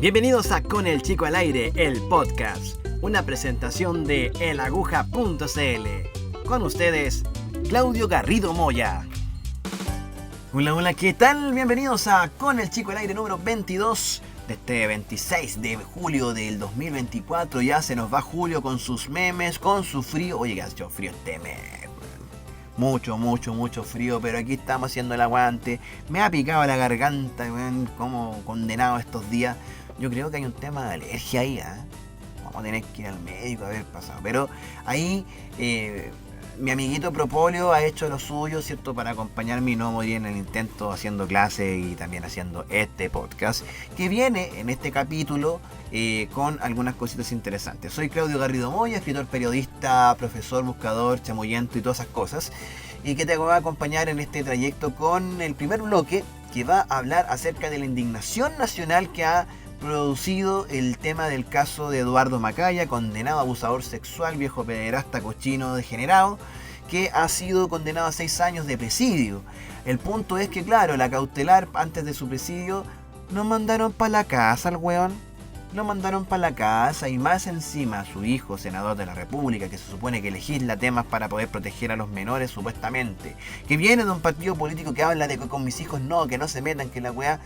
Bienvenidos a Con el Chico al Aire, el podcast, una presentación de elaguja.cl. Con ustedes, Claudio Garrido Moya. Hola, ¿qué tal? Bienvenidos a Con el Chico al Aire número 22 de este 26 de julio del 2024. Ya se nos va julio con sus memes, con su frío. Oye, que ha hecho frío este mes. Mucho frío, pero aquí estamos haciendo el aguante. Me ha picado la garganta, como condenado estos días. Yo creo que hay un tema de alergia ahí, Vamos a tener que ir al médico a ver pasado. Pero ahí mi amiguito Propolio ha hecho lo suyo, ¿cierto? Para acompañarme y no morir en el intento haciendo clase y también haciendo este podcast, que viene en este capítulo con algunas cositas interesantes. Soy Claudio Garrido Moya, escritor, periodista, profesor, buscador, chamullento y todas esas cosas. Y que te voy a acompañar en este trayecto con el primer bloque, que va a hablar acerca de la indignación nacional que ha producido el tema del caso de Eduardo Macaya, condenado abusador sexual, viejo pederasta, cochino, degenerado, que ha sido condenado a 6 años de presidio. El punto es que, claro, la cautelar antes de su presidio lo mandaron para la casa al weón. Lo mandaron para la casa y más encima su hijo, senador de la República, que se supone que legisla temas para poder proteger a los menores supuestamente, que viene de un partido político que habla de que con mis hijos no, que no se metan, que la weá.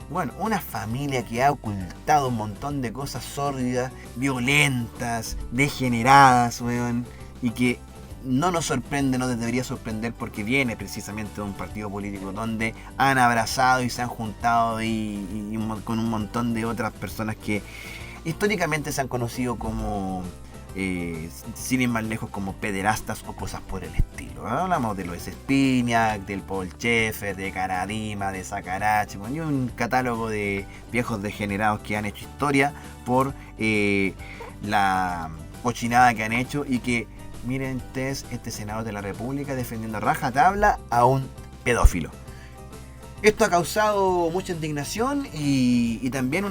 Bueno, una familia que ha ocultado un montón de cosas sórdidas, violentas, degeneradas, weón, y que no nos sorprende, no debería sorprender porque viene precisamente de un partido político donde han abrazado y se han juntado con un montón de otras personas que históricamente se han conocido como, sin ir más lejos, como pederastas o cosas por el estilo. Hablamos de Luis Espiniak, del Paul Schaeffer, de Karadima, de Sacarache, y un catálogo de viejos degenerados que han hecho historia por la cochinada que han hecho y que, miren ustedes, este senador de la República defendiendo a rajatabla a un pedófilo. Esto ha causado mucha indignación y también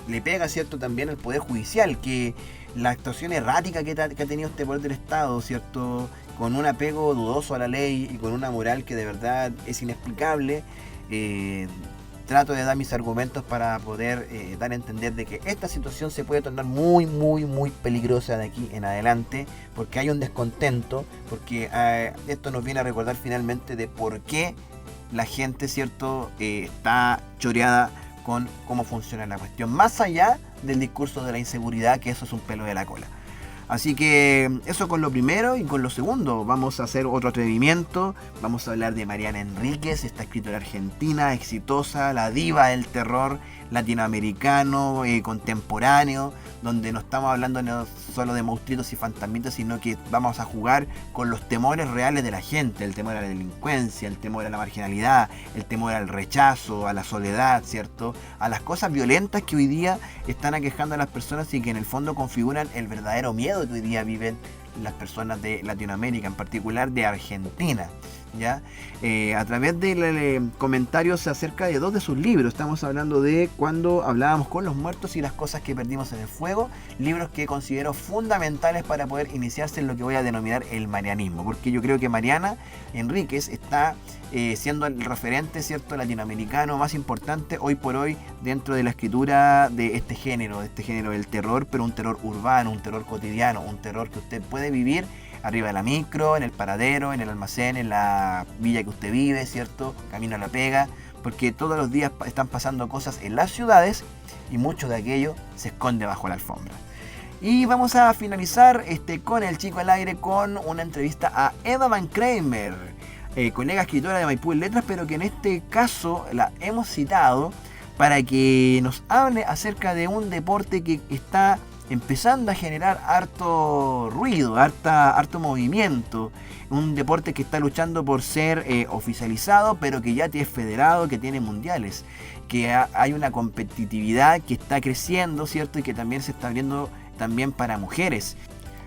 le pega, ¿cierto?, también al Poder Judicial, que la actuación errática que ha tenido este poder del Estado, ¿cierto?, con un apego dudoso a la ley y con una moral que de verdad es inexplicable. Trato de dar mis argumentos para poder dar a entender de que esta situación se puede tornar muy peligrosa de aquí en adelante, porque hay un descontento, porque esto nos viene a recordar finalmente de por qué la gente, ¿cierto?, está choreada con cómo funciona la cuestión, más allá del discurso de la inseguridad, que eso es un pelo de la cola. Así que eso con lo primero. Y con lo segundo, vamos a hacer otro atrevimiento. Vamos a hablar de Mariana Enríquez, esta escritora argentina exitosa, la diva del terror latinoamericano, contemporáneo, donde no estamos hablando no solo de monstruitos y fantasmitas, sino que vamos a jugar con los temores reales de la gente, el temor a la delincuencia, el temor a la marginalidad, el temor al rechazo, a la soledad, ¿cierto?, a las cosas violentas que hoy día están aquejando a las personas y que en el fondo configuran el verdadero miedo que hoy día viven las personas de Latinoamérica, en particular de Argentina, ¿ya? A través de comentarios acerca de 2 de sus libros. Estamos hablando de Cuando hablábamos con los muertos y Las cosas que perdimos en el fuego, libros que considero fundamentales para poder iniciarse en lo que voy a denominar el marianismo, porque yo creo que Mariana Enríquez está siendo el referente, ¿cierto?, latinoamericano más importante hoy por hoy dentro de la escritura de este género del terror, pero un terror urbano, un terror cotidiano, un terror que usted puede vivir arriba de la micro, en el paradero, en el almacén, en la villa que usted vive, ¿cierto?, camino a la pega, porque todos los días están pasando cosas en las ciudades y mucho de aquello se esconde bajo la alfombra. Y vamos a finalizar con el Chico al Aire con una entrevista a Eva Van Kramer, colega escritora de Maipú en Letras, pero que en este caso la hemos citado para que nos hable acerca de un deporte que está empezando a generar harto ruido, harto movimiento. Un deporte que está luchando por ser oficializado, pero que ya es federado, que tiene mundiales, que hay una competitividad que está creciendo, ¿cierto?, y que también se está abriendo también para mujeres.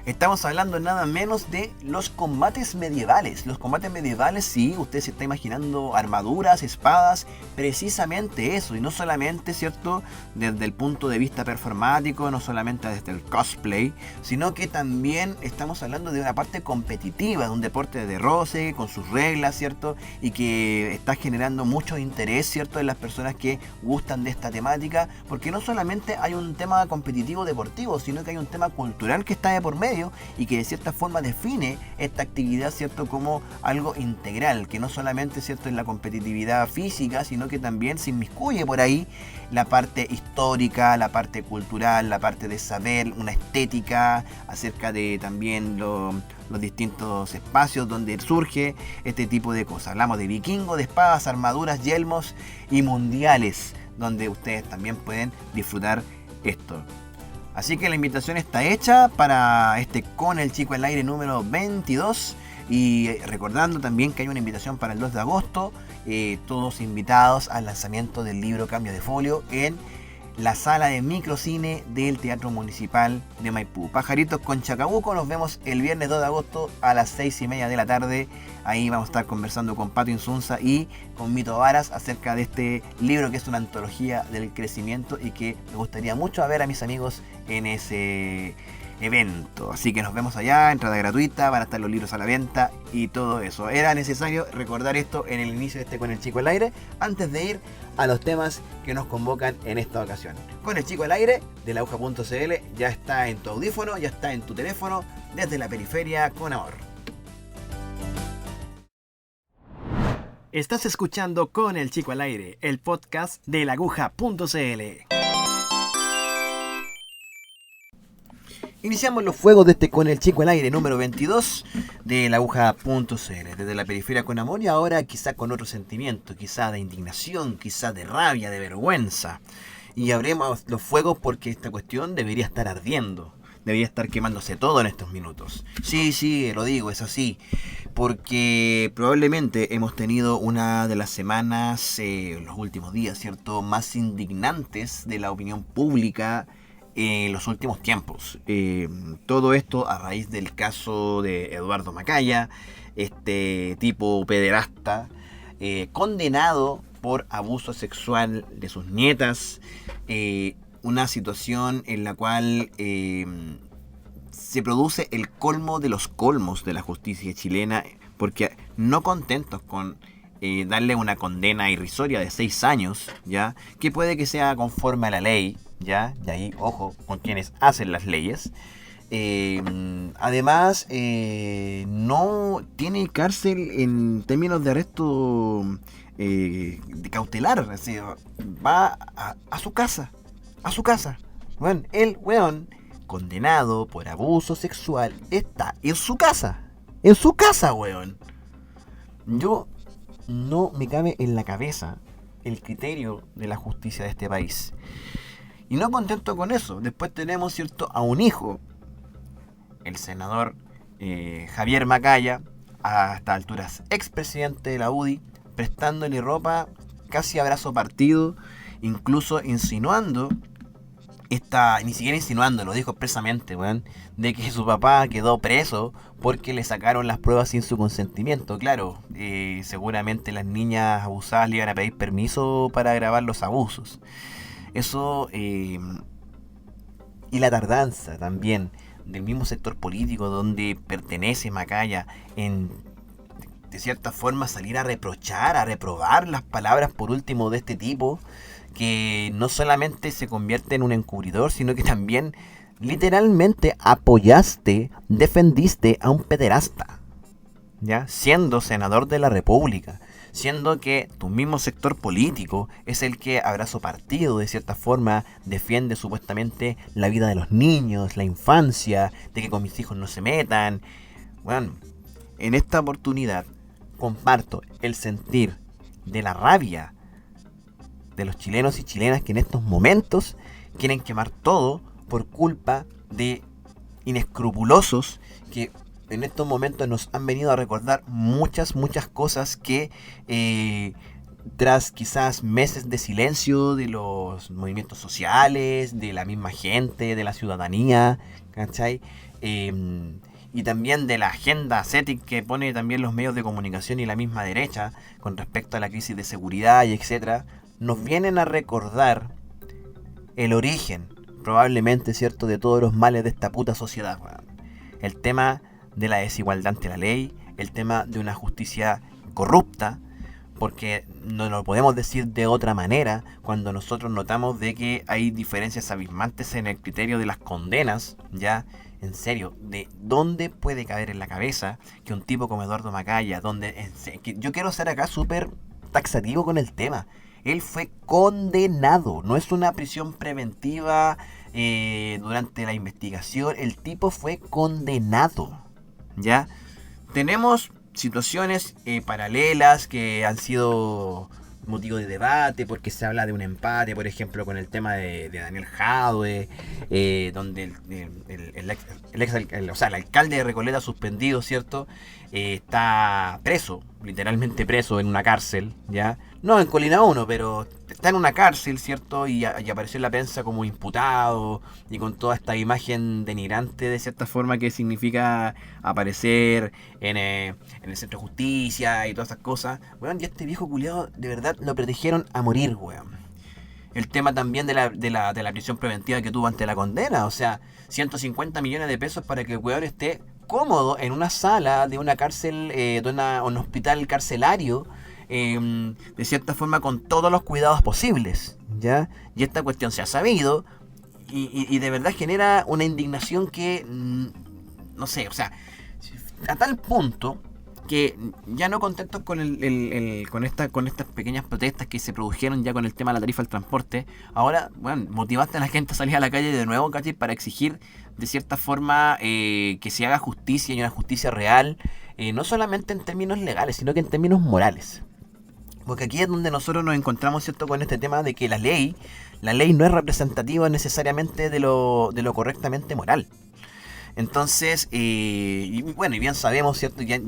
Estamos hablando nada menos de los combates medievales. Los combates medievales, sí, usted se está imaginando armaduras, espadas, precisamente eso. Y no solamente, ¿cierto?, desde el punto de vista performático, no solamente desde el cosplay, sino que también estamos hablando de una parte competitiva, de un deporte de roce, con sus reglas, ¿cierto? Y que está generando mucho interés, ¿cierto?, en las personas que gustan de esta temática, porque no solamente hay un tema competitivo deportivo, sino que hay un tema cultural que está de por medio y que de cierta forma define esta actividad, ¿cierto?, como algo integral, que no solamente, ¿cierto?, en la competitividad física, sino que también se inmiscuye por ahí la parte histórica, la parte cultural, la parte de saber, una estética acerca de también los distintos espacios donde surge este tipo de cosas. Hablamos de vikingos, de espadas, armaduras, yelmos y mundiales, donde ustedes también pueden disfrutar esto. Así que la invitación está hecha para este Con el Chico al Aire número 22. Y recordando también que hay una invitación para el 2 de agosto. Todos invitados al lanzamiento del libro Cambio de Folio en la sala de microcine del Teatro Municipal de Maipú. Pajaritos con Chacabuco, nos vemos el viernes 2 de agosto a las 6:30 de la tarde. Ahí vamos a estar conversando con Pato Insunza y con Mito Varas acerca de este libro que es una antología del crecimiento y que me gustaría mucho ver a mis amigos en ese evento. Así que nos vemos allá, entrada gratuita, van a estar los libros a la venta y todo eso. Era necesario recordar esto en el inicio de este Con el Chico al Aire, antes de ir a los temas que nos convocan en esta ocasión. Con el Chico al Aire de la aguja.cl ya está en tu audífono, ya está en tu teléfono, desde la periferia con amor. Estás escuchando Con el Chico al Aire, el podcast de la aguja.cl. Iniciamos los fuegos de este Con el Chico al Aire número 22 de la aguja.cl, desde la periferia con amor, y ahora quizá con otro sentimiento, quizá de indignación, quizá de rabia, de vergüenza. Y abremos los fuegos porque esta cuestión debería estar ardiendo, debería estar quemándose todo en estos minutos. Sí, lo digo, es así, porque probablemente hemos tenido una de las semanas, los últimos días, ¿cierto?, más indignantes de la opinión pública en los últimos tiempos. Todo esto a raíz del caso de Eduardo Macaya, este tipo pederasta, condenado por abuso sexual de sus nietas, una situación en la cual se produce el colmo de los colmos de la justicia chilena, porque no contentos con darle una condena irrisoria de 6 años, ¿ya?, que puede que sea conforme a la ley, ¿ya? Y ahí, ojo, con quienes hacen las leyes. Además, no tiene cárcel en términos de arresto cautelar. Así, va a su casa. A su casa. Bueno, el weón condenado por abuso sexual está en su casa. En su casa, weón. Yo no me cabe en la cabeza el criterio de la justicia de este país. Y no contento con eso, después tenemos, ¿cierto?, a un hijo, el senador Javier Macaya, a estas alturas expresidente de la UDI, prestándole ropa casi a brazo partido, incluso insinuando, ni siquiera insinuando, lo dijo expresamente, weón, de que su papá quedó preso porque le sacaron las pruebas sin su consentimiento. Claro, seguramente las niñas abusadas le iban a pedir permiso para grabar los abusos. Eso, y la tardanza también del mismo sector político donde pertenece Macaya en, de cierta forma, salir a reprochar, a reprobar las palabras por último de este tipo, que no solamente se convierte en un encubridor, sino que también literalmente apoyaste, defendiste a un pederasta, ¿ya?, siendo senador de la República, siendo que tu mismo sector político es el que a brazo partido, de cierta forma, defiende supuestamente la vida de los niños, la infancia, de que con mis hijos no se metan. Bueno, en esta oportunidad comparto el sentir de la rabia de los chilenos y chilenas que en estos momentos quieren quemar todo por culpa de inescrupulosos que en estos momentos nos han venido a recordar muchas cosas que tras quizás meses de silencio de los movimientos sociales, de la misma gente, de la ciudadanía, ¿cachai? Y también de la agenda ascética que pone también los medios de comunicación y la misma derecha con respecto a la crisis de seguridad y etcétera, nos vienen a recordar el origen, probablemente, ¿cierto?, de todos los males de esta puta sociedad, weón. El tema de la desigualdad ante la ley, el tema de una justicia corrupta, porque no lo podemos decir de otra manera cuando nosotros notamos de que hay diferencias abismantes en el criterio de las condenas, ya, en serio, de dónde puede caber en la cabeza que un tipo como Eduardo Macaya, yo quiero ser acá súper taxativo con el tema, él fue condenado, no es una prisión preventiva durante la investigación, el tipo fue condenado, ¿ya? Tenemos situaciones paralelas que han sido motivo de debate porque se habla de un empate, por ejemplo, con el tema de Daniel Jadwe, donde el alcalde de Recoleta suspendido, ¿cierto? Está preso, literalmente preso en una cárcel, ¿ya? No en Colina 1, pero está en una cárcel, ¿cierto? Y apareció en la prensa como imputado y con toda esta imagen denigrante de cierta forma que significa aparecer en el centro de justicia y todas esas cosas. Weón, y este viejo culiado de verdad lo protegieron a morir, weón. El tema también de la prisión preventiva que tuvo ante la condena, o sea, 150 millones de pesos para que el weón esté cómodo en una sala de una cárcel, un hospital carcelario, de cierta forma con todos los cuidados posibles, ¿ya? Y esta cuestión se ha sabido y de verdad genera una indignación que, no sé, o sea, a tal punto que ya no contentos con con estas pequeñas protestas que se produjeron ya con el tema de la tarifa del transporte, ahora, bueno, motivaste a la gente a salir a la calle de nuevo, ¿cachai? Para exigir de cierta forma que se haga justicia y una justicia real, no solamente en términos legales, sino que en términos morales. Porque aquí es donde nosotros nos encontramos, ¿cierto?, con este tema de que la ley no es representativa necesariamente de lo correctamente moral. Entonces, y bueno, y bien sabemos, ¿cierto? Ya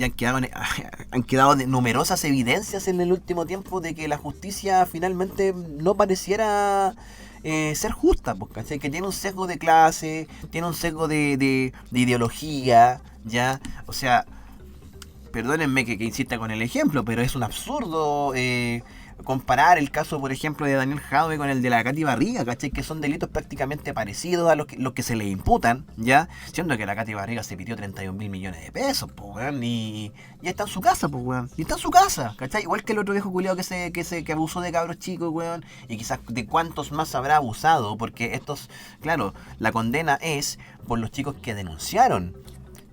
han quedado numerosas evidencias en el último tiempo de que la justicia finalmente no pareciera ser justa, porque que tiene un sesgo de clase, tiene un sesgo de ideología, ¿ya? O sea, perdónenme que insista con el ejemplo, pero es un absurdo comparar el caso, por ejemplo, de Daniel Jadwe con el de la Katy Barriga, ¿cachai? Que son delitos prácticamente parecidos a los que se le imputan, ¿ya? Siendo que la Katy Barriga se pidió 31.000 millones de pesos, pues, weón, y está en su casa, pues, weón, y está en su casa, ¿cachai? Igual que el otro viejo culiado que abusó de cabros chicos, weón, y quizás de cuántos más habrá abusado, porque estos, claro, la condena es por los chicos que denunciaron,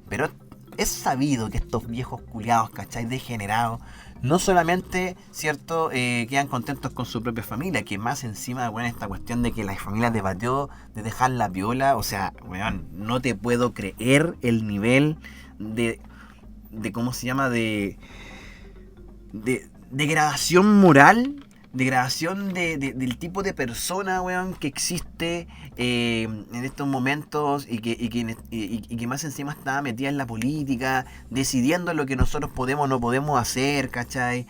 pero es sabido que estos viejos culiados, ¿cachai? Degenerados, no solamente, ¿cierto?, quedan contentos con su propia familia, que más encima, bueno, esta cuestión de que la familia debatió de dejar la viola, o sea, weón, no te puedo creer el nivel de ¿cómo se llama?, de degradación moral, degradación del tipo de persona, weón, que existe en estos momentos y que más encima está metida en la política, decidiendo lo que nosotros podemos o no podemos hacer, ¿cachai?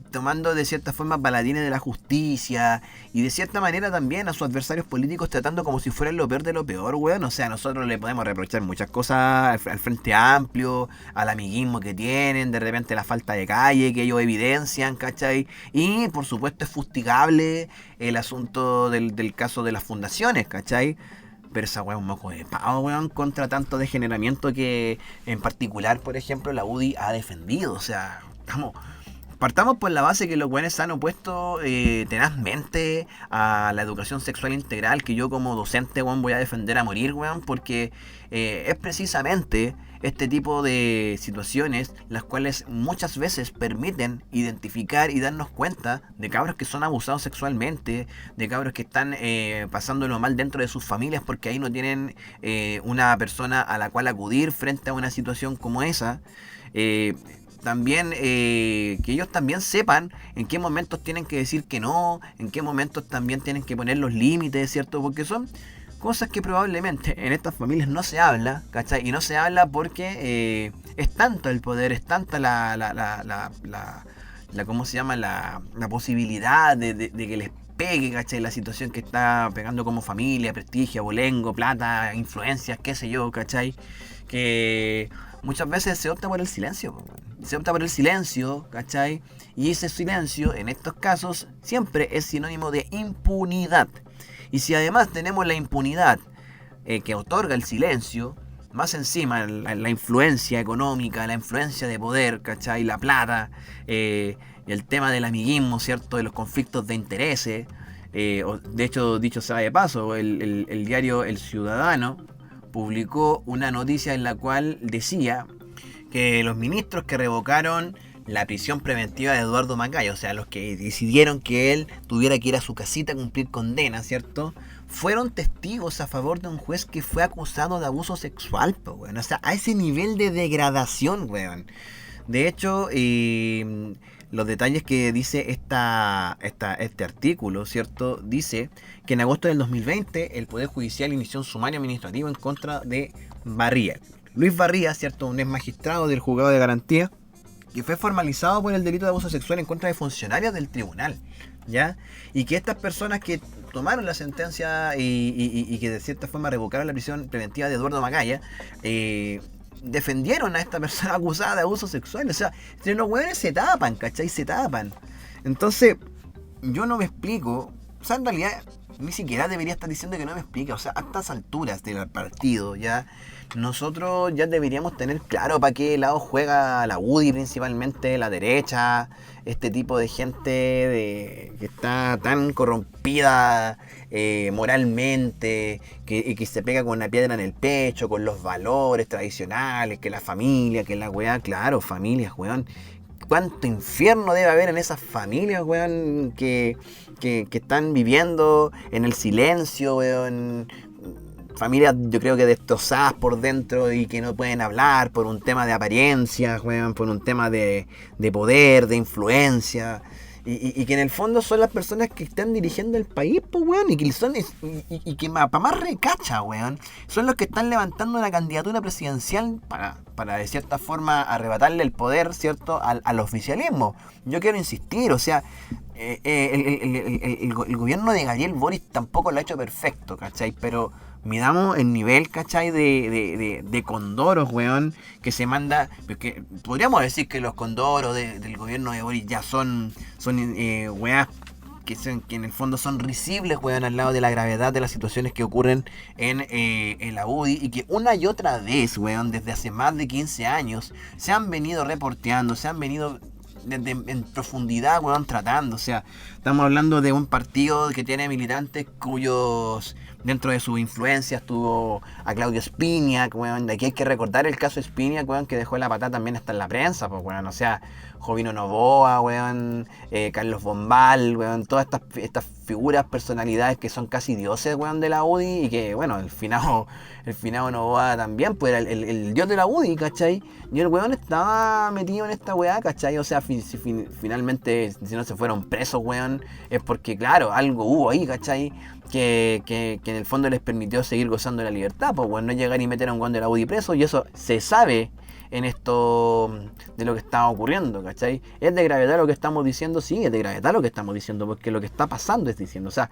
Tomando de cierta forma paladines de la justicia y de cierta manera también a sus adversarios políticos tratando como si fueran lo peor de lo peor, weón. O sea, nosotros le podemos reprochar muchas cosas al Frente Amplio, al amiguismo que tienen, de repente la falta de calle que ellos evidencian, ¿cachai? Y por supuesto es fustigable el asunto del caso de las fundaciones, ¿cachai? Pero esa weá es un moco de pavo, weón, contra tanto degeneramiento que en particular, por ejemplo, la UDI ha defendido. O sea, partamos por la base que los weones han opuesto tenazmente a la educación sexual integral, que yo como docente, weón, voy a defender a morir, weón, porque es precisamente este tipo de situaciones las cuales muchas veces permiten identificar y darnos cuenta de cabros que son abusados sexualmente, de cabros que están pasándolo mal dentro de sus familias porque ahí no tienen una persona a la cual acudir frente a una situación como esa. También que ellos también sepan en qué momentos tienen que decir que no, en qué momentos también tienen que poner los límites, ¿cierto? Porque son cosas que probablemente en estas familias no se habla, ¿cachai? Y no se habla porque es tanto el poder, es tanta ¿cómo se llama? La posibilidad de que les pegue, ¿cachai? La situación que está pegando como familia, prestigio, abolengo, plata, influencias, qué sé yo, ¿cachai? Que muchas veces se opta por el silencio, se opta por el silencio, ¿cachai? Y ese silencio, en estos casos, siempre es sinónimo de impunidad. Y si además tenemos la impunidad que otorga el silencio, más encima la influencia económica, la influencia de poder, ¿cachai? La plata, el tema del amiguismo, ¿cierto? De los conflictos de intereses. De hecho, dicho sea de paso, el diario El Ciudadano publicó una noticia en la cual decía que los ministros que revocaron la prisión preventiva de Eduardo Macaya, o sea, los que decidieron que él tuviera que ir a su casita a cumplir condena, ¿cierto? Fueron testigos a favor de un juez que fue acusado de abuso sexual, pues, weón. O sea, a ese nivel de degradación, weón. De hecho, los detalles que dice este artículo, ¿cierto? Dice que en agosto del 2020 el Poder Judicial inició un sumario administrativo en contra de Barría. Luis Barría, ¿cierto? Un ex magistrado del juzgado de garantía, que fue formalizado por el delito de abuso sexual en contra de funcionarios del tribunal, ¿ya? Y que estas personas que tomaron la sentencia y que de cierta forma revocaron la prisión preventiva de Eduardo Macaya, defendieron a esta persona acusada de abuso sexual. O sea, los hueones se tapan, ¿cachai? Se tapan. Entonces, yo no me explico. O sea, en realidad, ni siquiera debería estar diciendo que no me explica. O sea, a estas alturas del partido, ya nosotros ya deberíamos tener claro para qué lado juega la UDI, principalmente la derecha, este tipo de gente que está tan corrompida moralmente, que se pega con una piedra en el pecho, con los valores tradicionales, que la familia, que la weá, claro, familias, weón. ¿Cuánto infierno debe haber en esas familias, weón, que están viviendo en el silencio, weón? Familias, yo creo que destrozadas por dentro y que no pueden hablar por un tema de apariencias, weón, por un tema de poder, de influencia. Y que en el fondo son las personas que están dirigiendo el país, pues, weón, y que para más recacha, weón, son los que están levantando la candidatura presidencial para de cierta forma arrebatarle el poder, ¿cierto?, al oficialismo. Yo quiero insistir, o sea, el gobierno de Gabriel Boric tampoco lo ha hecho perfecto, ¿cachai? Pero midamos el nivel, ¿cachai? De condoros, weón, que se manda. Porque podríamos decir que los condoros del gobierno de Boric ya son weas que en el fondo son risibles, weón, al lado de la gravedad de las situaciones que ocurren en la UDI, y que una y otra vez, weón, desde hace más de 15 años, se han venido reporteando, se han venido en profundidad, weón, tratando. O sea, estamos hablando de un partido que tiene militantes cuyos, dentro de sus influencias, tuvo a Claudio Spinac, weón. De aquí hay que recordar el caso Spinac, weón, que dejó la patada también hasta en la prensa, pues, weón. O sea, Jovino Novoa, weón, Carlos Bombal, weón, todas estas figuras, personalidades que son casi dioses, weón, de la UDI, y que, bueno, el finado Novoa también, pues era el dios de la UDI, ¿cachai? Y el weón estaba metido en esta weá, ¿cachai? O sea, finalmente, si no se fueron presos, weón, es porque, claro, algo hubo ahí, ¿cachai? Que en el fondo les permitió seguir gozando de la libertad, pues, weón, no llegar y meter a un weón de la UDI preso, y eso se sabe en esto de lo que está ocurriendo, ¿cachai? ¿Es de gravedad lo que estamos diciendo? Sí, es de gravedad lo que estamos diciendo, porque lo que está pasando es diciendo, o sea,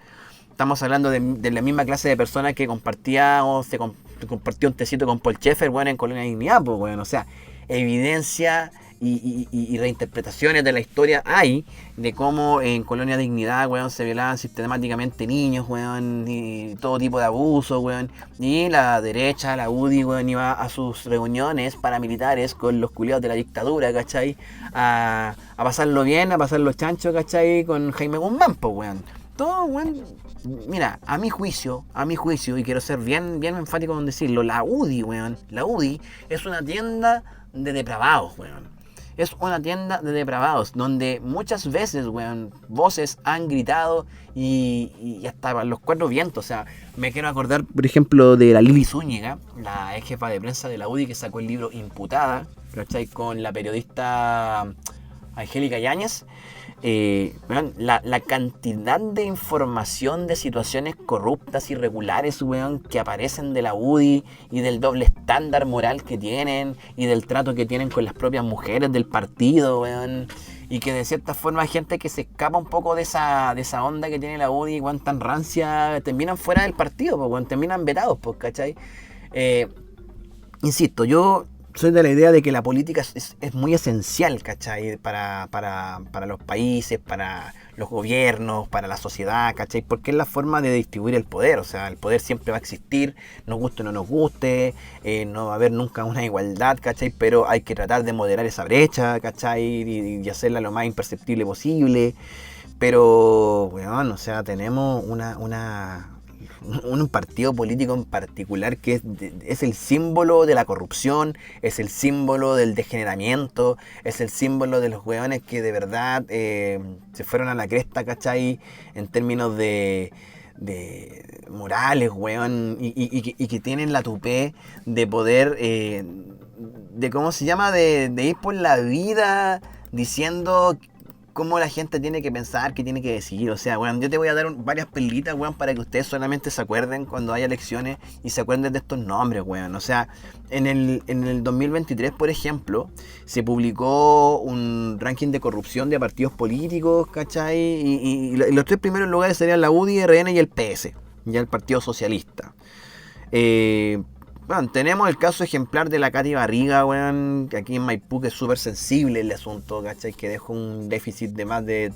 estamos hablando de la misma clase de personas que compartía o se compartió un tecito con Paul Schaeffer, bueno, en Colonia Dignidad, pues, bueno, o sea, evidencia y reinterpretaciones de la historia hay de cómo en Colonia Dignidad, weón, se violaban sistemáticamente niños, weón, y todo tipo de abusos, weón, y la derecha, la UDI, weón, iba a sus reuniones paramilitares con los culiados de la dictadura, ¿cachai? A pasarlo bien, a pasarlo chancho, ¿cachai? Con Jaime Guzmán, pues, weón. Todo, weón. Mira, a mi juicio, y quiero ser bien enfático en decirlo, la UDI, weón, la UDI es una tienda de depravados, weón. Es una tienda de depravados, donde muchas veces, weón, voces han gritado y hasta los cuatro vientos. O sea, me quiero acordar, por ejemplo, de la Lili Zúñiga, la ex jefa de prensa de la UDI, que sacó el libro Imputada, ¿cachai? Con la periodista Angélica Yáñez, weón, la cantidad de información de situaciones corruptas, irregulares, weón, que aparecen de la UDI y del doble estándar moral que tienen y del trato que tienen con las propias mujeres del partido, weón. Y que de cierta forma hay gente que se escapa un poco de esa onda que tiene la UDI, weón, tan rancia, terminan fuera del partido, pues, weón, terminan vetados, pues, ¿cachai? Insisto, yo soy de la idea de que la política es muy esencial, ¿cachai? Para los países, para los gobiernos, para la sociedad, ¿cachai? Porque es la forma de distribuir el poder. O sea, el poder siempre va a existir, nos guste o no nos guste, no va a haber nunca una igualdad, ¿cachai? Pero hay que tratar de moderar esa brecha, ¿cachai? Y hacerla lo más imperceptible posible. Pero, bueno, o sea, tenemos un partido político en particular que es el símbolo de la corrupción, es el símbolo del degeneramiento, es el símbolo de los hueones que de verdad se fueron a la cresta, ¿cachai? En términos de morales, weón, y que tienen la tupé de poder, de cómo se llama, de ir por la vida diciendo cómo la gente tiene que pensar, qué tiene que decidir. O sea, weón, yo te voy a dar varias perlitas, weón, para que ustedes solamente se acuerden cuando haya elecciones y se acuerden de estos nombres, weón. O sea, en el 2023, por ejemplo, se publicó un ranking de corrupción de partidos políticos, ¿cachai? Y los tres primeros lugares serían la UDI, RN y el PS, ya el Partido Socialista. Bueno, tenemos el caso ejemplar de la Katy Barriga, weón, que aquí en Maipú, que es súper sensible el asunto, ¿cachai? Que dejó un déficit de más de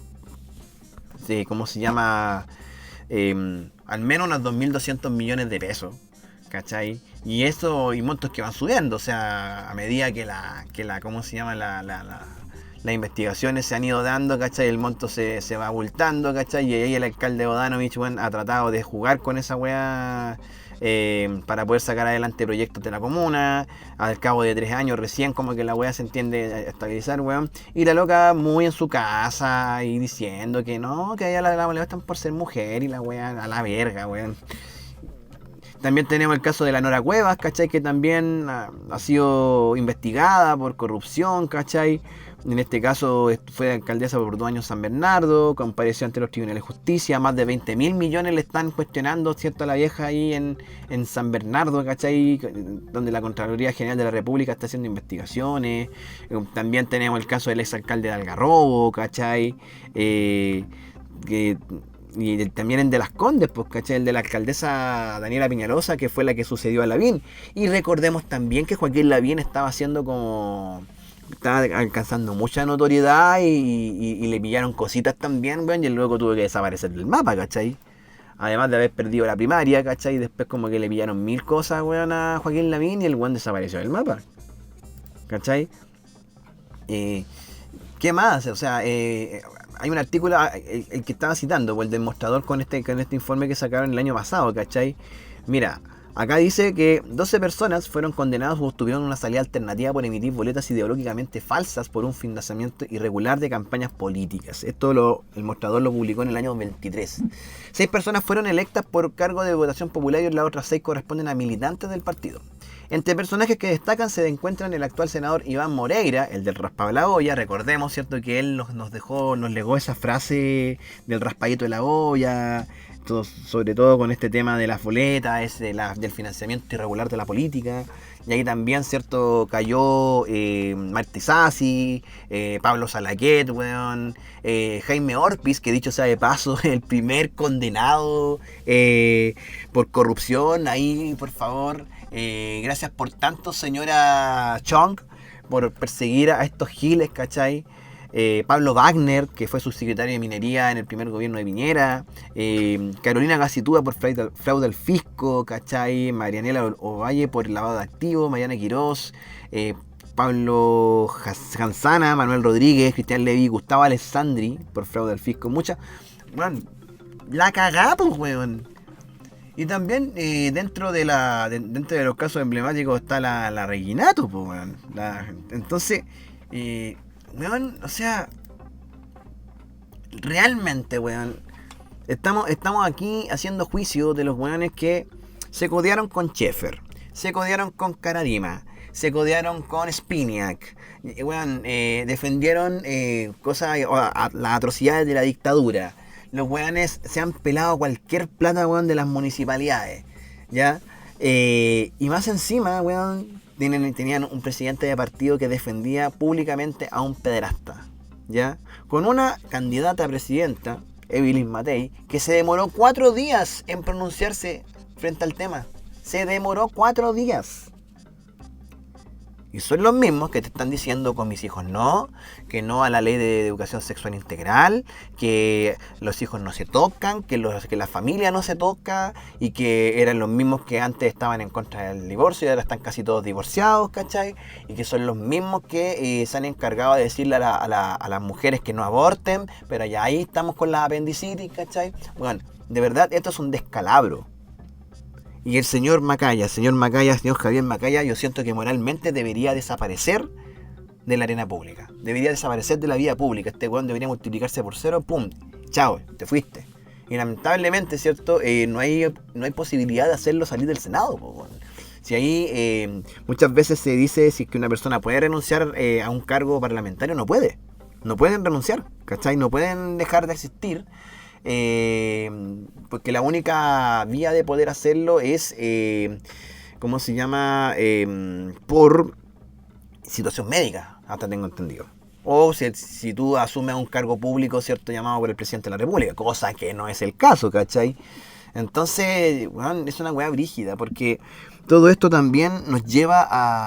¿cómo se llama? Al menos unos 2.200 millones de pesos, ¿cachai? Y eso, y montos que van subiendo, o sea, a medida que ¿cómo se llama? Las investigaciones se han ido dando, ¿cachai? El monto se va abultando, ¿cachai? Y ahí el alcalde Bodanovich, weón, ha tratado de jugar con esa weá, para poder sacar adelante proyectos de la comuna. Al cabo de 3 años recién como que la weá se entiende a estabilizar, weón. Y la loca muy en su casa y diciendo que no, que a ella la molestan por ser mujer y la weá a la verga, weón. También tenemos el caso de la Nora Cuevas, ¿cachai? Que también ha sido investigada por corrupción, ¿cachai? En este caso fue alcaldesa por 2 años en San Bernardo, compareció ante los tribunales de justicia, más de 20.000 millones le están cuestionando, ¿cierto?, a la vieja ahí en San Bernardo, ¿cachai? Donde la Contraloría General de la República está haciendo investigaciones. También tenemos el caso del exalcalde de Algarrobo, ¿cachai? Y también el de Las Condes, pues, ¿cachai? El de la alcaldesa Daniela Piñalosa, que fue la que sucedió a Lavín. Y recordemos también que Joaquín Lavín estaba alcanzando mucha notoriedad y le pillaron cositas también, weón, y él luego tuvo que desaparecer del mapa, ¿cachai? Además de haber perdido la primaria, ¿cachai? Y después como que le pillaron 1000 cosas, weón, a Joaquín Lavín y el weón desapareció del mapa, ¿cachai? ¿Qué más? O sea, hay un artículo, el que estaba citando, pues, el del mostrador con este informe que sacaron el año pasado, ¿cachai? Mira, acá dice que 12 personas fueron condenadas o obtuvieron una salida alternativa por emitir boletas ideológicamente falsas por un financiamiento irregular de campañas políticas. Esto el mostrador lo publicó en el año 2023. 6 personas fueron electas por cargo de votación popular y las otras 6 corresponden a militantes del partido. Entre personajes que destacan se encuentran el actual senador Iván Moreira, el del raspado de la olla. Recordemos, ¿cierto?, que él nos legó esa frase del raspadito de la olla, sobre todo con este tema de las boletas, del financiamiento irregular de la política. Y ahí también, ¿cierto?, cayó Martí Sassi, Pablo Salaquet, weón, Jaime Orpiz, que dicho sea de paso, el primer condenado por corrupción. Ahí, por favor, gracias por tanto, señora Chong, por perseguir a estos giles, ¿cachai? Pablo Wagner, que fue subsecretario de Minería en el primer gobierno de Piñera, Carolina Gacitúa por fraude al fisco, ¿cachai? Marianela Ovalle por lavado de activos, Mariana Quirós, Pablo Janzana, Manuel Rodríguez, Cristian Levy, Gustavo Alessandri por fraude al fisco. Muchas, bueno, la cagamos, weón. Y también dentro de los casos emblemáticos está la Reginato, pues, weón. Entonces, weón, o sea, realmente, weón, estamos aquí haciendo juicio de los weones que se codearon con Schaeffer, se codearon con Karadima, se codearon con Spinac. Weón, defendieron las atrocidades de la dictadura. Los weones se han pelado cualquier plata, weón, de las municipalidades. ¿Ya? Y más encima, weón, tenían un presidente de partido que defendía públicamente a un pederasta. ¿Ya? Con una candidata a presidenta, Evelyn Matei, que se demoró 4 días en pronunciarse frente al tema. Se demoró 4 días. Y son los mismos que te están diciendo con mis hijos no, que no a la ley de educación sexual integral, que los hijos no se tocan, que la familia no se toca, y que eran los mismos que antes estaban en contra del divorcio y ahora están casi todos divorciados, ¿cachai? Y que son los mismos que se han encargado de decirle a las mujeres que no aborten, pero ya ahí estamos con la apendicitis, ¿cachai? Bueno, de verdad esto es un descalabro. Y el señor Javier Macaya, yo siento que moralmente debería desaparecer de la arena pública. Debería desaparecer de la vida pública. Este weón debería multiplicarse por 0, pum, chao, te fuiste. Y lamentablemente, ¿cierto? No hay posibilidad de hacerlo salir del Senado, po, weón. Si ahí muchas veces se dice si es que una persona puede renunciar a un cargo parlamentario, no puede. No pueden renunciar, ¿cachai? No pueden dejar de existir. Porque la única vía de poder hacerlo es ¿cómo se llama? Por situación médica, hasta tengo entendido, o si tú asumes un cargo público, cierto, llamado por el presidente de la república, cosa que no es el caso, ¿cachai? Entonces, bueno, es una weá brígida, porque todo esto también nos lleva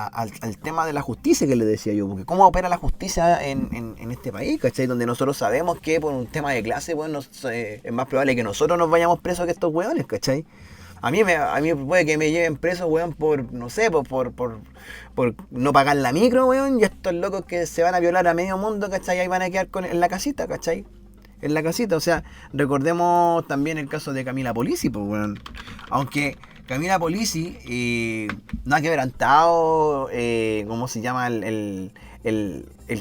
al tema de la justicia que les decía yo, porque cómo opera la justicia en este país, ¿cachai? Donde nosotros sabemos que por un tema de clase, bueno, es más probable que nosotros nos vayamos presos que estos weones, ¿cachai? A mí puede que me lleven preso, weón, por, no sé, por no pagar la micro, weón, y estos locos que se van a violar a medio mundo, ¿cachai? Ahí van a quedar en la casita, ¿cachai? En la casita, o sea, recordemos también el caso de Camila Polisi, pues, weón. Aunque Camila Polisi no ha quebrantado, ¿cómo se llama?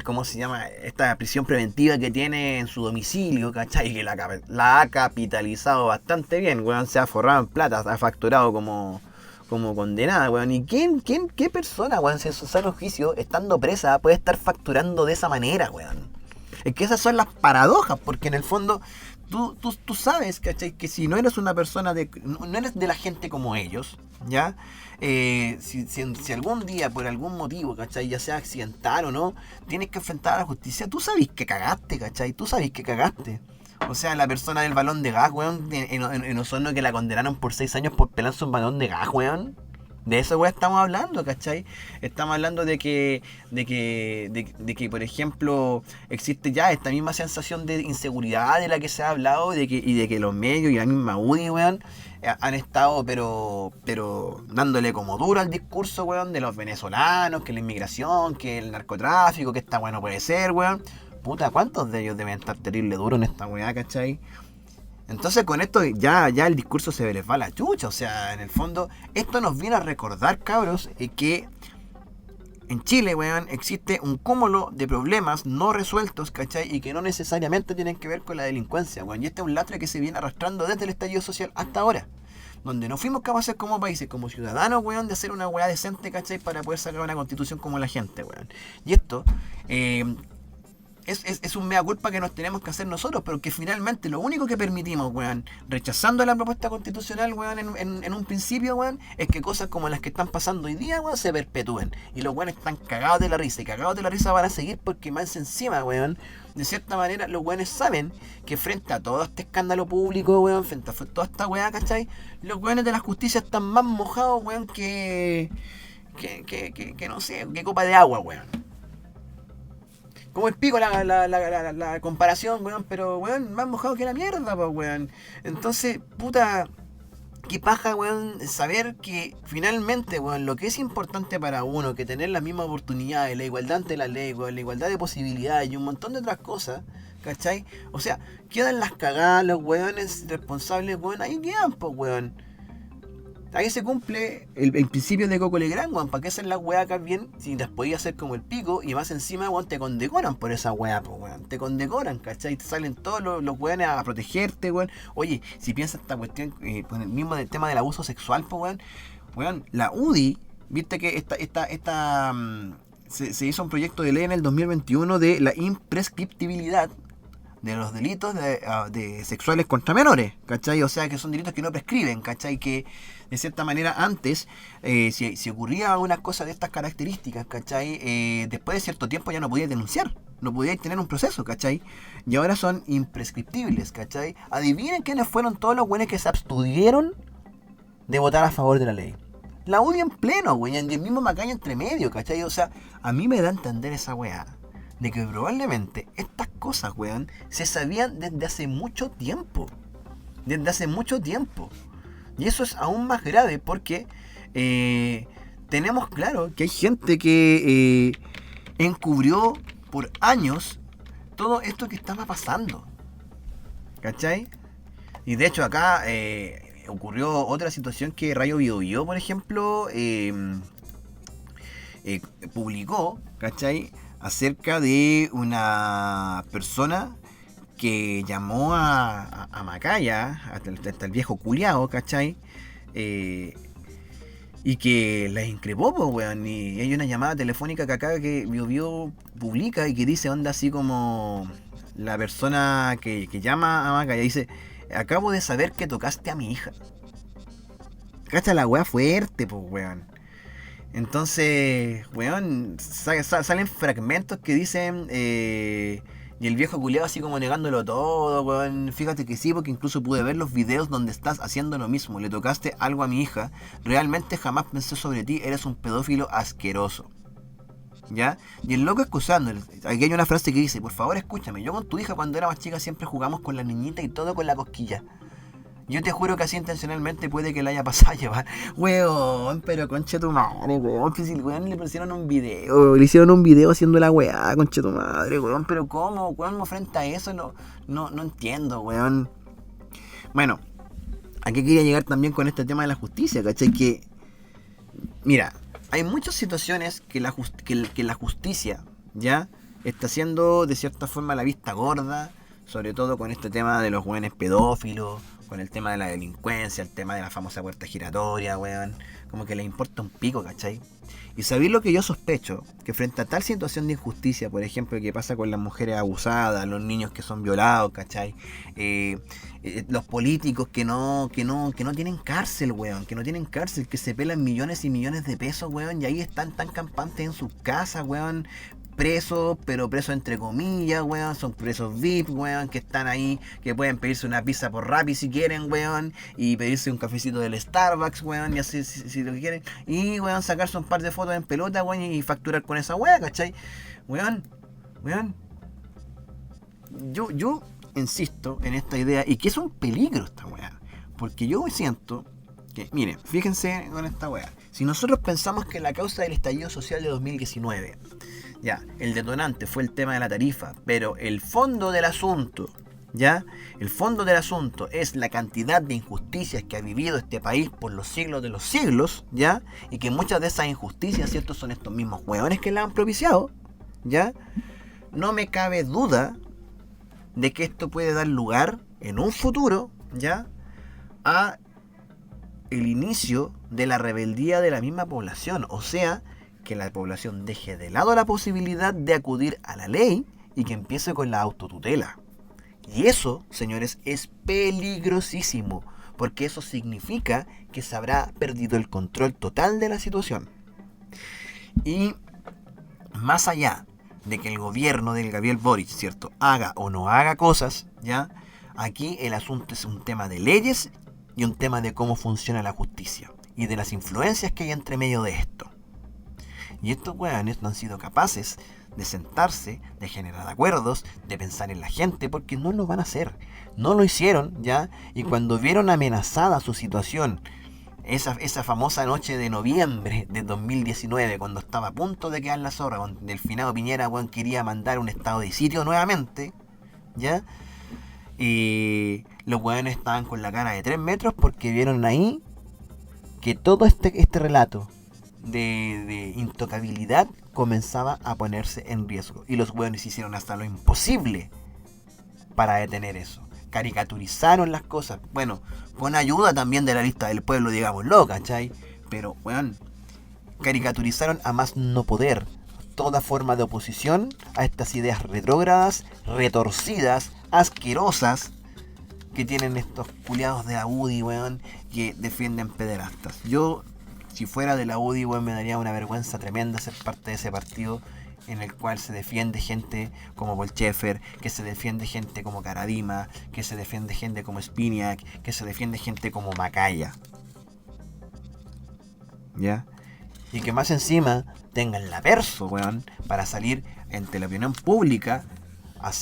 ¿Cómo se llama? Esta prisión preventiva que tiene en su domicilio, ¿cachai? Que la ha capitalizado bastante bien, weón. Se ha forrado en plata, ha facturado como condenada, weón. ¿Y qué persona, weón, si en su sano juicio, estando presa, puede estar facturando de esa manera, weón? Es que esas son las paradojas, porque en el fondo tú sabes, ¿cachai? Que si no eres una persona no eres de la gente como ellos, ¿ya? Si algún día, por algún motivo, ¿cachai? Ya sea accidental o no, tienes que enfrentar a la justicia, tú sabes que cagaste, ¿cachai? Tú sabes que cagaste. O sea, la persona del balón de gas, weón, en Osorno, que la condenaron por 6 años por pelarse un balón de gas, weón. De eso, weón, estamos hablando, ¿cachai? Estamos hablando de que, por ejemplo, existe ya esta misma sensación de inseguridad de la que se ha hablado y de que los medios y la misma UDI, weón, han estado, pero dándole como duro al discurso, weón, de los venezolanos, que la inmigración, que el narcotráfico, que esta weón no puede ser, weón. Puta, ¿cuántos de ellos deben estar terrible duros en esta weá, cachai? Entonces con esto ya el discurso se les va a la chucha. O sea, en el fondo, esto nos viene a recordar, cabros, que en Chile, weón, existe un cúmulo de problemas no resueltos, ¿cachai? Y que no necesariamente tienen que ver con la delincuencia, weón. Y este es un lastre que se viene arrastrando desde el estallido social hasta ahora. Donde no fuimos capaces como países, como ciudadanos, weón, de hacer una weá decente, ¿cachai? Para poder sacar una constitución como la gente, weón. Y esto, es un mea culpa que nos tenemos que hacer nosotros, pero que finalmente lo único que permitimos, weón, rechazando la propuesta constitucional, weón, en un principio, weón, es que cosas como las que están pasando hoy día, weón, se perpetúen. Y los weones están cagados de la risa, y cagados de la risa van a seguir porque más encima, weón, de cierta manera los weones saben que frente a todo este escándalo público, weón, frente a toda esta weá, ¿cachai? Los weones de la justicia están más mojados, weón, que no sé, que copa de agua, weón. Como el pico la comparación, weón, pero, weón, más mojado que la mierda, pues, weón. Entonces, puta, qué paja, weón, saber que finalmente, weón, lo que es importante para uno, que tener las mismas oportunidades, la igualdad ante la ley, weón, la igualdad de posibilidades y un montón de otras cosas, ¿cachai? O sea, quedan las cagadas, los weones responsables, weón, ahí quedan, pues, weón. Ahí se cumple el principio de Coco Legrand, weón. ¿Para qué hacer las weas acá bien si las podías hacer como el pico? Y más encima, weón, te condecoran por esa wea, pues, weón. Te condecoran, ¿cachai? Te salen todos los weones a protegerte, weón. Oye, si piensas esta cuestión, con el mismo del tema del abuso sexual, pues, weón. Weón, la UDI viste que se hizo un proyecto de ley en el 2021 de la imprescriptibilidad de los delitos de sexuales contra menores, ¿cachai? O sea, que son delitos que no prescriben, ¿cachai? Que de cierta manera antes, si ocurría una cosa de estas características, ¿cachai? Después de cierto tiempo ya no podías denunciar, no podías tener un proceso, ¿cachai? Y ahora son imprescriptibles, ¿cachai? Adivinen quiénes fueron todos los güeyes que se abstuvieron de votar a favor de la ley. La UDI en pleno, güey, y el mismo Macaño entre medio, ¿cachai? O sea, a mí me da a entender esa weá de que probablemente estas cosas, weón, se sabían desde hace mucho tiempo. Desde hace mucho tiempo. Y eso es aún más grave porque tenemos claro que hay gente que encubrió por años todo esto que estaba pasando. ¿Cachai? Y de hecho acá ocurrió otra situación que Radio Biobío, por ejemplo, publicó, ¿cachai? Acerca de una persona que llamó a Macaya, hasta el viejo culiao, ¿cachai? Y que la increpó, pues, weón. Y hay una llamada telefónica que acá que Biobío publica y que dice, onda así como la persona que llama a Macaya dice: acabo de saber que tocaste a mi hija. Cacha la weá fuerte, pues, weón. Entonces, weón, salen fragmentos que dicen, y el viejo culiao así como negándolo todo, weón. Fíjate que sí, porque incluso pude ver los videos donde estás haciendo lo mismo. Le tocaste algo a mi hija. Realmente jamás pensé sobre ti. Eres un pedófilo asqueroso. ¿Ya? Y el loco excusando. Aquí hay una frase que dice: por favor escúchame, yo con tu hija cuando era más chica siempre jugamos con la niñita y todo con la cosquilla. Yo te juro que así intencionalmente puede que la haya pasado a llevar. Weón, pero concha tu madre, weón. Si el weón le pusieron un video, le hicieron un video haciendo la weá, concha tu madre, weón. Pero ¿cómo? ¿Cómo frente a eso? No entiendo, weón. Bueno, ¿a qué quería llegar también con este tema de la justicia? ¿Cachai? Que, mira, hay muchas situaciones que la justicia, ¿ya? Está haciendo de cierta forma la vista gorda, sobre todo con este tema de los weones pedófilos, con el tema de la delincuencia, el tema de la famosa puerta giratoria, weón. Como que le importa un pico, ¿cachai? Y sabéis lo que yo sospecho, que frente a tal situación de injusticia, por ejemplo, que pasa con las mujeres abusadas, los niños que son violados, ¿cachai? Los políticos que no tienen cárcel, weón, que no tienen cárcel, que se pelan millones y millones de pesos, weón, y ahí están tan campantes en sus casas, weón, presos, pero presos entre comillas, weón, son presos VIP, weón, que están ahí, que pueden pedirse una pizza por Rappi si quieren, weón, y pedirse un cafecito del Starbucks, weón, y así si lo quieren, y weón, sacarse un par de fotos en pelota, weón, y facturar con esa weá, ¿cachai? Weón, yo insisto en esta idea, y que es un peligro esta weá, porque yo siento que, miren, fíjense con esta weá, si nosotros pensamos que la causa del estallido social de 2019, ya, el detonante fue el tema de la tarifa, pero el fondo del asunto, ¿ya? El fondo del asunto es la cantidad de injusticias que ha vivido este país por los siglos de los siglos, ¿ya? Y que muchas de esas injusticias, ¿cierto?, son estos mismos hueones que la han propiciado, ¿ya? No me cabe duda de que esto puede dar lugar en un futuro, ¿ya?, a el inicio de la rebeldía de la misma población, o sea, que la población deje de lado la posibilidad de acudir a la ley y que empiece con la autotutela. Y eso, señores, es peligrosísimo, porque eso significa que se habrá perdido el control total de la situación. Y más allá de que el gobierno del Gabriel Boric, ¿cierto?, haga o no haga cosas, ¿ya? Aquí el asunto es un tema de leyes y un tema de cómo funciona la justicia y de las influencias que hay entre medio de esto. Y estos weones no han sido capaces de sentarse, de generar acuerdos, de pensar en la gente, porque no lo van a hacer. No lo hicieron, ¿ya? Y cuando vieron amenazada su situación, esa famosa noche de noviembre de 2019, cuando estaba a punto de quedar la zorra, donde el finado Piñera, weón, quería mandar un estado de sitio nuevamente, ¿ya? Y los weones estaban con la cara de 3 metros porque vieron ahí que todo este relato de intocabilidad comenzaba a ponerse en riesgo. Y los hueones hicieron hasta lo imposible para detener eso. Caricaturizaron las cosas. Bueno, con ayuda también de la lista del pueblo, digámoslo, ¿cachai? Pero, weón, caricaturizaron a más no poder toda forma de oposición a estas ideas retrógradas, retorcidas, asquerosas que tienen estos culiados de la UDI, weón, que defienden pederastas. Yo, si fuera de la UDI, weón, me daría una vergüenza tremenda ser parte de ese partido en el cual se defiende gente como Bolchefer, que se defiende gente como Karadima, que se defiende gente como Spiniak, que se defiende gente como Macaya. ¿Ya? Y que más encima tengan la perso, weón, para salir ante la opinión pública a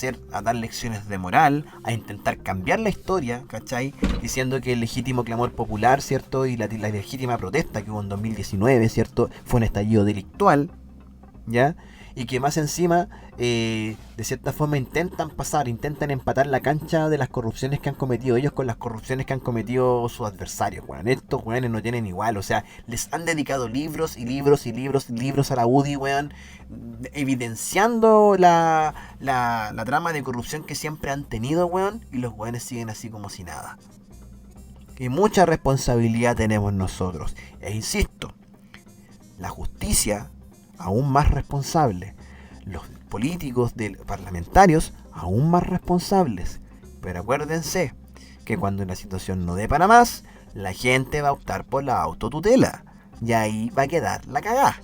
dar lecciones de moral, a intentar cambiar la historia, ¿cachai? Diciendo que el legítimo clamor popular, ¿cierto? Y la legítima protesta que hubo en 2019, ¿cierto? Fue un estallido delictual, ¿ya? Y que más encima, de cierta forma, intentan empatar la cancha de las corrupciones que han cometido ellos con las corrupciones que han cometido sus adversarios, weón. Estos weones no tienen igual, o sea, les han dedicado libros y libros y libros y libros a la UDI, weón, evidenciando la trama de corrupción que siempre han tenido, weón, y los weones siguen así como si nada. Y mucha responsabilidad tenemos nosotros. E insisto, la justicia aún más responsable, los políticos parlamentarios aún más responsables. Pero acuérdense que cuando la situación no dé para más, la gente va a optar por la autotutela. Y ahí va a quedar la cagá.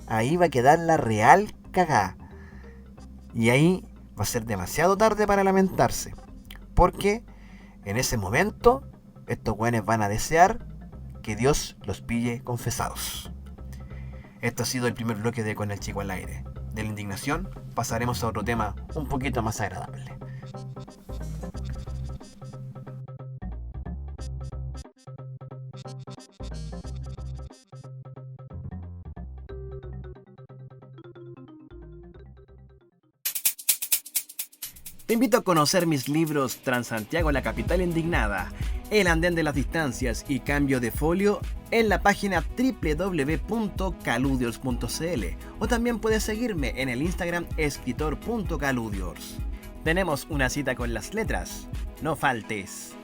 Ahí va a quedar la real cagá. Y ahí va a ser demasiado tarde para lamentarse. Porque en ese momento, estos güeyes van a desear que Dios los pille confesados. Esto ha sido el primer bloque de Con el Chico al Aire. De la indignación pasaremos a otro tema un poquito más agradable. Te invito a conocer mis libros Transantiago, la capital indignada, El andén de las distancias y Cambio de folio en la página www.caludiors.cl, o también puedes seguirme en el Instagram escritor.caludiors. Tenemos una cita con las letras. No faltes.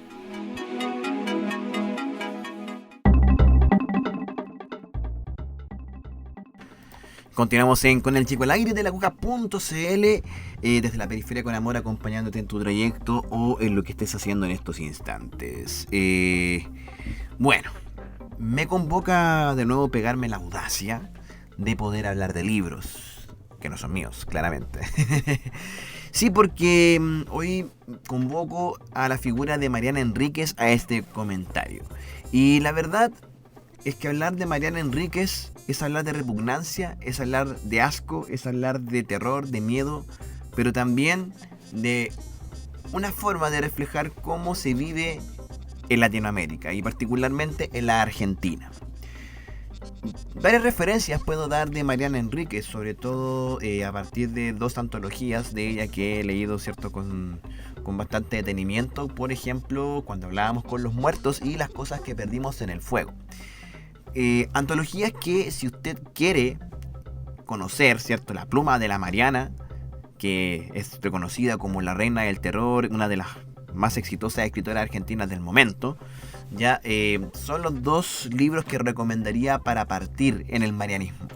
Continuamos Con el Chico al Aire de la Cuca.cl, desde la periferia con amor, acompañándote en tu trayecto o en lo que estés haciendo en estos instantes. Bueno, me convoca de nuevo pegarme la audacia de poder hablar de libros, que no son míos, claramente. Sí, porque hoy convoco a la figura de Mariana Enríquez a este comentario. Y la verdad es que hablar de Mariana Enríquez es hablar de repugnancia, es hablar de asco, es hablar de terror, de miedo, pero también de una forma de reflejar cómo se vive en Latinoamérica y particularmente en la Argentina. Varias referencias puedo dar de Mariana Enríquez, sobre todo a partir de dos antologías de ella que he leído, ¿cierto?, con bastante detenimiento. Por ejemplo, cuando hablábamos con los muertos y las cosas que perdimos en el fuego. Antologías que, si usted quiere conocer, ¿cierto?, la pluma de la Mariana, que es reconocida como la reina del terror, una de las más exitosas escritoras argentinas del momento, ya son los dos libros que recomendaría para partir en el marianismo.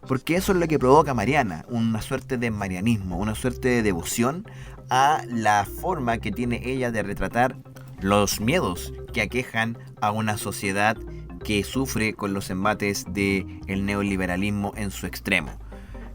Porque eso es lo que provoca Mariana, una suerte de marianismo, una suerte de devoción a la forma que tiene ella de retratar los miedos que aquejan a una sociedad que sufre con los embates del neoliberalismo en su extremo.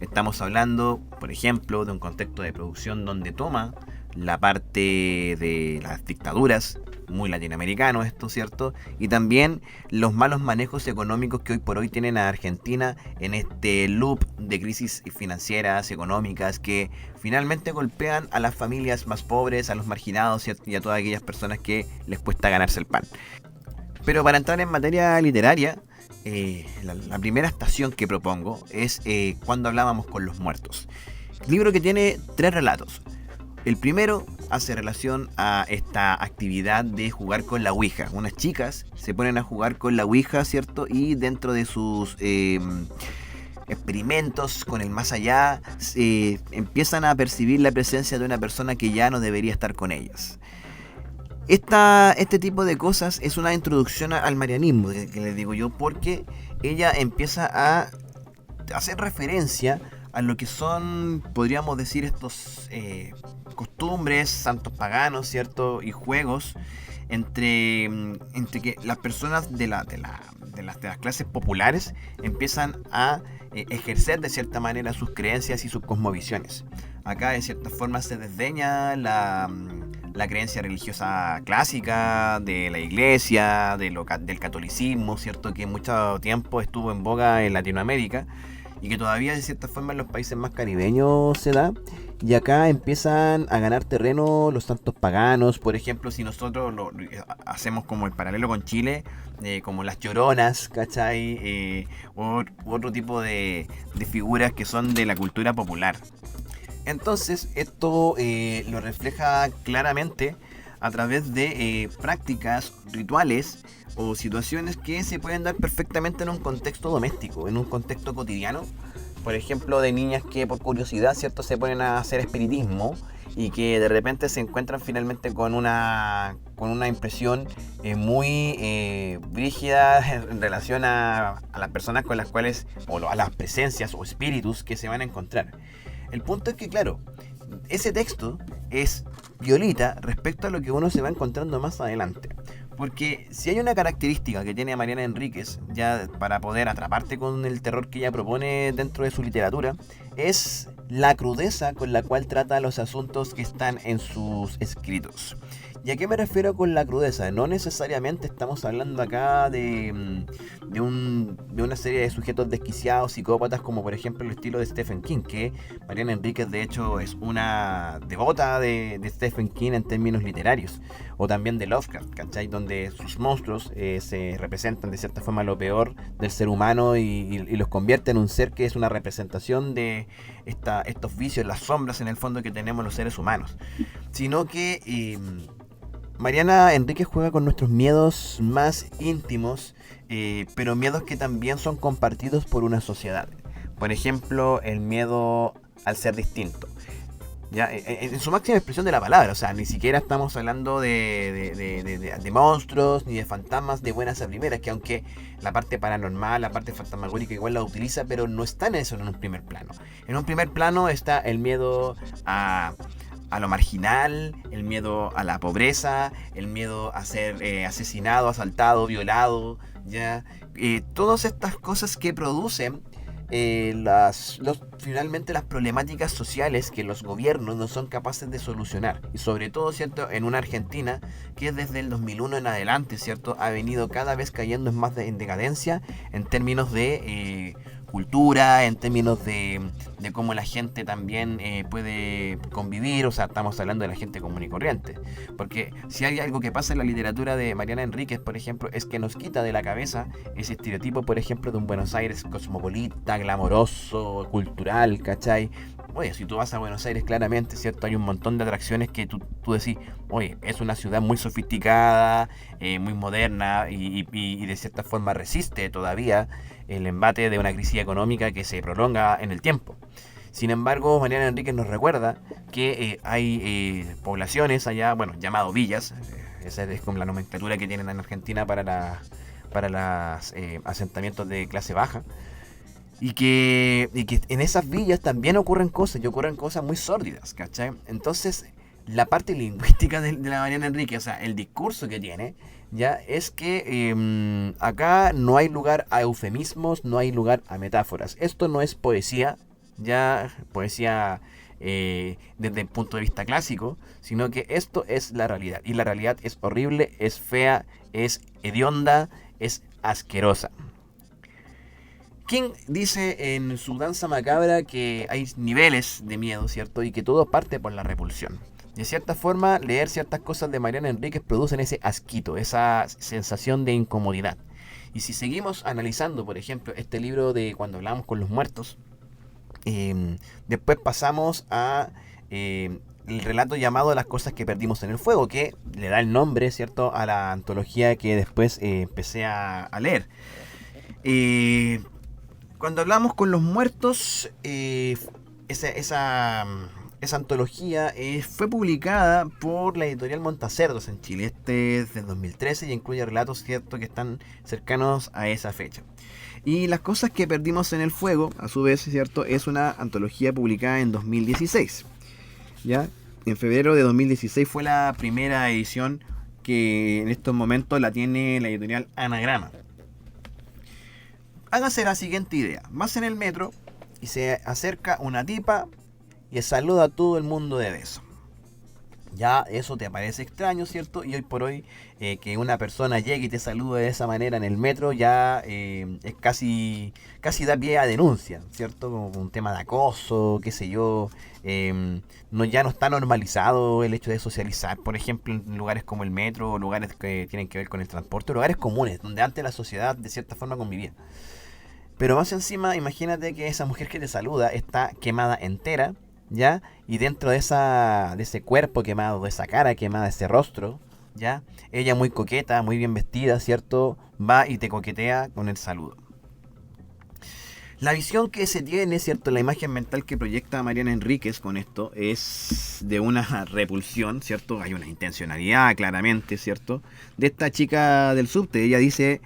Estamos hablando, por ejemplo, de un contexto de producción donde toma la parte de las dictaduras, muy latinoamericano esto, ¿cierto? Y también los malos manejos económicos que hoy por hoy tienen a Argentina en este loop de crisis financieras, económicas, que finalmente golpean a las familias más pobres, a los marginados y a todas aquellas personas que les cuesta ganarse el pan. Pero para entrar en materia literaria, la primera estación que propongo es Cuando hablábamos con los muertos. Libro que tiene 3 relatos. El primero hace relación a esta actividad de jugar con la ouija. Unas chicas se ponen a jugar con la ouija, ¿cierto? Y dentro de sus experimentos con el más allá, empiezan a percibir la presencia de una persona que ya no debería estar con ellas. Este tipo de cosas es una introducción al marianismo, que les digo yo, porque ella empieza a hacer referencia a lo que son, podríamos decir, estos costumbres, santos paganos, ¿cierto? Y juegos entre que las personas de las clases populares empiezan a ejercer de cierta manera sus creencias y sus cosmovisiones. Acá de cierta forma se desdeña la creencia religiosa clásica de la iglesia, del catolicismo, ¿cierto? Que mucho tiempo estuvo en boga en Latinoamérica y que todavía de cierta forma en los países más caribeños se da. Y acá empiezan a ganar terreno los santos paganos. Por ejemplo, si nosotros hacemos como el paralelo con Chile, como las lloronas, ¿cachai? Otro tipo de figuras que son de la cultura popular. Entonces, esto lo refleja claramente a través de prácticas, rituales o situaciones que se pueden dar perfectamente en un contexto doméstico, en un contexto cotidiano. Por ejemplo, de niñas que por curiosidad, ¿cierto?, se ponen a hacer espiritismo y que de repente se encuentran finalmente con una impresión muy brígida en relación a las personas con las cuales, o a las presencias o espíritus que se van a encontrar. El punto es que, claro, ese texto es violita respecto a lo que uno se va encontrando más adelante. Porque si hay una característica que tiene Mariana Enríquez, ya para poder atraparte con el terror que ella propone dentro de su literatura, es la crudeza con la cual trata los asuntos que están en sus escritos. ¿Y a qué me refiero con la crudeza? No necesariamente estamos hablando acá de una serie de sujetos desquiciados, psicópatas, como por ejemplo el estilo de Stephen King, que Mariana Enríquez de hecho es una devota de Stephen King en términos literarios, o también de Lovecraft, ¿cachai? Donde sus monstruos se representan de cierta forma lo peor del ser humano y los convierte en un ser que es una representación de estos vicios, las sombras en el fondo que tenemos los seres humanos. Sino que Mariana Enríquez juega con nuestros miedos más íntimos, pero miedos que también son compartidos por una sociedad. Por ejemplo, el miedo al ser distinto. Ya, en su máxima expresión de la palabra, o sea, ni siquiera estamos hablando de monstruos ni de fantasmas de buenas a primeras, que aunque la parte paranormal, la parte fantasmagórica igual la utiliza, pero no está en eso en un primer plano. En un primer plano está el miedo a lo marginal, el miedo a la pobreza, el miedo a ser asesinado, asaltado, violado, ya, todas estas cosas que producen finalmente las problemáticas sociales que los gobiernos no son capaces de solucionar, y sobre todo, ¿cierto?, en una Argentina que desde el 2001 en adelante, ¿cierto?, ha venido cada vez cayendo en decadencia en términos de cultura, en términos de cómo la gente también puede convivir. O sea, estamos hablando de la gente común y corriente, porque si hay algo que pasa en la literatura de Mariana Enríquez, por ejemplo, es que nos quita de la cabeza ese estereotipo, por ejemplo, de un Buenos Aires cosmopolita, glamoroso, cultural, ¿cachai? Oye, si tú vas a Buenos Aires, claramente, ¿cierto?, hay un montón de atracciones que tú decís, oye, es una ciudad muy sofisticada, muy moderna y de cierta forma resiste todavía el embate de una crisis económica que se prolonga en el tiempo. Sin embargo, Mariana Enríquez nos recuerda que hay poblaciones allá, bueno, llamado villas, esa es como la nomenclatura que tienen en Argentina para los asentamientos de clase baja, y que en esas villas también ocurren cosas, y ocurren cosas muy sórdidas, ¿cachai? Entonces, la parte lingüística de la Mariana Enríquez, o sea, el discurso que tiene, ya, es que acá no hay lugar a eufemismos, no hay lugar a metáforas. Esto no es poesía, ya, poesía desde el punto de vista clásico, sino que esto es la realidad. Y la realidad es horrible, es fea, es hedionda, es asquerosa. King dice en su Danza Macabra que hay niveles de miedo, ¿cierto? Y que todo parte por la repulsión. De cierta forma, leer ciertas cosas de Mariana Enríquez producen ese asquito, esa sensación de incomodidad. Y si seguimos analizando, por ejemplo, este libro de Cuando hablamos con los muertos, después pasamos a el relato llamado Las cosas que perdimos en el fuego, que le da el nombre, ¿cierto?, a la antología que después empecé a leer. Cuando hablamos con los muertos, esa esa antología fue publicada por la editorial Montacerdos en Chile. Este es del 2013 y incluye relatos, cierto, que están cercanos a esa fecha. Y Las cosas que perdimos en el fuego, a su vez, cierto, es una antología publicada en 2016. ¿Ya? En febrero de 2016 fue la primera edición, que en estos momentos la tiene la editorial Anagrama. Hágase la siguiente idea. Vas en el metro y se acerca una tipa y saluda a todo el mundo de beso. Ya eso te parece extraño, ¿cierto? Y hoy por hoy que una persona llegue y te salude de esa manera en el metro ya es casi da pie a denuncia, ¿cierto? Como un tema de acoso, qué sé yo. Ya no está normalizado el hecho de socializar, por ejemplo, en lugares como el metro, o lugares que tienen que ver con el transporte, lugares comunes, donde antes la sociedad de cierta forma convivía. Pero más encima, imagínate que esa mujer que te saluda está quemada entera, ¿ya? Y dentro de ese cuerpo quemado, de esa cara quemada, de ese rostro, ¿ya? Ella muy coqueta, muy bien vestida, ¿cierto? Va y te coquetea con el saludo. La visión que se tiene, ¿cierto? La imagen mental que proyecta Mariana Enríquez con esto es de una repulsión, ¿cierto? Hay una intencionalidad, claramente, ¿cierto? De esta chica del subte. Ella dice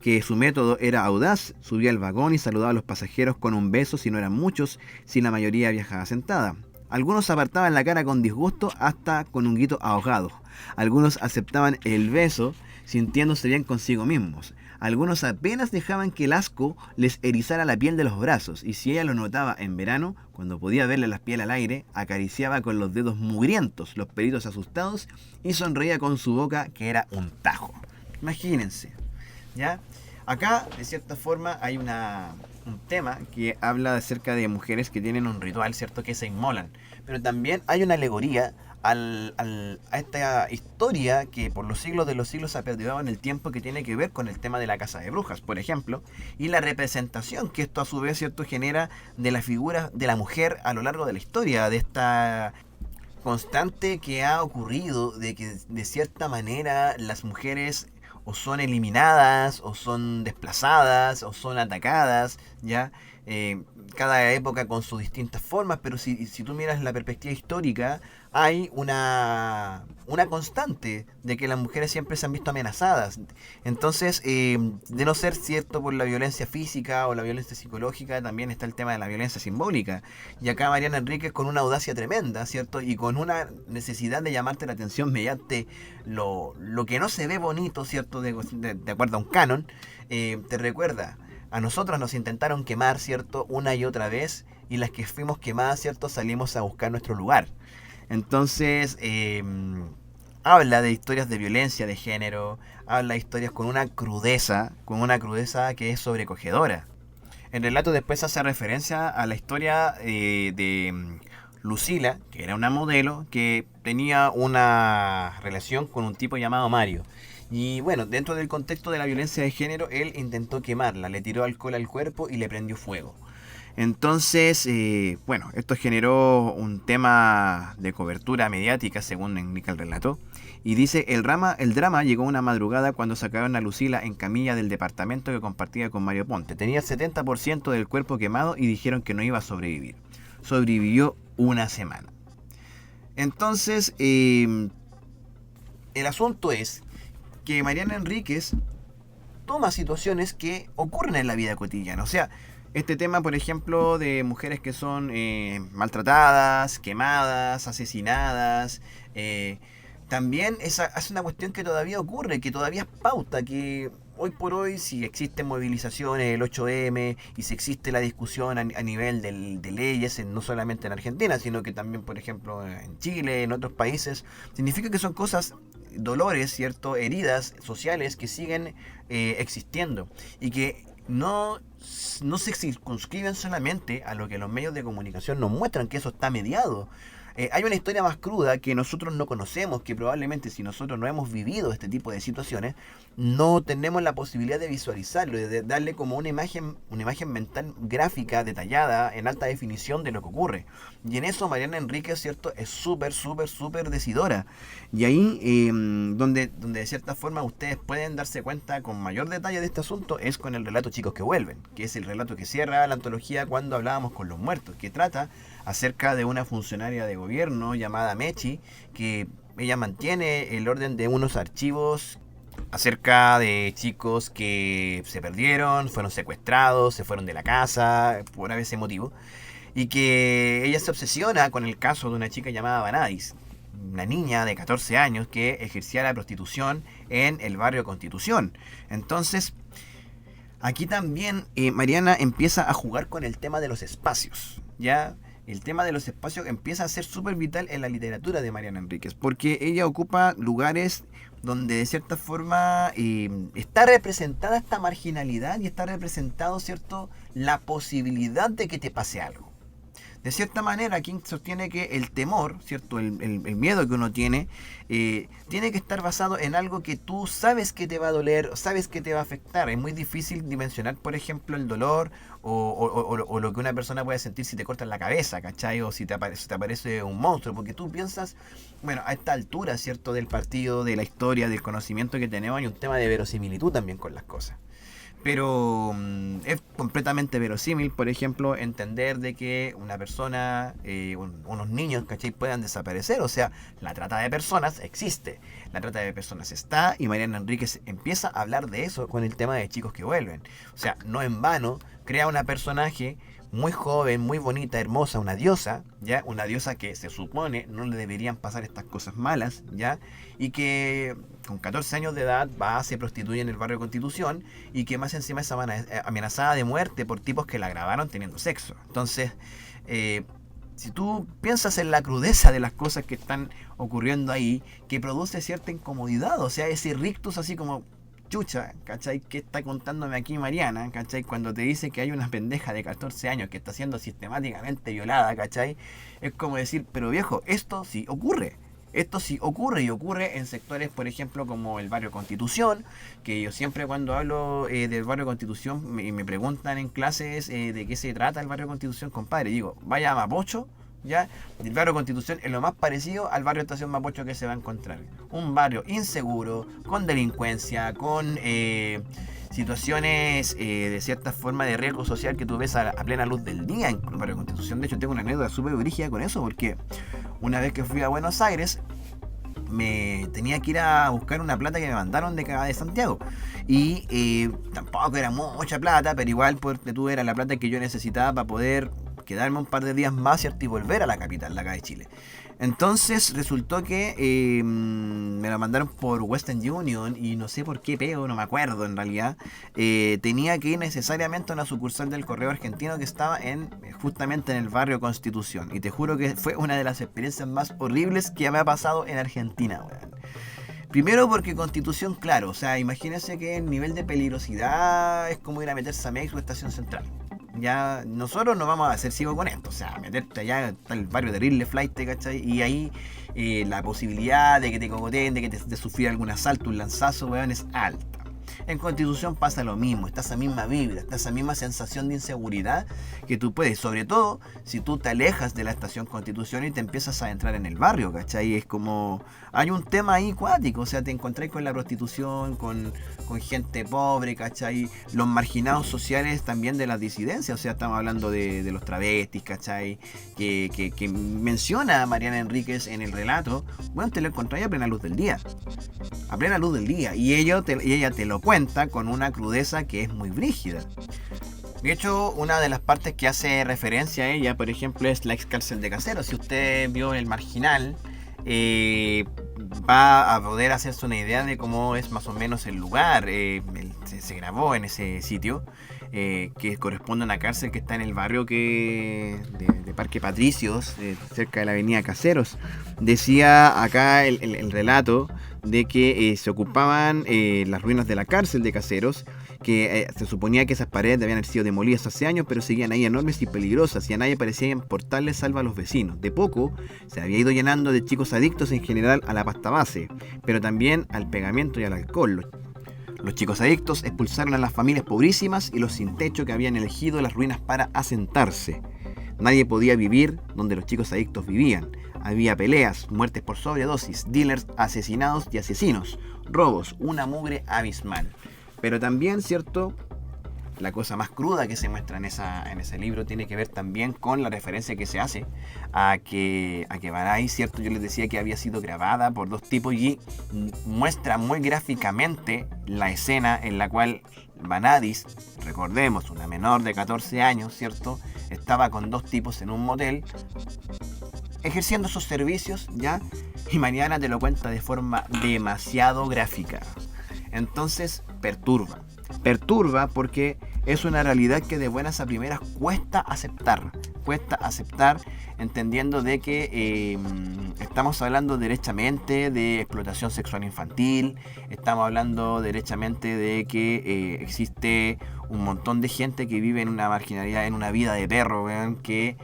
que su método era audaz, subía al vagón y saludaba a los pasajeros con un beso si no eran muchos, si la mayoría viajaba sentada. Algunos apartaban la cara con disgusto, hasta con un grito ahogado. Algunos aceptaban el beso sintiéndose bien consigo mismos. Algunos apenas dejaban que el asco les erizara la piel de los brazos, y si ella lo notaba en verano, cuando podía verle la piel al aire, acariciaba con los dedos mugrientos los pelitos asustados y sonreía con su boca, que era un tajo. Imagínense, ¿ya? Acá, de cierta forma, hay un tema que habla acerca de mujeres que tienen un ritual, ¿cierto? Que se inmolan. Pero también hay una alegoría a esta historia que por los siglos de los siglos se ha perdido en el tiempo, que tiene que ver con el tema de la casa de brujas, por ejemplo, y la representación que esto a su vez, ¿cierto?, genera de la figura de la mujer a lo largo de la historia, de esta constante que ha ocurrido de que de cierta manera las mujeres o son eliminadas, o son desplazadas, o son atacadas, ¿ya? Cada época con sus distintas formas, pero si tú miras la perspectiva histórica, hay una constante de que las mujeres siempre se han visto amenazadas. Entonces, de no ser cierto por la violencia física o la violencia psicológica, también está el tema de la violencia simbólica. Y acá Mariana Enríquez, con una audacia tremenda, ¿cierto? Y con una necesidad de llamarte la atención mediante lo que no se ve bonito, ¿cierto? De acuerdo a un canon, te recuerda: a nosotros nos intentaron quemar, ¿cierto?, una y otra vez, y las que fuimos quemadas, ¿cierto?, salimos a buscar nuestro lugar. Entonces, habla de historias de violencia de género, habla de historias con una crudeza que es sobrecogedora. El relato después hace referencia a la historia de Lucila, que era una modelo que tenía una relación con un tipo llamado Mario. Y bueno, dentro del contexto de la violencia de género, él intentó quemarla, le tiró alcohol al cuerpo y le prendió fuego. Entonces, bueno, esto generó un tema de cobertura mediática, según indica el relato. Y dice: el drama llegó una madrugada cuando sacaron a Lucila en camilla del departamento que compartía con Mario Ponte. Tenía el 70% del cuerpo quemado y dijeron que no iba a sobrevivir. Sobrevivió una semana. Entonces, el asunto es que Mariana Enríquez toma situaciones que ocurren en la vida cotidiana. O sea, este tema, por ejemplo, de mujeres que son maltratadas, quemadas, asesinadas, también es una cuestión que todavía ocurre, que todavía es pauta, que hoy por hoy, si existen movilizaciones, el 8M, y si existe la discusión a nivel de leyes, no solamente en Argentina, sino que también, por ejemplo, en Chile, en otros países, significa que son cosas, dolores, ¿cierto?, heridas sociales que siguen existiendo, y que no se circunscriben solamente a lo que los medios de comunicación nos muestran, que eso está mediado. Hay una historia más cruda que nosotros no conocemos, que probablemente, si nosotros no hemos vivido este tipo de situaciones, no tenemos la posibilidad de visualizarlo, de darle como una imagen mental gráfica, detallada, en alta definición de lo que ocurre. Y en eso Mariana Enríquez, ¿cierto?, es súper decidora. Y ahí, donde de cierta forma ustedes pueden darse cuenta con mayor detalle de este asunto, es con el relato Chicos que vuelven, que es el relato que cierra la antología Cuando hablábamos con los muertos, que trata acerca de una funcionaria de gobierno llamada Mechi, que ella mantiene el orden de unos archivos acerca de chicos que se perdieron, fueron secuestrados, se fueron de la casa, por ese motivo, y que ella se obsesiona con el caso de una chica llamada Vanadis, una niña de 14 años que ejercía la prostitución en el barrio Constitución. Entonces, aquí también Mariana empieza a jugar con el tema de los espacios, ¿ya? El tema de los espacios empieza a ser súper vital en la literatura de Mariana Enríquez, porque ella ocupa lugares donde de cierta forma está representada esta marginalidad y está representado, ¿cierto?, la posibilidad de que te pase algo. De cierta manera, King sostiene que el temor, ¿cierto?, el miedo que uno tiene que estar basado en algo que tú sabes que te va a doler, sabes que te va a afectar. Es muy difícil dimensionar, por ejemplo, el dolor o lo que una persona puede sentir si te cortan la cabeza, ¿cachai? O si te aparece un monstruo, porque tú piensas, bueno, a esta altura, ¿cierto?, del partido, de la historia, del conocimiento que tenemos, hay un tema de verosimilitud también con las cosas. Pero es completamente verosímil, por ejemplo, entender de que una persona, unos niños, ¿cachai?, puedan desaparecer. O sea, la trata de personas existe, la trata de personas está, y Mariana Enríquez empieza a hablar de eso con el tema de chicos que vuelven. O sea, no en vano crea una personaje muy joven, muy bonita, hermosa, una diosa, ¿ya? Una diosa que se supone no le deberían pasar estas cosas malas, ¿ya? Y que con 14 años de edad se prostituye en el barrio Constitución y que más encima es amenazada de muerte por tipos que la grabaron teniendo sexo. Entonces, si tú piensas en la crudeza de las cosas que están ocurriendo ahí, que produce cierta incomodidad, o sea, ese rictus así como... chucha, ¿cachai? ¿Qué está contándome aquí Mariana? ¿Cachai? Cuando te dice que hay una pendeja de 14 años que está siendo sistemáticamente violada, ¿cachai? Es como decir, pero viejo, esto sí ocurre. Esto sí ocurre, y ocurre en sectores, por ejemplo, como el barrio Constitución, que yo siempre cuando hablo del barrio Constitución me preguntan en clases de qué se trata el barrio Constitución, compadre. Digo, vaya a Mapocho, ¿ya? El barrio Constitución es lo más parecido al barrio Estación Mapocho que se va a encontrar. Un barrio inseguro, con delincuencia, con situaciones de cierta forma de riesgo social que tú ves a plena luz del día en el barrio Constitución. De hecho, tengo una anécdota súper brígida con eso, porque una vez que fui a Buenos Aires me tenía que ir a buscar una plata que me mandaron de acá de Santiago, y tampoco era mucha plata, pero igual porque tú era la plata que yo necesitaba para poder quedarme un par de días más, ¿cierto?, y volver a la capital, la acá de Chile. Entonces resultó que me la mandaron por Western Union, y no sé por qué pego, no me acuerdo en realidad. Tenía que ir necesariamente a una sucursal del Correo Argentino que estaba justamente en el barrio Constitución, y te juro que fue una de las experiencias más horribles que me ha pasado en Argentina, weón. Primero porque Constitución, claro, o sea, imagínense que el nivel de peligrosidad es como ir a meterse a Mex o Estación Central. Ya nosotros no vamos a hacer ciego con esto, o sea, meterte allá está el barrio de Riddle Flight, ¿cachai? Y ahí la posibilidad de que te cogoteen, de que te sufrir algún asalto, un lanzazo, weón, es alta. En Constitución pasa lo mismo, está esa misma vibra, está esa misma sensación de inseguridad que tú puedes, sobre todo si tú te alejas de la estación Constitución y te empiezas a entrar en el barrio, ¿cachai? Es como, hay un tema ahí cuático, o sea, te encontrás con la prostitución, con gente pobre, ¿cachai? Los marginados sociales también de las disidencias, o sea, estamos hablando de los travestis, ¿cachai? Que menciona a Mariana Enríquez en el relato. Bueno, te lo encontrás a plena luz del día. A plena luz del día. Y ella te lo cuenta con una crudeza que es muy brígida. De hecho, una de las partes que hace referencia a ella, por ejemplo, es la ex cárcel de Caseros. Si usted vio El Marginal, va a poder hacerse una idea de cómo es más o menos el lugar. Se grabó en ese sitio, que corresponde a una cárcel que está en el barrio de Parque Patricios, cerca de la avenida Caseros. Decía acá el relato de que se ocupaban las ruinas de la cárcel de Caseros, que se suponía que esas paredes debían haber sido demolidas hace años, pero seguían ahí enormes y peligrosas, y a nadie parecía importarles salvo a los vecinos. De poco se había ido llenando de chicos adictos en general a la pasta base, pero también al pegamento y al alcohol. Los chicos adictos expulsaron a las familias pobrísimas y los sin techo que habían elegido las ruinas para asentarse. Nadie podía vivir donde los chicos adictos vivían. Había peleas, muertes por sobredosis, dealers asesinados y asesinos, robos, una mugre abismal. Pero también, ¿cierto?, la cosa más cruda que se muestra en ese libro tiene que ver también con la referencia que se hace a que Banai, ¿cierto? Yo les decía que había sido grabada por dos tipos y muestra muy gráficamente la escena en la cual Vanadis, recordemos, una menor de 14 años, ¿cierto? Estaba con dos tipos en un motel ejerciendo sus servicios, ¿ya? Y Mariana te lo cuenta de forma demasiado gráfica. Entonces perturba porque es una realidad que de buenas a primeras cuesta aceptar, entendiendo de que estamos hablando derechamente de explotación sexual infantil, estamos hablando derechamente de que existe un montón de gente que vive en una marginalidad, en una vida de perro, ¿vean? Que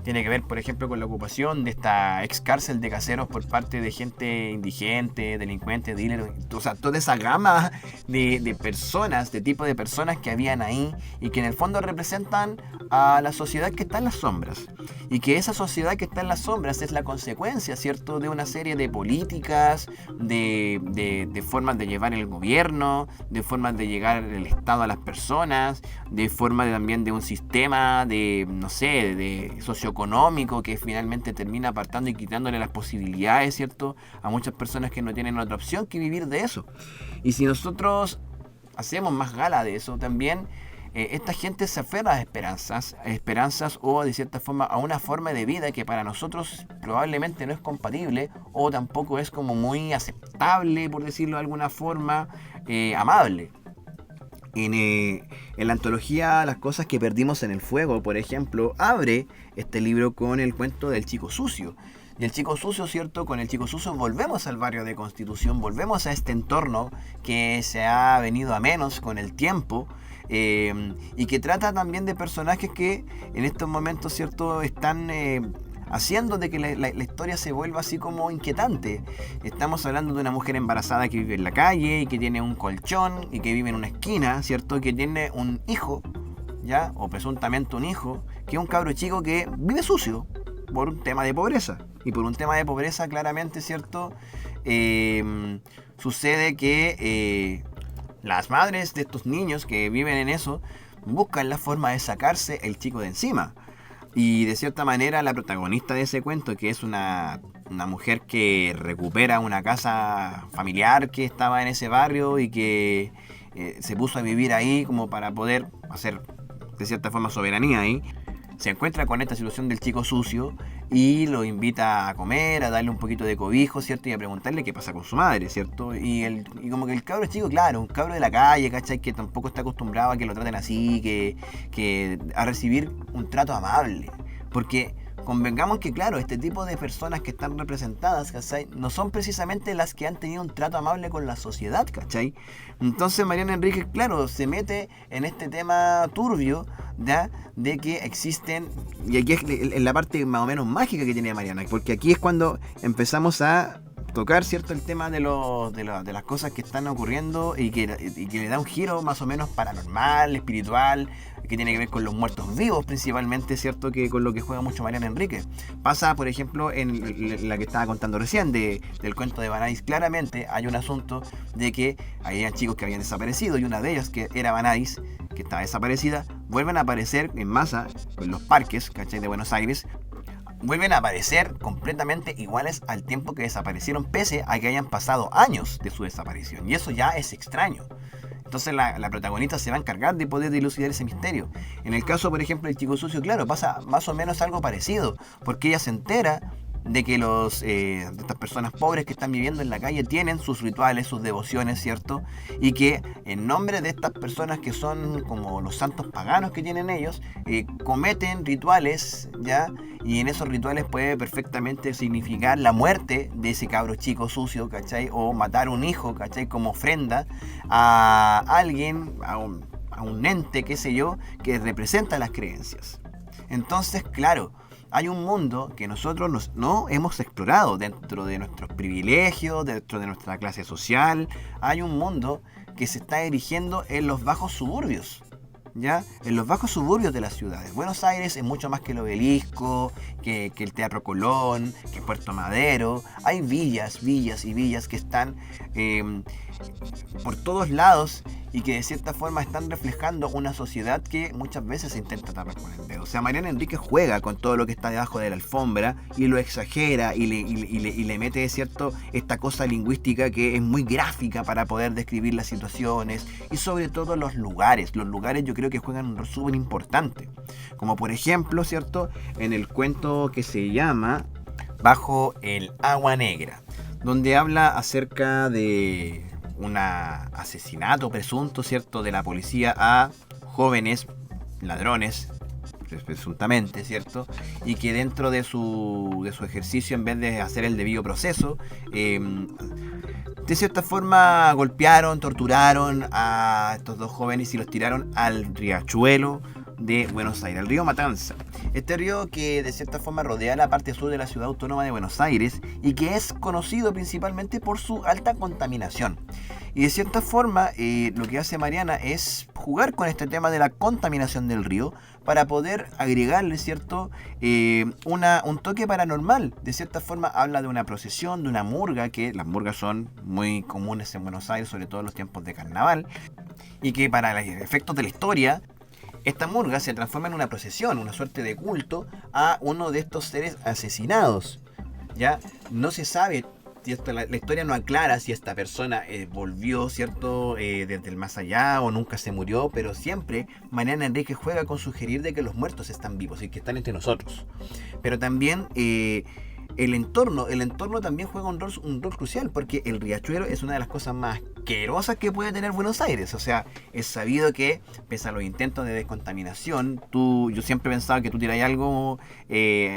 tiene que ver, por ejemplo, con la ocupación de esta ex cárcel de caseros por parte de gente indigente, delincuentes, dealers, o sea, toda esa gama de personas, de tipo de personas que habían ahí y que en el fondo representan a la sociedad que está en las sombras. Y que esa sociedad que está en las sombras es la consecuencia, ¿cierto?, de una serie de políticas, de formas de llevar el gobierno, de formas de llegar el Estado a las personas, de forma también de un sistema de, no sé, de socioeconómico que finalmente termina apartando y quitándole las posibilidades, ¿cierto?, a muchas personas que no tienen otra opción que vivir de eso. Y si nosotros hacemos más gala de eso también, esta gente se aferra a esperanzas o de cierta forma a una forma de vida que para nosotros probablemente no es compatible o tampoco es como muy aceptable, por decirlo de alguna forma, amable. En la antología Las cosas que perdimos en el fuego, por ejemplo, abre este libro con el cuento del chico sucio. Y el chico sucio, ¿cierto? Con el chico sucio volvemos al barrio de Constitución, volvemos a este entorno que se ha venido a menos con el tiempo, y que trata también de personajes que en estos momentos, ¿cierto?, están haciendo de que la historia se vuelva así como inquietante. Estamos hablando de una mujer embarazada que vive en la calle y que tiene un colchón y que vive en una esquina, ¿cierto?, que tiene un hijo, ¿ya?, o presuntamente un hijo, que es un cabro chico que vive sucio por un tema de pobreza. Y por un tema de pobreza, claramente, ¿cierto?, sucede que las madres de estos niños que viven en eso buscan la forma de sacarse el chico de encima. Y de cierta manera la protagonista de ese cuento, que es una mujer que recupera una casa familiar que estaba en ese barrio y que se puso a vivir ahí como para poder hacer de cierta forma soberanía ahí, se encuentra con esta situación del chico sucio y lo invita a comer, a darle un poquito de cobijo, ¿cierto?, y a preguntarle qué pasa con su madre, ¿cierto? Y como que el cabro chico, claro, un cabro de la calle, ¿cachai?, que tampoco está acostumbrado a que lo traten así, que a recibir un trato amable. Porque convengamos que, claro, este tipo de personas que están representadas, ¿cachai?, no son precisamente las que han tenido un trato amable con la sociedad, ¿cachai? Entonces Mariana Enríquez, claro, se mete en este tema turbio, ¿ya?, de que existen, y aquí es en la parte más o menos mágica que tiene Mariana, porque aquí es cuando empezamos a tocar, ¿cierto?, el tema de las cosas que están ocurriendo y que le da un giro más o menos paranormal, espiritual, que tiene que ver con los muertos vivos principalmente, ¿cierto?, que con lo que juega mucho Mariana Enríquez. Pasa, por ejemplo, en la que estaba contando recién del cuento de Vanadis. Claramente hay un asunto de que habían chicos que habían desaparecido y una de ellas, que era Vanadis, que estaba desaparecida, vuelven a aparecer en masa en los parques, ¿cachai?, de Buenos Aires. Vuelven a aparecer completamente iguales al tiempo que desaparecieron, pese a que hayan pasado años de su desaparición. Y eso ya es extraño. Entonces la protagonista se va a encargar de poder dilucidar ese misterio. En el caso, por ejemplo, del chico sucio, claro, pasa más o menos algo parecido, porque ella se entera de que de estas personas pobres que están viviendo en la calle tienen sus rituales, sus devociones, ¿cierto? Y que en nombre de estas personas que son como los santos paganos que tienen ellos, cometen rituales, ¿ya? Y en esos rituales puede perfectamente significar la muerte de ese cabro chico sucio, ¿cachai? O matar un hijo, ¿cachai?, como ofrenda a alguien, a un ente, qué sé yo, que representa las creencias. Entonces, claro, hay un mundo que nosotros no hemos explorado dentro de nuestros privilegios, dentro de nuestra clase social. Hay un mundo que se está erigiendo en los bajos suburbios. ¿ya? En los bajos suburbios de las ciudades. Buenos Aires es mucho más que el Obelisco, que el Teatro Colón, que Puerto Madero. Hay villas y villas que están por todos lados y que de cierta forma están reflejando una sociedad que muchas veces se intenta tapar con el dedo. O sea, Mariana Enríquez juega con todo lo que está debajo de la alfombra y lo exagera y le mete, ¿cierto?, esta cosa lingüística que es muy gráfica para poder describir las situaciones y sobre todo los lugares. Los lugares yo creo que juegan un rol súper importante. Como por ejemplo, ¿cierto?, en el cuento que se llama Bajo el agua negra, donde habla acerca de un asesinato presunto, ¿cierto?, de la policía a jóvenes ladrones, presuntamente, ¿cierto?, y que dentro de su ejercicio, en vez de hacer el debido proceso, de cierta forma golpearon, torturaron a estos dos jóvenes y los tiraron al riachuelo de Buenos Aires, el río Matanza. Este río que de cierta forma rodea la parte sur de la ciudad autónoma de Buenos Aires y que es conocido principalmente por su alta contaminación. Y de cierta forma lo que hace Mariana es jugar con este tema de la contaminación del río para poder agregarle, ¿cierto?, un toque paranormal. De cierta forma habla de una procesión, de una murga, que las murgas son muy comunes en Buenos Aires, sobre todo en los tiempos de carnaval, y que para los efectos de la historia, esta murga se transforma en una procesión, una suerte de culto a uno de estos seres asesinados. Ya no se sabe, ¿cierto? La historia no aclara si esta persona volvió, ¿cierto?, desde el más allá o nunca se murió, pero siempre Mariana Enríquez juega con sugerir de que los muertos están vivos y que están entre nosotros. Pero también el entorno también juega un rol crucial, porque el riachuelo es una de las cosas más asquerosas que puede tener Buenos Aires. O sea, es sabido que, pese a los intentos de descontaminación, yo siempre he pensado que tú tiras algo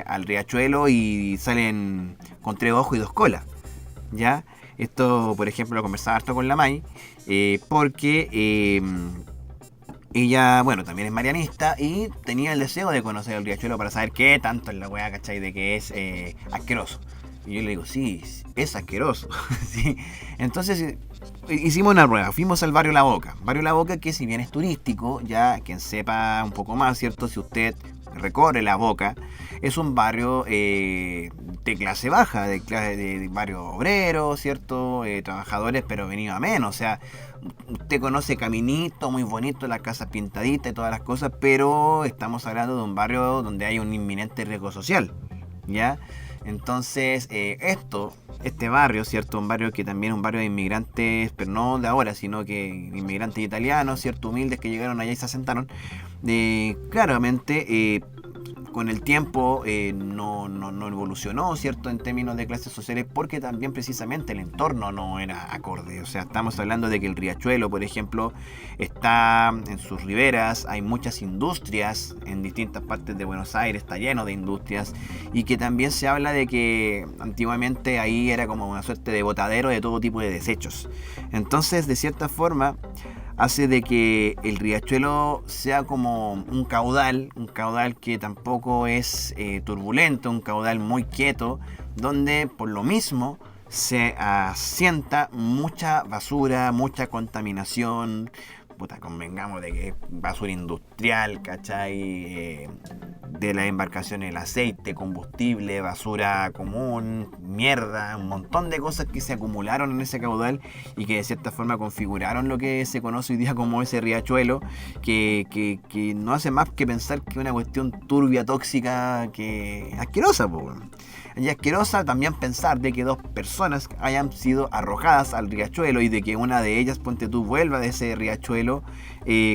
al riachuelo y salen con 3 ojos y 2 colas, ¿ya? Esto, por ejemplo, lo conversaba harto con la May, porque ella, bueno, también es marianista y tenía el deseo de conocer el riachuelo para saber qué tanto es la weá, ¿cachai? De que es asqueroso. Y yo le digo, sí, es asqueroso. ¿Sí? Entonces hicimos una prueba, fuimos al barrio La Boca. Barrio La Boca, que si bien es turístico, ya quien sepa un poco más, ¿cierto? Si usted recorre La Boca, es un barrio de clase baja, de barrio obrero, ¿cierto? Trabajadores, pero venido a menos. O sea, usted conoce Caminito, muy bonito, las casas pintaditas y todas las cosas, pero estamos hablando de un barrio donde hay un inminente riesgo social, ¿ya? Entonces, este barrio, ¿cierto? Un barrio que también es un barrio de inmigrantes, pero no de ahora, sino que inmigrantes italianos, ¿cierto? Humildes que llegaron allá y se asentaron. Claramente, con el tiempo no evolucionó, ¿cierto?, en términos de clases sociales, porque también precisamente el entorno no era acorde. O sea, estamos hablando de que el riachuelo, por ejemplo, está en sus riberas, hay muchas industrias en distintas partes de Buenos Aires, está lleno de industrias, y que también se habla de que antiguamente ahí era como una suerte de botadero de todo tipo de desechos. Entonces, de cierta forma, hace de que el riachuelo sea como un caudal que tampoco es turbulento, un caudal muy quieto, donde por lo mismo se asienta mucha basura, mucha contaminación. Puta, convengamos de que es basura industrial, ¿cachai? De las embarcaciones, el aceite, combustible, basura común, mierda, un montón de cosas que se acumularon en ese caudal y que de cierta forma configuraron lo que se conoce hoy día como ese riachuelo, que no hace más que pensar que es una cuestión turbia, tóxica, que asquerosa, po. Y asquerosa también pensar de que 2 personas hayan sido arrojadas al riachuelo y de que una de ellas, ponte tú, vuelva de ese riachuelo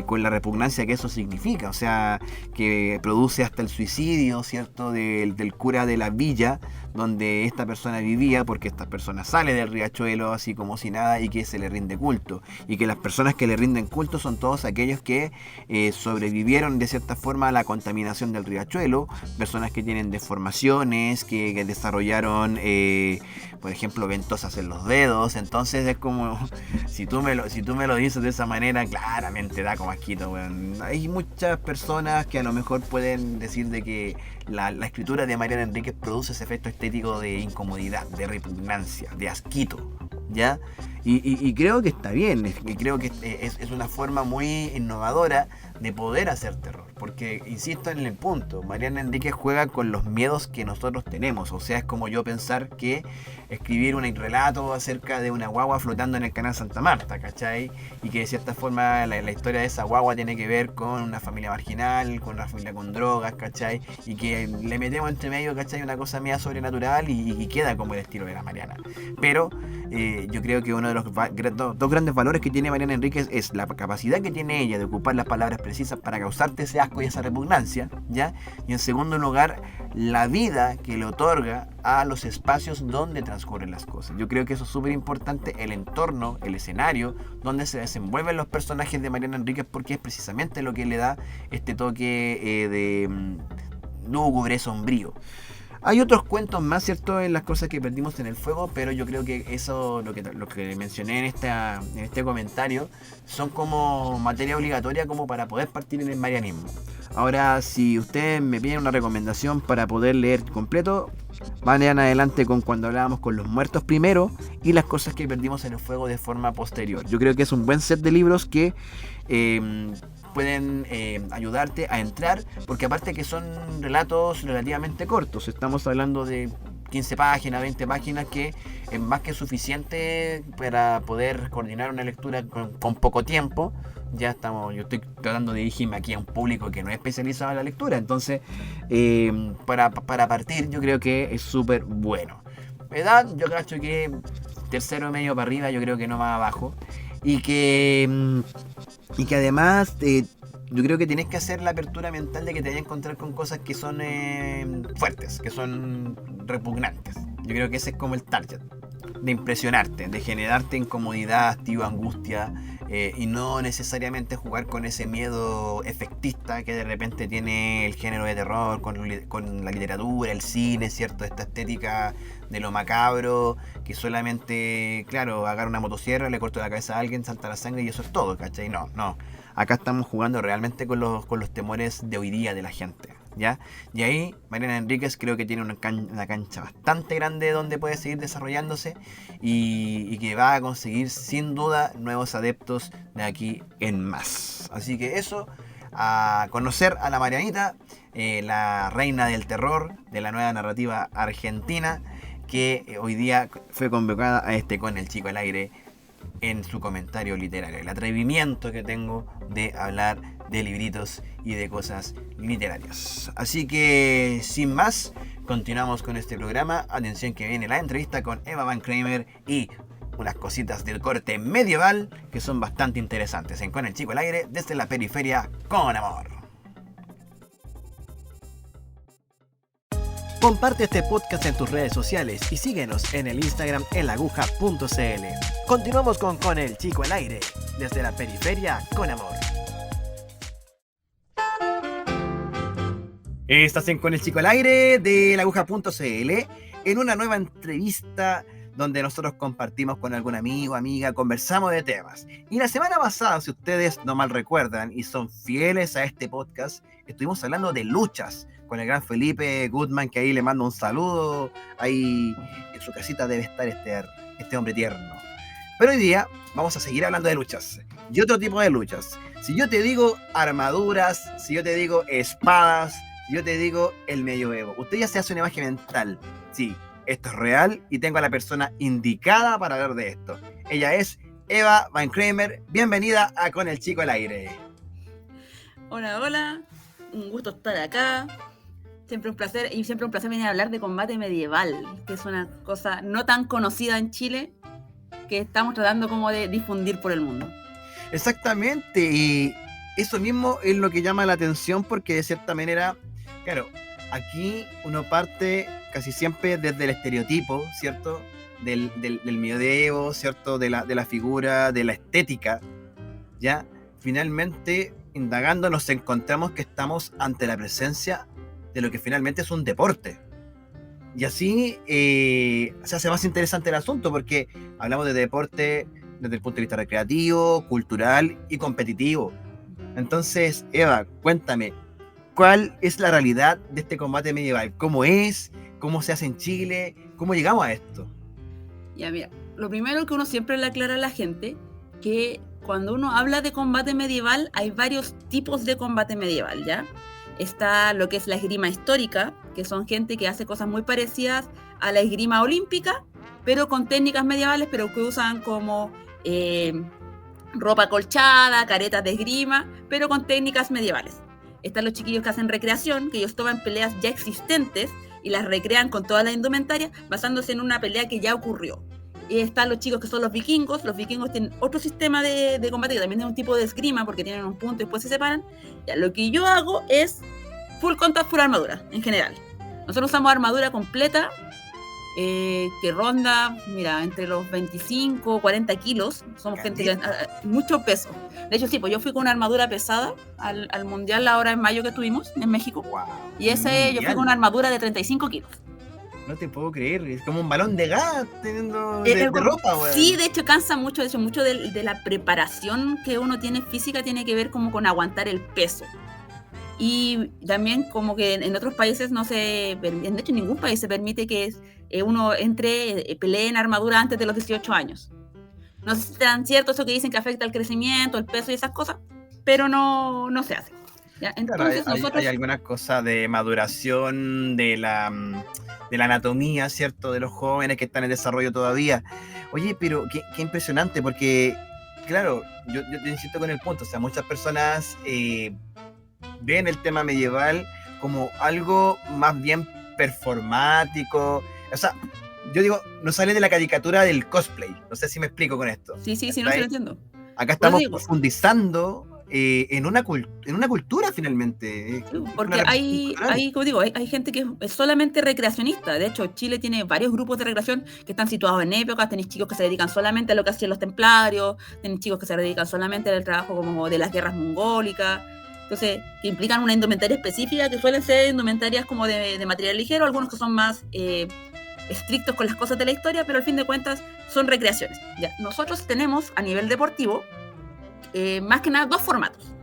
con la repugnancia que eso significa. O sea, que produce hasta el suicidio, ¿cierto?, del cura de la villa donde esta persona vivía, porque esta persona sale del riachuelo así como si nada y que se le rinde culto. Y que las personas que le rinden culto son todos aquellos que sobrevivieron de cierta forma a la contaminación del riachuelo, personas que tienen deformaciones, que desarrollaron, por ejemplo, ventosas en los dedos. Entonces es como, si tú me lo dices de esa manera, claramente da como asquito, weón. Hay muchas personas que a lo mejor pueden decir de que la escritura de Mariana Enríquez produce ese efecto estético de incomodidad, de repugnancia, de asquito, ¿ya? Y creo que está bien, y creo que es una forma muy innovadora de poder hacer terror. Porque, insisto en el punto, Mariana Enríquez juega con los miedos que nosotros tenemos. O sea, es como yo pensar que escribir un relato acerca de una guagua flotando en el canal Santa Marta, ¿cachai? Y que de cierta forma la historia de esa guagua tiene que ver con una familia marginal, con una familia con drogas, ¿cachai? Y que le metemos entre medio, ¿cachai? Una cosa media sobrenatural y queda como el estilo de la Mariana. Pero yo creo que uno de los dos grandes valores que tiene Mariana Enríquez es la capacidad que tiene ella de ocupar las palabras precisas para causarte ese asco y esa repugnancia, ¿ya? Y en segundo lugar, la vida que le otorga a los espacios donde transcurren las cosas. Yo creo que eso es súper importante, el entorno, el escenario donde se desenvuelven los personajes de Mariana Enríquez, porque es precisamente lo que le da este toque de lúgubre, sombrío. Hay otros cuentos más, ¿cierto?, en las cosas que perdimos en el fuego, pero yo creo que eso, lo que mencioné en este comentario, son como materia obligatoria como para poder partir en el marianismo. Ahora, si ustedes me piden una recomendación para poder leer completo, vayan adelante con Cuando hablábamos con los muertos primero y Las cosas que perdimos en el fuego de forma posterior. Yo creo que es un buen set de libros que pueden ayudarte a entrar, porque aparte que son relatos relativamente cortos, estamos hablando de 15 páginas, 20 páginas, que es más que suficiente para poder coordinar una lectura con poco tiempo. Yo estoy tratando de dirigirme aquí a un público que no es especializado en la lectura, entonces para partir yo creo que es súper bueno. Edad, yo creo que tercero medio para arriba, yo creo que no más abajo. Y que además yo creo que tienes que hacer la apertura mental de que te vayas a encontrar con cosas que son fuertes, que son repugnantes. Yo creo que ese es como el target, de impresionarte, de generarte incomodidad, hastío, angustia, y no necesariamente jugar con ese miedo efectista que de repente tiene el género de terror, con la literatura, el cine, ¿cierto? Esta estética de lo macabro, que solamente, claro, agarra una motosierra, le corta la cabeza a alguien, salta la sangre y eso es todo, ¿cachai? No. Acá estamos jugando realmente con los temores de hoy día de la gente, ¿ya? Y ahí Mariana Enríquez creo que tiene una cancha bastante grande donde puede seguir desarrollándose y que va a conseguir sin duda nuevos adeptos de aquí en más. Así que eso, a conocer a la Marianita, la reina del terror de la nueva narrativa argentina, que hoy día fue convocada a Con el Chico al Aire en su comentario literario. El atrevimiento que tengo de hablar de libritos y de cosas literarias. Así que, sin más, continuamos con este programa. Atención que viene la entrevista con Eva Van Kramer y unas cositas del corte medieval que son bastante interesantes en Con el Chico al Aire, desde la periferia con amor. Comparte este podcast en tus redes sociales y síguenos en el Instagram elaguja.cl. Continuamos con el Chico al Aire, desde la periferia con amor. Estás Con el Chico al Aire de elaguja.cl en una nueva entrevista donde nosotros compartimos con algún amigo, amiga, conversamos de temas. Y la semana pasada, si ustedes no mal recuerdan y son fieles a este podcast, estuvimos hablando de luchas con el gran Felipe Goodman, que ahí le mando un saludo. Ahí en su casita debe estar este hombre tierno. Pero hoy día vamos a seguir hablando de luchas. Y otro tipo de luchas. Si yo te digo armaduras, si yo te digo espadas, si yo te digo el medioevo, usted ya se hace una imagen mental. Sí, esto es real y tengo a la persona indicada para hablar de esto. Ella es Eva Van Kramer. Bienvenida a Con el Chico al Aire. Hola, un gusto estar acá. Siempre un placer venir a hablar de combate medieval, que es una cosa no tan conocida en Chile, que estamos tratando como de difundir por el mundo. Exactamente, y eso mismo es lo que llama la atención, porque de cierta manera, claro, aquí uno parte casi siempre desde el estereotipo, ¿cierto? Del medievo, ¿cierto? De la figura, de la estética, ¿ya? Finalmente, indagando, nos encontramos que estamos ante la presencia de lo que finalmente es un deporte. Y así se hace más interesante el asunto, porque hablamos de deporte desde el punto de vista recreativo, cultural y competitivo. Entonces, Eva, cuéntame, ¿cuál es la realidad de este combate medieval? ¿Cómo es? ¿Cómo se hace en Chile? ¿Cómo llegamos a esto? Ya, mira, lo primero que uno siempre le aclara a la gente, que cuando uno habla de combate medieval, hay varios tipos de combate medieval, ¿ya? Está lo que es la esgrima histórica, que son gente que hace cosas muy parecidas a la esgrima olímpica, pero con técnicas medievales, pero que usan como ropa colchada, caretas de esgrima, pero con técnicas medievales. Están los chiquillos que hacen recreación, que ellos toman peleas ya existentes y las recrean con toda la indumentaria, basándose en una pelea que ya ocurrió. Y están los chicos que son los vikingos tienen otro sistema de combate, que también es un tipo de esgrima, porque tienen un punto y después se separan. Ya, lo que yo hago es full contact, full armadura, en general. Nosotros usamos armadura completa, que ronda, mira, entre los 25 40 kilos. Somos gente que mucho peso. De hecho, sí, pues yo fui con una armadura pesada al mundial ahora en mayo que estuvimos en México. Wow. Y yo fui con una armadura de 35 kilos. No te puedo creer, es como un balón de gas teniendo de ropa, güey. Sí, de hecho cansa mucho, mucho de la preparación que uno tiene física tiene que ver como con aguantar el peso. Y también como que en otros países no se, de hecho en ningún país se permite que uno pelee en armadura antes de los 18 años. No sé si es tan cierto eso que dicen que afecta el crecimiento, el peso y esas cosas, pero no se hace. ¿Ya? Entonces claro, hay algunas cosas de maduración de la anatomía, ¿cierto? De los jóvenes que están en desarrollo todavía. Oye, pero qué impresionante, porque, claro, yo insisto con el punto, o sea, muchas personas ven el tema medieval como algo más bien performático, o sea, yo digo, no sale de la caricatura del cosplay, no sé si me explico con esto. Sí, no se lo entiendo. Acá estamos profundizando en una cultura finalmente. Porque hay, como digo, hay gente que es solamente recreacionista. De hecho, Chile tiene varios grupos de recreación que están situados en épocas. Tenéis chicos que se dedican solamente a lo que hacían los templarios, tenéis chicos que se dedican solamente al trabajo como de las guerras mongólicas. Entonces, que implican una indumentaria específica, que suelen ser indumentarias como de material ligero, algunos que son más estrictos con las cosas de la historia, pero al fin de cuentas son recreaciones. Ya, nosotros tenemos a nivel deportivo más que nada dos formatos.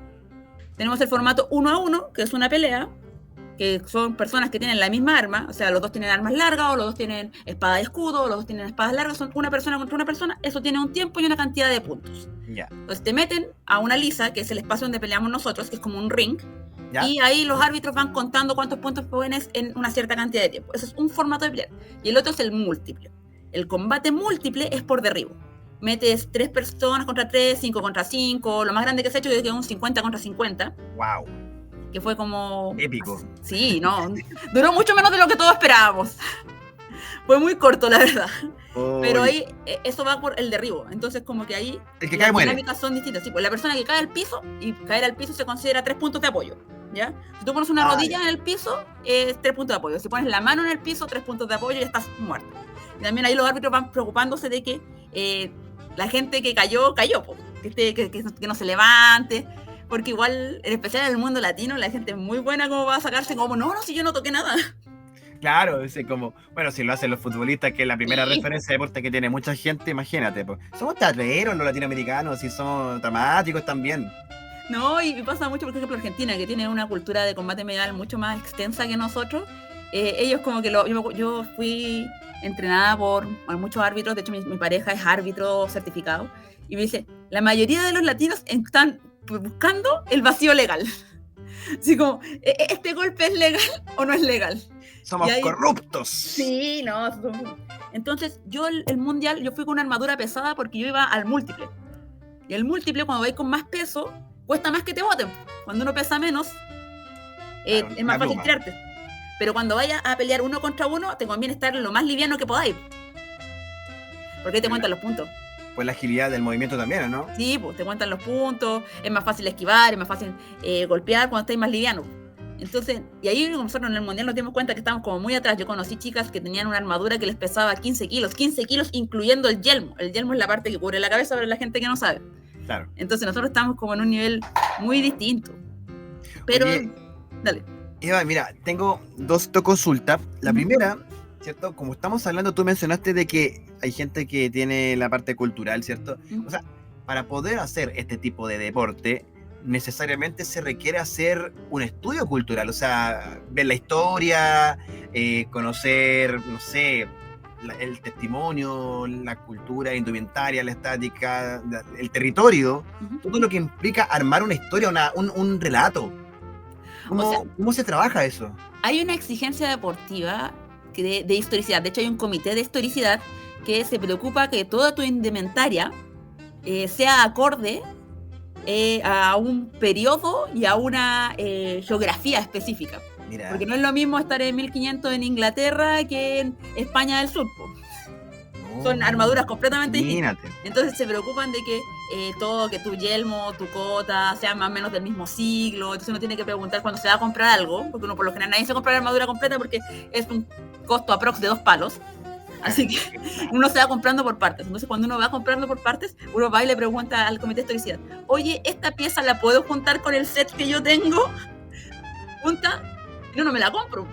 Tenemos el formato 1 a 1, que es una pelea, que son personas que tienen la misma arma, o sea, los dos tienen armas largas, o los dos tienen espada y escudo, o los dos tienen espadas largas, son una persona contra una persona, eso tiene un tiempo y una cantidad de puntos. Yeah. Entonces te meten a una lisa, que es el espacio donde peleamos nosotros, que es como un ring, Yeah. y ahí los árbitros van contando cuántos puntos pones en una cierta cantidad de tiempo. Ese es un formato de pelea. Y el otro es el múltiple. El combate múltiple es por derribo. Metes 3 personas contra 3, 5 contra 5, lo más grande que se ha hecho es que un 50 contra 50. Wow. Que fue como... épico. Sí, no. Duró mucho menos de lo que todos esperábamos. Fue muy corto, la verdad. Oh. Pero ahí, eso va por el derribo. Entonces, como que ahí el que las cae muere. dinámicas son distintas. Sí, pues la persona que cae al piso, y caer al piso se considera 3 puntos de apoyo. ¿Ya? Si tú pones una rodilla en el piso, es 3 puntos de apoyo. Si pones la mano en el piso, 3 puntos de apoyo y estás muerto. Y también ahí los árbitros van preocupándose de que la gente que cayó, pues, que no se levante. Porque igual, en especial en el mundo latino, la gente es muy buena como va a sacarse como, no, si yo no toqué nada. Claro, es como, bueno, si lo hacen los futbolistas, que es la primera referencia de deporte que tiene mucha gente, imagínate, pues. Somos teatreros los latinoamericanos y somos dramáticos también. No, y pasa mucho, por ejemplo, Argentina, que tiene una cultura de combate medieval mucho más extensa que nosotros. Ellos como que yo fui entrenada por muchos árbitros, de hecho mi pareja es árbitro certificado, y me dice, la mayoría de los latinos están buscando el vacío legal. Así como, ¿este golpe es legal o no es legal? Somos corruptos. Sí, no. Entonces, yo el mundial, yo fui con una armadura pesada porque yo iba al múltiple. Y el múltiple, cuando vais con más peso, cuesta más que te boten. Cuando uno pesa menos, es más fácil tirarte. Pero cuando vayas a pelear 1 contra 1, te conviene estar lo más liviano que podáis. Porque ahí te cuentan los puntos. Pues la agilidad del movimiento también, ¿no? Sí, pues te cuentan los puntos, es más fácil esquivar, es más fácil golpear cuando estáis más liviano. Entonces, y ahí nosotros en el mundial nos dimos cuenta que estábamos como muy atrás. Yo conocí chicas que tenían una armadura que les pesaba 15 kilos incluyendo el yelmo. El yelmo es la parte que cubre la cabeza para la gente que no sabe. Claro. Entonces nosotros estamos como en un nivel muy distinto. Pero, oye, dale. Eva, mira, tengo 2 consultas. La primera, ¿cierto? Como estamos hablando, tú mencionaste de que hay gente que tiene la parte cultural, ¿cierto? O sea, para poder hacer este tipo de deporte, necesariamente se requiere hacer un estudio cultural, o sea, ver la historia, conocer, no sé, el testimonio, la cultura, la indumentaria, la estática, el territorio, Ujú. todo lo que implica armar una historia, un relato. O sea, ¿Cómo se trabaja eso? hay una exigencia deportiva de historicidad. De hecho, hay un comité de historicidad que se preocupa que toda tu indumentaria sea acorde a un periodo y a una geografía específica. Mira, Porque no es lo mismo estar en 1500 en Inglaterra que en España del Sur, po. Son armaduras completamente distintas. imagínate. Entonces se preocupan de que todo, que tu yelmo, tu cota, sean más o menos del mismo siglo. Entonces uno tiene que preguntar cuando se va a comprar algo, porque uno por lo general nadie se compra la armadura completa porque es un costo aprox de 2 palos. Así que uno se va comprando por partes. Entonces cuando uno va comprando por partes, uno va y le pregunta al comité de historicidad, oye, ¿esta pieza la puedo juntar con el set que yo tengo? Junta, y no me la compro.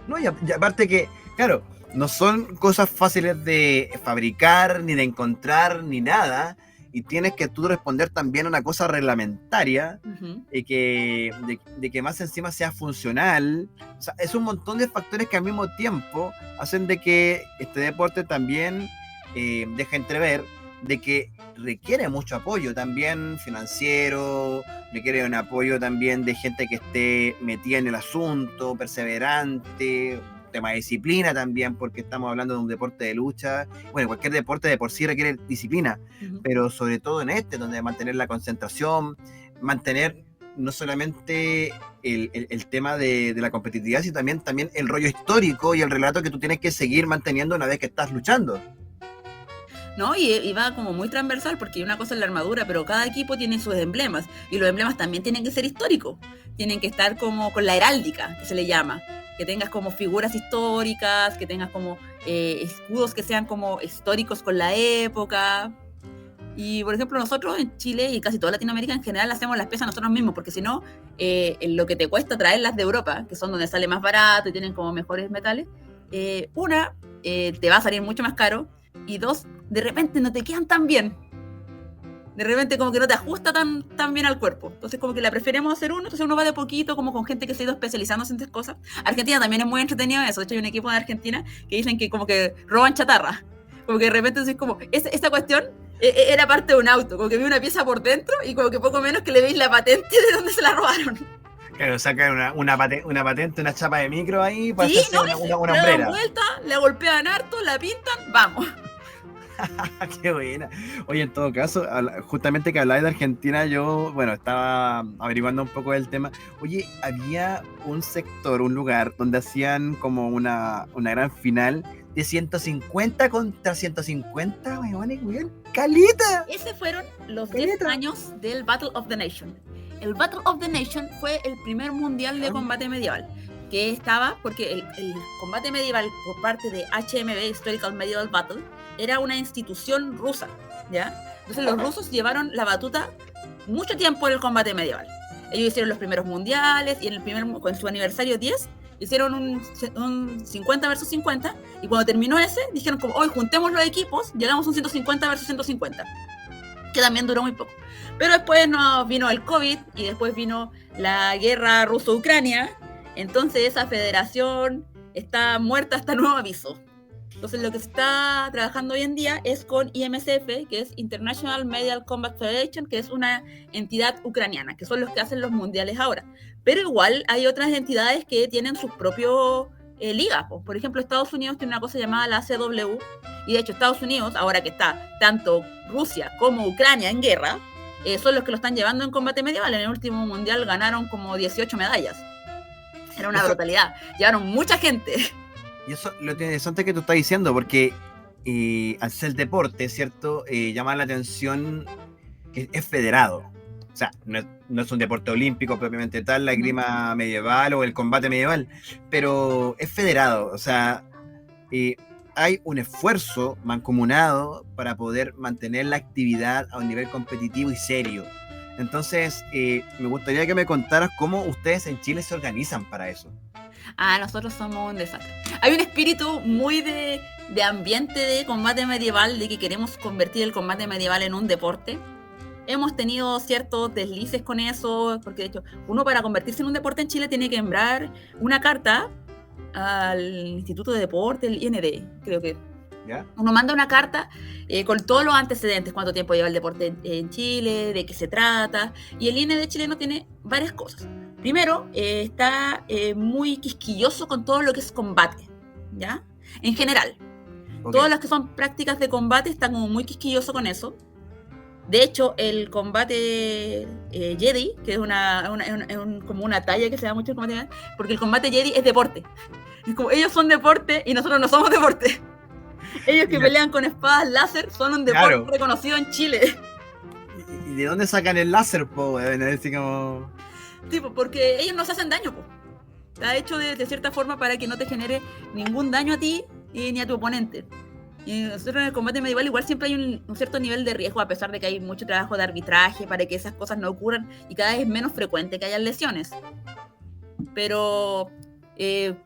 No, y aparte que, claro, no son cosas fáciles de fabricar, ni de encontrar, ni nada, y tienes que tú responder también a una cosa reglamentaria, Uh-huh. de que más encima sea funcional. O sea, es un montón de factores que al mismo tiempo hacen de que este deporte también deje entrever de que requiere mucho apoyo también financiero, requiere un apoyo también de gente que esté metida en el asunto, perseverante, tema de disciplina también, porque estamos hablando de un deporte de lucha. Bueno, cualquier deporte de por sí requiere disciplina, Uh-huh. pero sobre todo en este, donde mantener la concentración, mantener no solamente el tema de la competitividad, sino también el rollo histórico y el relato que tú tienes que seguir manteniendo una vez que estás luchando. ¿No? Y va como muy transversal porque una cosa es la armadura, pero cada equipo tiene sus emblemas y los emblemas también tienen que ser históricos, tienen que estar como con la heráldica, que se le llama, que tengas como figuras históricas, que tengas como escudos que sean como históricos con la época. Y por ejemplo nosotros en Chile y casi toda Latinoamérica en general hacemos las piezas nosotros mismos, porque si no, lo que te cuesta traerlas de Europa, que son donde sale más barato y tienen como mejores metales, te va a salir mucho más caro, y dos, de repente no te quedan tan bien. De repente como que no te ajusta tan bien al cuerpo. Entonces como que la preferimos hacer uno, entonces uno va de poquito como con gente que se ha ido especializándose en estas cosas. Argentina también es muy entretenido eso. De hecho hay un equipo de Argentina que dicen que como que roban chatarra. Como que de repente es como, esta cuestión era parte de un auto, como que vi una pieza por dentro y como que poco menos que le veis la patente de dónde se la robaron. Claro, sacan una patente, una chapa de micro ahí para Sí, hacerse ¿no? una Le dan hombrera. vuelta, la golpean harto, la pintan, vamos. Qué buena. Oye, en todo caso, justamente que hablabas de Argentina, yo, bueno, estaba averiguando un poco del tema. Oye, había un sector, un lugar donde hacían como una gran final de 150 contra 150, weón, calita. Ese fueron los 10 años del Battle of the Nation. El Battle of the Nation fue el primer mundial de combate medieval, que estaba, porque el combate medieval por parte de HMB, Historical Medieval Battle, era una institución rusa, ¿ya? Entonces los rusos llevaron la batuta mucho tiempo en el combate medieval. Ellos hicieron los primeros mundiales y con su aniversario 10 hicieron un 50 versus 50, y cuando terminó ese dijeron como, hoy juntemos los equipos, llegamos a un 150 versus 150, que también duró muy poco. Pero después vino el COVID y después vino la guerra ruso-ucrania, entonces esa federación está muerta hasta nuevo aviso. Entonces lo que se está trabajando hoy en día es con IMCF, que es International Medieval Combat Federation, que es una entidad ucraniana, que son los que hacen los mundiales ahora. Pero igual hay otras entidades que tienen sus propios ligas. Por ejemplo, Estados Unidos tiene una cosa llamada la CW, y de hecho Estados Unidos, ahora que está tanto Rusia como Ucrania en guerra, son los que lo están llevando en combate medieval. En el último mundial ganaron como 18 medallas. Era una brutalidad. Llevaron mucha gente. Y eso lo interesante que tú estás diciendo, porque al ser el deporte, ¿cierto? Llama la atención que es federado. O sea, no es un deporte olímpico propiamente tal, la esgrima medieval o el combate medieval, pero es federado. O sea, hay un esfuerzo mancomunado para poder mantener la actividad a un nivel competitivo y serio. Entonces, me gustaría que me contaras cómo ustedes en Chile se organizan para eso. Nosotros somos un desastre. Hay un espíritu muy de ambiente de combate medieval, de que queremos convertir el combate medieval en un deporte. Hemos tenido ciertos deslices con eso, porque de hecho, uno para convertirse en un deporte en Chile tiene que enviar una carta al Instituto de Deporte, el IND, creo que. ¿Ya? Uno manda una carta con todos los antecedentes, cuánto tiempo lleva el deporte en Chile, de qué se trata, y el IND chileno tiene varias cosas. Primero, está muy quisquilloso con todo lo que es combate, ¿ya? En general. Ok. Todas las que son prácticas de combate están como muy quisquilloso con eso. De hecho, el combate Jedi, que es como una talla que se da mucho en combate, porque el combate Jedi es deporte. Es como, ellos son deporte y nosotros no somos deporte. Ellos que Mira. pelean con espadas láser son un deporte Claro. reconocido en Chile. ¿Y de dónde sacan el láser, po, weón? Es decir, como... Tipo, porque ellos no se hacen daño, po. Está hecho de cierta forma para que no te genere ningún daño a ti ni a tu oponente. Y nosotros en el combate medieval igual siempre hay un cierto nivel de riesgo, a pesar de que hay mucho trabajo de arbitraje para que esas cosas no ocurran y cada vez es menos frecuente que hayan lesiones. Pero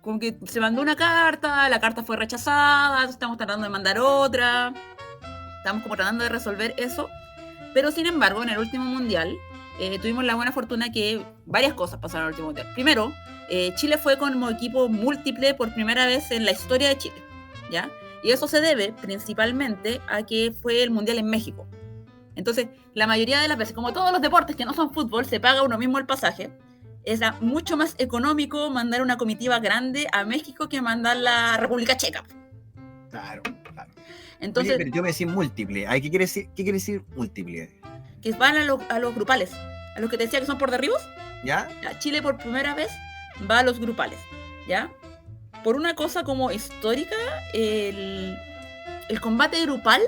como que se mandó una carta, la carta fue rechazada, estamos tratando de mandar otra, estamos como tratando de resolver eso. Pero sin embargo, en el último mundial tuvimos la buena fortuna que varias cosas pasaron en el último mundial. Primero, Chile fue como equipo múltiple por primera vez en la historia de Chile, ¿ya? Y eso se debe principalmente a que fue el mundial en México. Entonces, la mayoría de las veces, como todos los deportes que no son fútbol, se paga uno mismo el pasaje. Era mucho más económico mandar una comitiva grande a México que mandarla a República Checa. Claro, claro. Entonces, Oye, pero yo me decía múltiple. Ay, ¿qué quiere decir múltiple? que van a los grupales, a los que te decía que son por derribos. ¿Ya? Ya, Chile por primera vez va a los grupales, ¿ya? Por una cosa como histórica, el combate grupal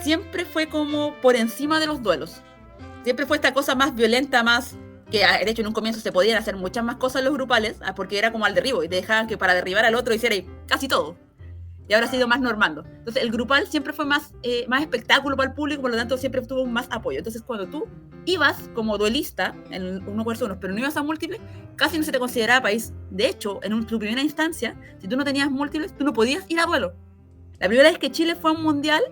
siempre fue como por encima de los duelos. Siempre fue esta cosa más violenta, más que de hecho en un comienzo se podían hacer muchas más cosas en los grupales, porque era como al derribo y te dejaban que para derribar al otro hiciera casi todo. Y ahora ha sido más normando. Entonces el grupal siempre fue más espectáculo para el público, por lo tanto siempre tuvo más apoyo. Entonces cuando tú ibas como duelista en 1 vs 1, pero no ibas a múltiples, casi no se te consideraba país. De hecho, en tu primera instancia, si tú no tenías múltiples, tú no podías ir a duelo. La primera vez que Chile fue a un mundial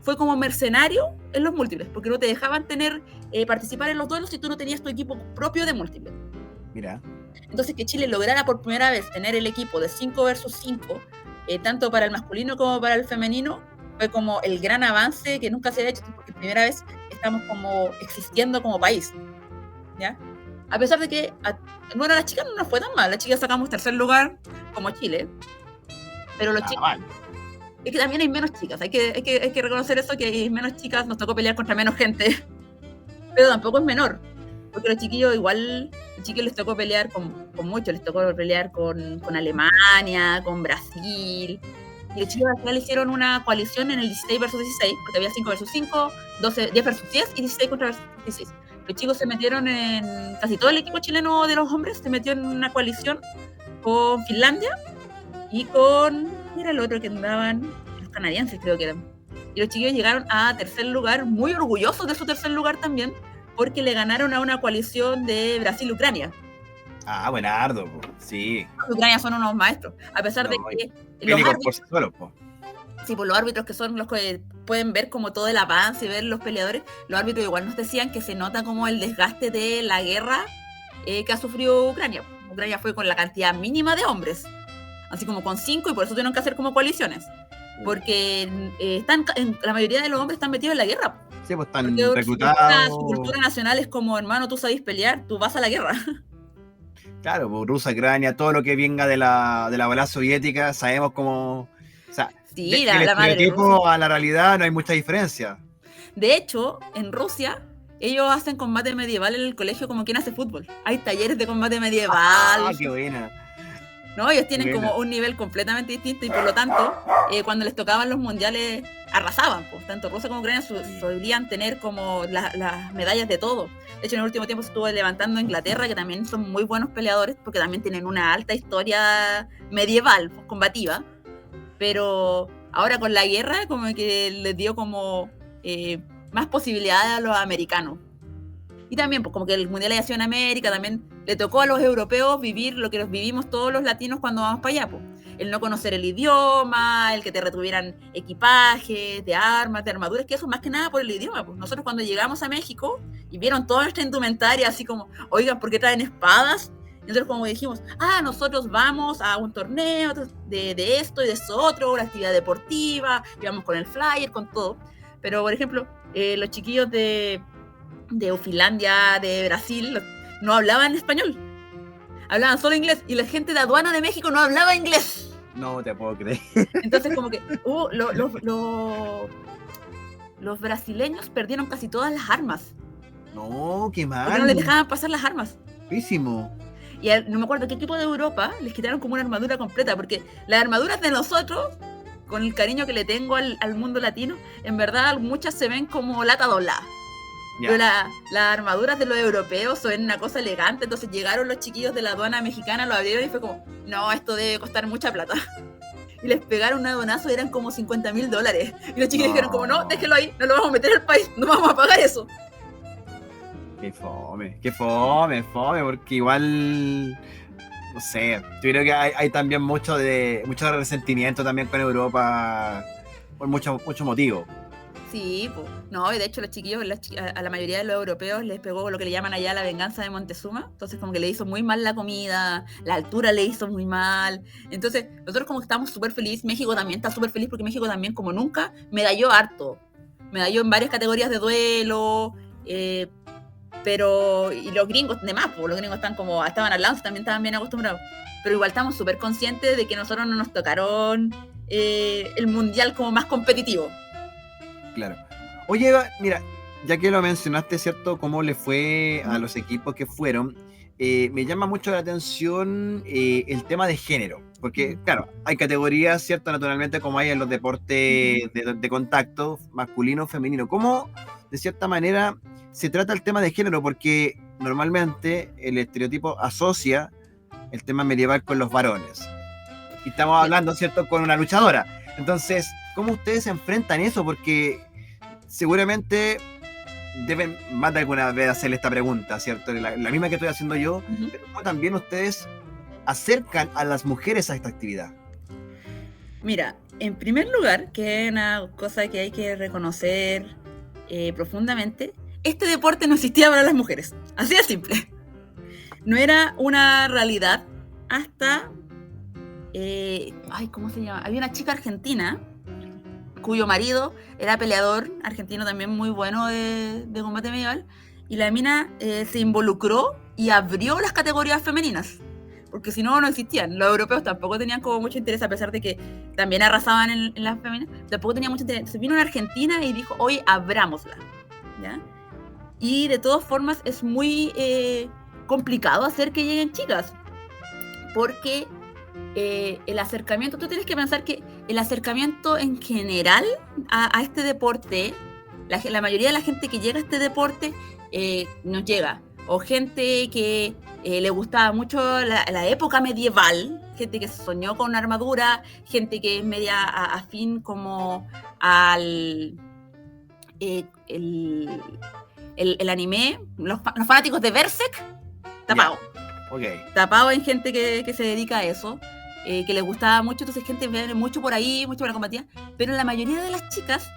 fue como mercenario en los múltiples, porque no te dejaban participar en los duelos si tú no tenías tu equipo propio de múltiples. Mira. Entonces que Chile lograra por primera vez tener el equipo de 5 vs 5, tanto para el masculino como para el femenino, fue como el gran avance que nunca se había hecho, porque primera vez estamos como existiendo como país, ¿ya? A pesar de que bueno, las chicas no nos fue tan mal, las chicas sacamos 3er lugar como Chile, pero los chicos... Vale. Es que también hay menos chicas, hay que reconocer eso, que hay menos chicas, nos tocó pelear contra menos gente, pero tampoco es menor, porque los chiquillos igual, los chiquillos les tocó pelear con muchos, les tocó pelear con Alemania, con Brasil, y los chicos al final hicieron una coalición en el 16 vs 16, porque había 5 vs 5, 10 vs 10 y 16 contra 16. Los chicos se metieron casi todo el equipo chileno de los hombres se metió en una coalición con Finlandia y era el otro que andaban, los canadienses creo que eran. Y los chicos llegaron a 3er lugar, muy orgullosos de su 3er lugar también, porque le ganaron a una coalición de Brasil-Ucrania. Ah, buenardo, po. Sí. Ucrania son unos maestros, a pesar de que los Bélicos por árbitros, sí solos, po. sí, pues los árbitros que son los que pueden ver como todo el avance y ver los peleadores, los árbitros igual nos decían que se nota como el desgaste de la guerra que ha sufrido Ucrania. Ucrania fue con la cantidad mínima de hombres, así como con 5, y por eso tuvieron que hacer como coaliciones, porque la mayoría de los hombres están metidos en la guerra. Sí, pues están Porque reclutados. su cultura nacional es como, hermano, tú sabes pelear, tú vas a la guerra. Claro, pues Rusia, Ucrania, todo lo que venga de la bola soviética, sabemos cómo. O sea, Sí, del la madre estereotipo Rusia. a la realidad no hay mucha diferencia. De hecho, en Rusia, ellos hacen combate medieval en el colegio como quien hace fútbol. Hay talleres de combate medieval. Ah, qué buena. ¿No? Ellos tienen Buena. como un nivel completamente distinto y por lo tanto, cuando les tocaban los mundiales, arrasaban. Pues. Tanto Rusia como Ucrania solían tener como las medallas de todo. De hecho, en el último tiempo se estuvo levantando Inglaterra, que también son muy buenos peleadores, porque también tienen una alta historia medieval, pues, combativa. Pero ahora con la guerra, como que les dio como más posibilidades a los americanos. Y también, pues como que el mundial haya sido en América, también le tocó a los europeos vivir lo que nos vivimos todos los latinos cuando vamos para allá, pues. El no conocer el idioma, el que te retuvieran equipajes, de armas, de armaduras, que eso más que nada por el idioma, pues. Nosotros cuando llegamos a México y vieron toda nuestra indumentaria, así como, oigan, ¿por qué traen espadas? Entonces como dijimos, nosotros vamos a un torneo de esto y de eso otro, una actividad deportiva, y vamos con el flyer, con todo. Pero, por ejemplo, los chiquillos de Finlandia, de Brasil, no hablaban español. Hablaban solo inglés. Y la gente de aduana de México no hablaba inglés. No te puedo creer. Entonces como que los brasileños perdieron casi todas las armas. No, qué mal. Porque no les dejaban pasar las armas. Pésimo. Y no me acuerdo qué equipo de Europa les quitaron como una armadura completa, porque las armaduras de nosotros, con el cariño que le tengo al mundo latino, en verdad muchas se ven como lata doblada. Ya. Pero las armaduras de los europeos son una cosa elegante, entonces llegaron los chiquillos de la aduana mexicana, lo abrieron y fue como, no, esto debe costar mucha plata. Y les pegaron un aduanazo y eran como $50,000. Y los chiquillos dijeron como, no, déjelo ahí, no lo vamos a meter al país, no vamos a pagar eso. Qué fome, porque igual, no sé, yo creo que hay también mucho resentimiento también con Europa por mucho motivo. Sí, pues. No, y de hecho los chiquillos, a la mayoría de los europeos les pegó lo que le llaman allá la venganza de Montezuma. Entonces como que le hizo muy mal la comida, la altura le hizo muy mal. Entonces nosotros como que estamos súper felices. México también está súper feliz porque México también como nunca medalló harto. Medalló en varias categorías de duelo. Pero, y los gringos, de más, pues, los gringos estaban al lado, también estaban bien acostumbrados. Pero igual estamos súper conscientes de que nosotros no nos tocaron el mundial como más competitivo. Claro. Oye, Eva, mira, ya que lo mencionaste, ¿cierto? ¿Cómo le fue a los equipos que fueron? Me llama mucho la atención el tema de género. Porque, claro, hay categorías, ¿cierto? Naturalmente, como hay en los deportes de contacto, masculino, femenino. ¿Cómo, de cierta manera, se trata el tema de género? Porque normalmente el estereotipo asocia el tema medieval con los varones. Y estamos hablando, ¿cierto?, con una luchadora. Entonces, ¿cómo ustedes se enfrentan eso? Porque seguramente deben más de alguna vez hacerle esta pregunta, ¿cierto? La misma que estoy haciendo yo, pero ¿cómo también ustedes acercan a las mujeres a esta actividad? Mira, en primer lugar, que es una cosa que hay que reconocer profundamente, este deporte no existía para las mujeres, así de simple. No era una realidad hasta, ¿cómo se llama? Había una chica argentina cuyo marido era peleador argentino también muy bueno de combate medieval, y la mina se involucró y abrió las categorías femeninas, porque si no, no existían. Los europeos tampoco tenían como mucho interés, a pesar de que también arrasaban en las femeninas, tampoco tenían mucho interés. Entonces vino una Argentina y dijo, oye, abrámosla, ¿ya? Y de todas formas es muy complicado hacer que lleguen chicas, porque el acercamiento, tú tienes que pensar que el acercamiento en general a este deporte, la mayoría de la gente que llega a este deporte nos llega, o gente que le gustaba mucho la época medieval, gente que soñó con una armadura, gente que es media afín como al el anime, los fanáticos de Berserk, tapado. Yeah. Okay. Tapado en gente que se dedica a eso, que les gustaba mucho, entonces gente viene mucho por ahí, mucho por la combatida, pero la mayoría de las chicas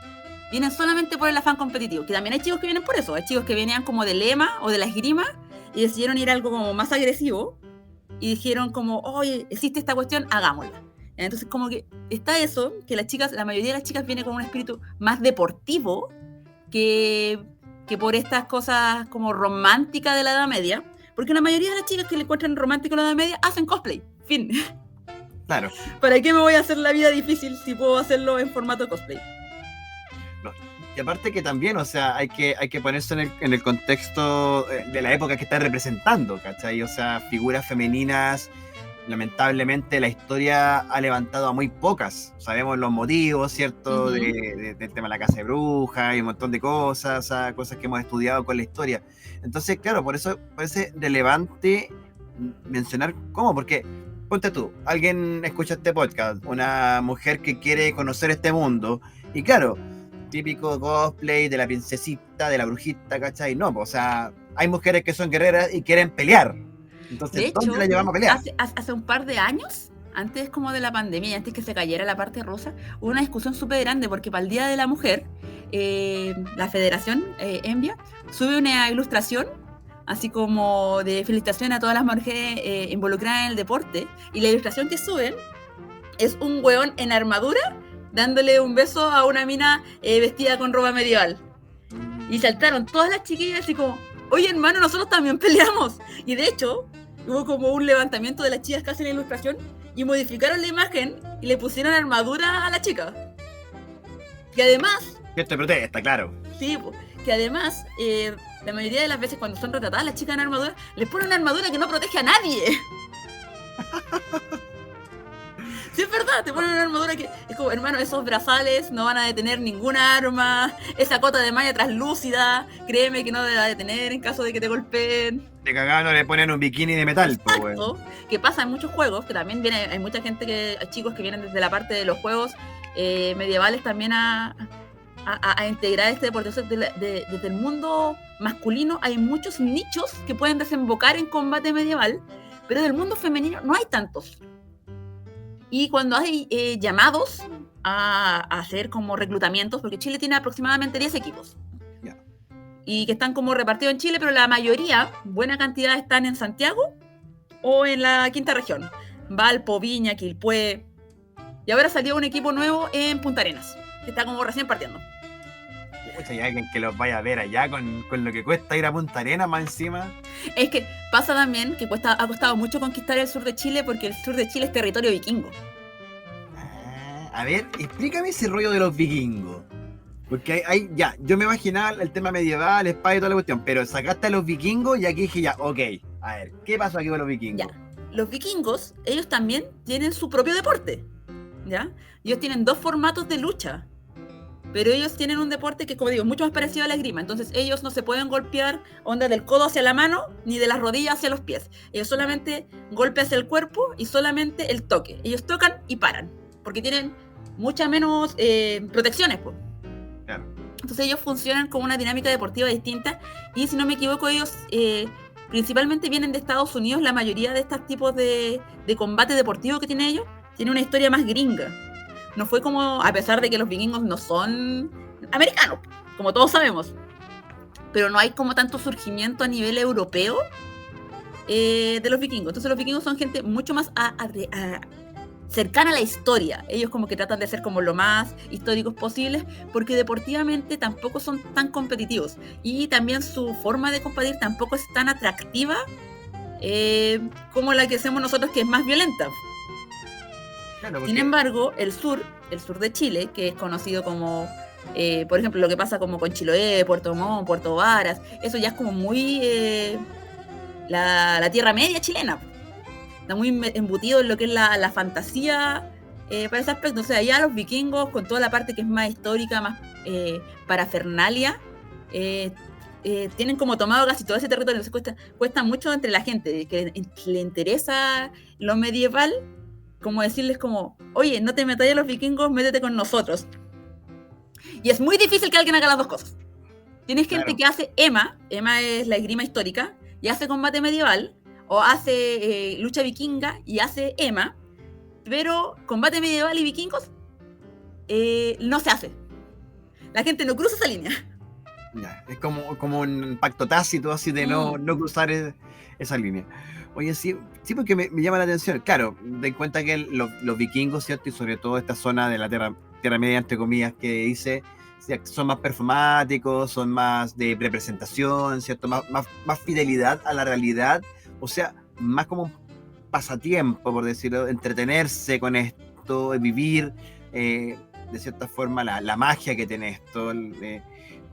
vienen solamente por el afán competitivo, que también hay chicos que vienen por eso, hay chicos que venían como de lema o de la esgrima y decidieron ir a algo como más agresivo y dijeron como, oye, existe esta cuestión, hagámosla. Entonces como que está eso, que la mayoría de las chicas vienen con un espíritu más deportivo que por estas cosas como románticas de la Edad Media, porque la mayoría de las chicas que le encuentran romántico la Edad Media hacen cosplay, fin. Claro. ¿Para qué me voy a hacer la vida difícil si puedo hacerlo en formato cosplay? No. Y aparte que también, o sea, hay que ponerse en el contexto de la época que está representando, ¿cachai? O sea, figuras femeninas, lamentablemente la historia ha levantado a muy pocas. Sabemos los motivos, ¿cierto? Uh-huh. Del tema de la casa de brujas y un montón de cosas, o sea, cosas que hemos estudiado con la historia. Entonces, claro, por eso parece relevante mencionar cómo, porque ponte tú, alguien escucha este podcast, una mujer que quiere conocer este mundo, y claro, típico cosplay de la princesita, de la brujita, ¿cachai? No, o sea, hay mujeres que son guerreras y quieren pelear. Entonces, de hecho, ¿dónde la llevamos a pelear? Hace un par de años, antes como de la pandemia y antes que se cayera la parte rusa, hubo una discusión súper grande porque para el Día de la Mujer, la Federación Envia sube una ilustración así como de felicitación a todas las mujeres involucradas en el deporte, y la ilustración que suben es un weón en armadura dándole un beso a una mina vestida con ropa medieval. Y saltaron todas las chiquillas así como, oye hermano, nosotros también peleamos. Y de hecho, hubo como un levantamiento de las chicas que hacen la ilustración y modificaron la imagen y le pusieron armadura a la chica. Que además... Que te protesta, claro. Sí, que además, la mayoría de las veces cuando son retratadas las chicas en armadura, les ponen una armadura que no protege a nadie. Sí, es verdad, te ponen una armadura que es como, hermano, esos brazales no van a detener ninguna arma, esa cota de malla translúcida, créeme que no te va a detener en caso de que te golpeen. De cagado no le ponen un bikini de metal, pues, Exacto, que pasa en muchos juegos, que también hay mucha gente, chicos que vienen desde la parte de los juegos medievales también a integrar este deporte. O sea, desde el mundo masculino hay muchos nichos que pueden desembocar en combate medieval, pero del mundo femenino no hay tantos. Y cuando hay llamados a hacer como reclutamientos, porque Chile tiene aproximadamente 10 equipos, y que están como repartidos en Chile, pero la mayoría, buena cantidad, están en Santiago o en la quinta región, Valpo, Viña, Quilpué, y ahora salió un equipo nuevo en Punta Arenas, que está como recién partiendo. Hay alguien que los vaya a ver allá con lo que cuesta ir a Punta Arenas más encima. Es que pasa también que ha costado mucho conquistar el sur de Chile, porque el sur de Chile es territorio vikingo. A ver, explícame ese rollo de los vikingos. Porque ya, yo me imaginaba el tema medieval, espada y toda la cuestión, pero sacaste a los vikingos y aquí dije ya, ok, a ver, ¿qué pasó aquí con los vikingos? Ya, los vikingos, ellos también tienen su propio deporte, ¿ya? Ellos tienen 2 formatos de lucha, pero ellos tienen un deporte que, como digo, es mucho más parecido a la esgrima. Entonces ellos no se pueden golpear onda del codo hacia la mano ni de las rodillas hacia los pies. Ellos solamente golpe hacia el cuerpo y solamente el toque. Ellos tocan y paran, porque tienen muchas menos protecciones, pues. Claro. Entonces ellos funcionan con una dinámica deportiva distinta, y si no me equivoco ellos principalmente vienen de Estados Unidos. La mayoría de estos tipos de combate deportivo que tienen ellos tiene una historia más gringa. No fue como, a pesar de que los vikingos no son americanos, como todos sabemos, pero no hay como tanto surgimiento a nivel europeo de los vikingos. Entonces los vikingos son gente mucho más cercana a la historia. Ellos como que tratan de ser como lo más históricos posibles, porque deportivamente tampoco son tan competitivos, y también su forma de combatir tampoco es tan atractiva como la que hacemos nosotros, que es más violenta. Claro, porque... Sin embargo, el sur de Chile, que es conocido como, por ejemplo, lo que pasa como con Chiloé, Puerto Montt, Puerto Varas, eso ya es como muy la Tierra Media chilena. Está muy embutido en lo que es la fantasía para ese aspecto. O sea, allá los vikingos, con toda la parte que es más histórica, más parafernalia, tienen como tomado casi todo ese territorio. Entonces cuesta mucho entre la gente que le interesa lo medieval, como decirles como, oye, no te metas a los vikingos, métete con nosotros. Y es muy difícil que alguien haga las dos cosas. Tienes gente que hace EMA es la esgrima histórica, y hace combate medieval, o hace lucha vikinga y hace EMA, pero combate medieval y vikingos no se hace. La gente no cruza esa línea. Ya, es como un pacto tácito así de no cruzar esa línea. Oye, sí, porque me llama la atención. Claro, den cuenta que los vikingos, ¿cierto? Y sobre todo esta zona de la Tierra Media, entre comillas, que dice, son más performáticos, son más de representación, ¿cierto? Más fidelidad a la realidad. O sea, más como un pasatiempo, por decirlo, entretenerse con esto, vivir de cierta forma la magia que tiene esto.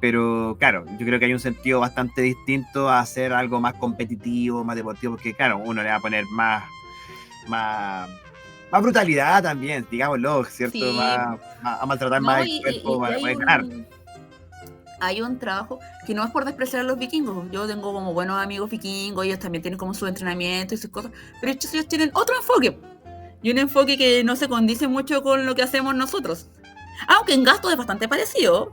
Pero claro, yo creo que hay un sentido bastante distinto a hacer algo más competitivo, más deportivo, porque claro, uno le va a poner más brutalidad también, digámoslo, ¿cierto? Sí. A maltratar más el cuerpo para poder ganar. Hay un trabajo que no es por despreciar a los vikingos. Yo tengo como buenos amigos vikingos, ellos también tienen como su entrenamiento y sus cosas, pero ellos tienen otro enfoque, y un enfoque que no se condice mucho con lo que hacemos nosotros, aunque en gasto es bastante parecido.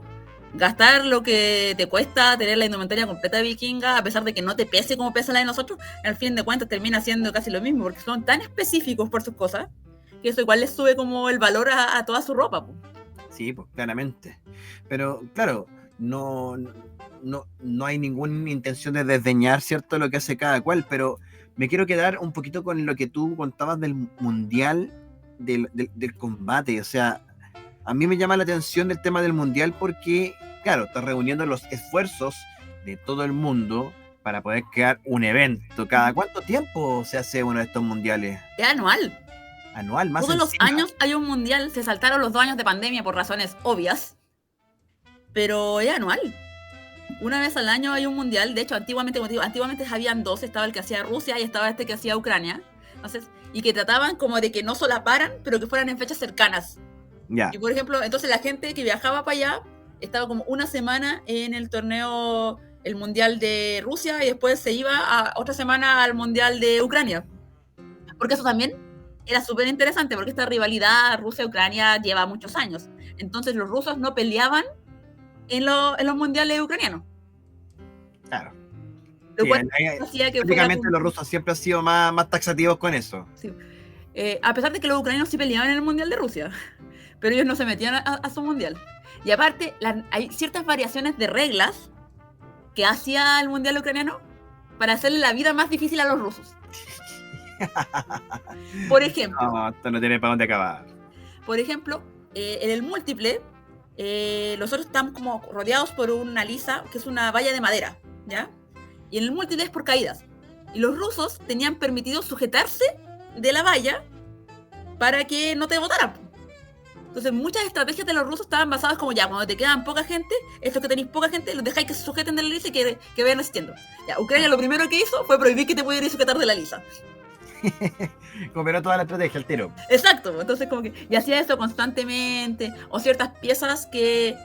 Gastar lo que te cuesta tener la indumentaria completa vikinga, a pesar de que no te pese como pesa la de nosotros, al fin de cuentas termina siendo casi lo mismo, porque son tan específicos por sus cosas, que eso igual les sube como el valor a toda su ropa, pues. Sí, pues claramente. Pero claro, no, no hay ninguna intención de desdeñar, ¿cierto?, lo que hace cada cual, pero me quiero quedar un poquito con lo que tú contabas del mundial, del combate. O sea, a mí me llama la atención el tema del mundial porque, claro, estás reuniendo los esfuerzos de todo el mundo para poder crear un evento. ¿Cada cuánto tiempo se hace uno de estos mundiales? Es anual. Anual, más Todos los encima. años hay un mundial. Se saltaron los 2 años de pandemia por razones obvias, pero es anual. Una vez al año hay un mundial. De hecho, antiguamente, como te digo, antiguamente habían 2. Estaba el que hacía Rusia y estaba este que hacía Ucrania. Entonces, y que trataban como de que no solaparan, pero que fueran en fechas cercanas. Ya, Y por ejemplo, entonces la gente que viajaba para allá estaba como una semana en el torneo, el mundial de Rusia, y después se iba a otra semana al mundial de Ucrania. Porque eso también era súper interesante, porque esta rivalidad Rusia-Ucrania lleva muchos años. Entonces los rusos no peleaban en los mundiales ucranianos. claro. Lo Sí, cual hacía que fuera prácticamente como- los rusos siempre han sido más taxativos con eso. Sí. A pesar de que los ucranianos sí peleaban en el mundial de Rusia, pero ellos no se metían a su mundial. Y aparte, hay ciertas variaciones de reglas que hacía el mundial ucraniano para hacerle la vida más difícil a los rusos. Por ejemplo, No, esto no tiene para dónde acabar. En el múltiple, nosotros estamos como rodeados por una lisa, que es una valla de madera, ¿ya? Y en el múltiple es por caídas. Y los rusos tenían permitido sujetarse de la valla para que no te botaran. Entonces muchas estrategias de los rusos estaban basadas como ya, cuando te quedan poca gente, estos que tenéis poca gente, los dejáis que se sujeten de la lisa y que vayan resistiendo. Ya, Ucrania lo primero que hizo fue prohibir que te pudieras sujetar de la lisa. Cooperó toda la estrategia al tiro. Exacto, entonces como que, y hacía eso constantemente, o ciertas piezas que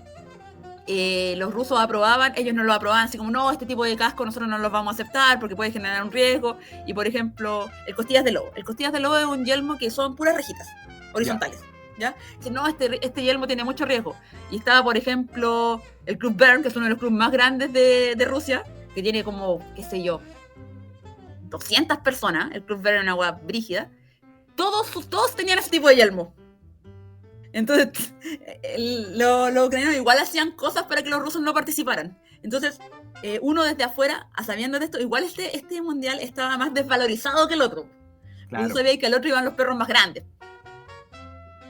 los rusos aprobaban, ellos no lo aprobaban, así como, no, este tipo de casco nosotros no los vamos a aceptar porque puede generar un riesgo. Y por ejemplo, el costillas de lobo. El costillas de lobo es un yelmo que son puras rejitas horizontales. ¿Ya? Dicen, no, este yelmo tiene mucho riesgo. Y estaba, por ejemplo, el Club Bern, que es uno de los clubes más grandes de Rusia, que tiene como, qué sé yo, 200 personas. El Club Bern es una hueá brígida. Todos tenían ese tipo de yelmo. Entonces, los ucranianos igual hacían cosas para que los rusos no participaran. Entonces, uno desde afuera, a sabiendo de esto, igual este mundial estaba más desvalorizado que el otro. Claro. Uno sabía que al otro iban los perros más grandes.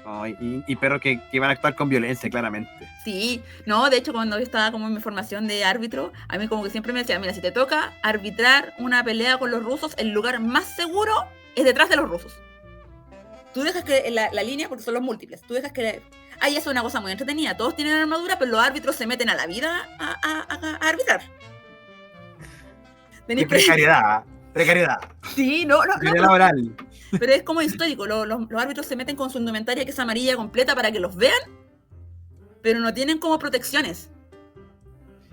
Oh, y perros que van a actuar con violencia, claramente. Sí, no, de hecho cuando yo estaba como en mi formación de árbitro, a mí como que siempre me decían, mira, si te toca arbitrar una pelea con los rusos, el lugar más seguro es detrás de los rusos. Tú dejas que la línea, porque son los múltiples, tú dejas que... Ahí es una cosa muy entretenida, todos tienen armadura, pero los árbitros se meten a la vida a arbitrar. Qué precariedad, precariedad. Sí, no, Precariedad laboral. pero es como histórico, los árbitros se meten con su indumentaria que es amarilla completa para que los vean, pero no tienen como protecciones.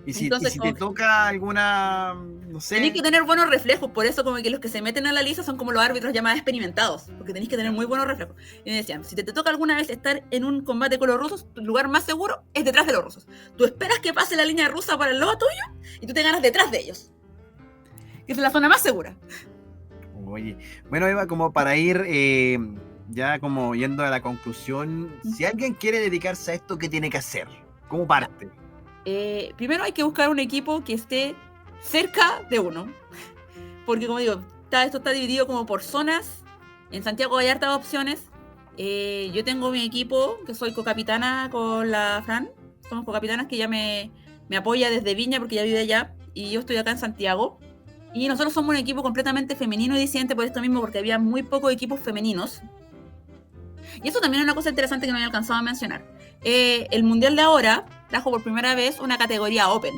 Y si Entonces, te como- toca alguna, no sé, Tenéis que tener buenos reflejos, por eso como que los que se meten a la lisa son como los árbitros ya más experimentados, porque tenéis que tener muy buenos reflejos. Y me decían, si te toca alguna vez estar en un combate con los rusos, tu lugar más seguro es detrás de los rusos. Tú esperas que pase la línea rusa para el lado tuyo y tú te ganas detrás de ellos. Que es la zona más segura. Oye, bueno, Eva, como para ir ya como yendo a la conclusión, si alguien quiere dedicarse a esto, ¿qué tiene que hacer? ¿Cómo parte? Primero hay que buscar un equipo que esté cerca de uno. Porque como digo, esto está dividido como por zonas. En Santiago hay hartas opciones. Yo tengo mi equipo, que soy cocapitana con la Fran. Somos cocapitanas que ella me apoya desde Viña porque ella vive allá. Y yo estoy acá en Santiago. Y nosotros somos un equipo completamente femenino y disidente por esto mismo, porque había muy pocos equipos femeninos. Y eso también es una cosa interesante que no había alcanzado a mencionar. El Mundial de ahora trajo por primera vez una categoría Open.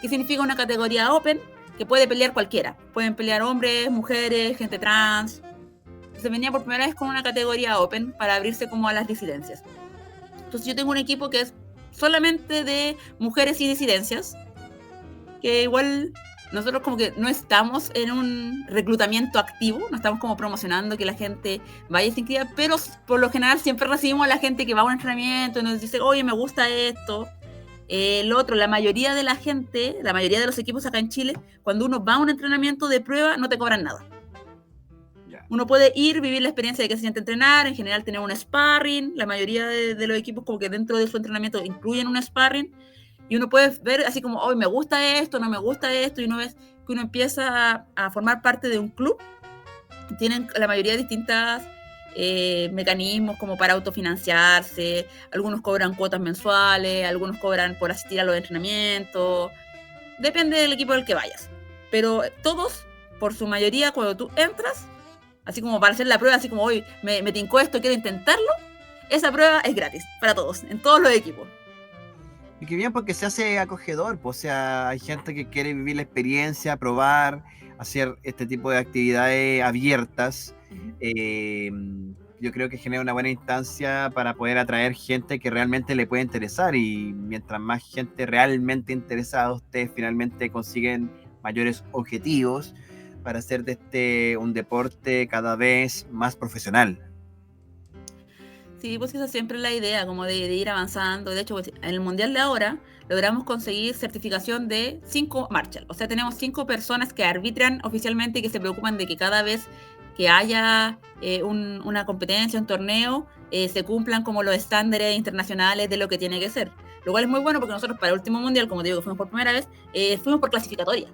¿Qué significa una categoría Open? Que puede pelear cualquiera. Pueden pelear hombres, mujeres, gente trans. Se venía por primera vez con una categoría Open para abrirse como a las disidencias. Entonces yo tengo un equipo que es solamente de mujeres y disidencias, que igual nosotros como que no estamos en un reclutamiento activo, no estamos como promocionando que la gente vaya y se inscriba, pero por lo general siempre recibimos a la gente que va a un entrenamiento y nos dice, oye, me gusta esto. Lo otro, la mayoría de la gente, la mayoría de los equipos acá en Chile, cuando uno va a un entrenamiento de prueba, no te cobran nada. Uno puede ir, vivir la experiencia de que se siente entrenar, en general tener un sparring, la mayoría de los equipos como que dentro de su entrenamiento incluyen un sparring, y uno puede ver así como, hoy me gusta esto, no me gusta esto, y uno ve que uno empieza a formar parte de un club. Tienen la mayoría de distintas mecanismos como para autofinanciarse, algunos cobran cuotas mensuales, algunos cobran por asistir a los entrenamientos, depende del equipo del que vayas, pero todos, por su mayoría, cuando tú entras, así como para hacer la prueba, así como hoy me tincó esto, quiero intentarlo, esa prueba es gratis para todos, en todos los equipos. Y qué bien porque se hace acogedor, pues, o sea, hay gente que quiere vivir la experiencia, probar, hacer este tipo de actividades abiertas. Yo creo que genera una buena instancia para poder atraer gente que realmente le puede interesar, y mientras más gente realmente interesada, ustedes finalmente consiguen mayores objetivos para hacer de este un deporte cada vez más profesional. Sí, pues esa es siempre la idea, como de ir avanzando. De hecho, pues, en el Mundial de ahora logramos conseguir certificación de 5 Marshall. O sea, tenemos 5 personas que arbitran oficialmente y que se preocupan de que cada vez que haya una competencia, un torneo, se cumplan como los estándares internacionales de lo que tiene que ser. Lo cual es muy bueno porque nosotros para el último Mundial, como te digo, que fuimos por primera vez, fuimos por clasificatoria.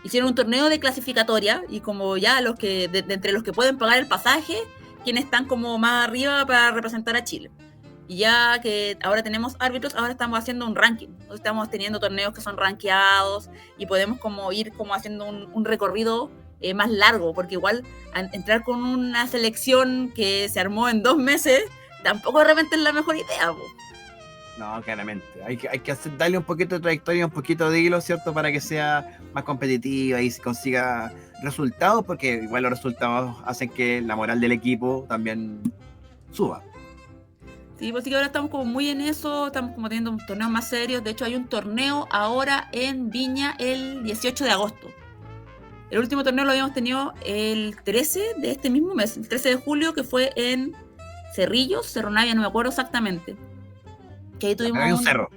Hicieron un torneo de clasificatoria y como ya los que de entre los que pueden pagar el pasaje, quienes están como más arriba para representar a Chile. Y ya que ahora tenemos árbitros, ahora estamos haciendo un ranking. Entonces estamos teniendo torneos que son rankeados y podemos como ir como haciendo un recorrido más largo, porque igual entrar con una selección que se armó en 2 meses, tampoco de repente es la mejor idea, po. No, claramente. Hay que darle un poquito de trayectoria, un poquito de hilo, ¿cierto? Para que sea más competitiva y se consiga resultados, porque igual los resultados hacen que la moral del equipo también suba. Sí, pues sí que ahora estamos como muy en eso, estamos como teniendo un torneo más serios. De hecho, hay un torneo ahora en Viña el 18 de agosto. El último torneo lo habíamos tenido el 13 de este mismo mes, el 13 de julio, que fue en Cerrillos, Cerro Navia, no me acuerdo exactamente. Que ahí tuvimos Hay un cerro.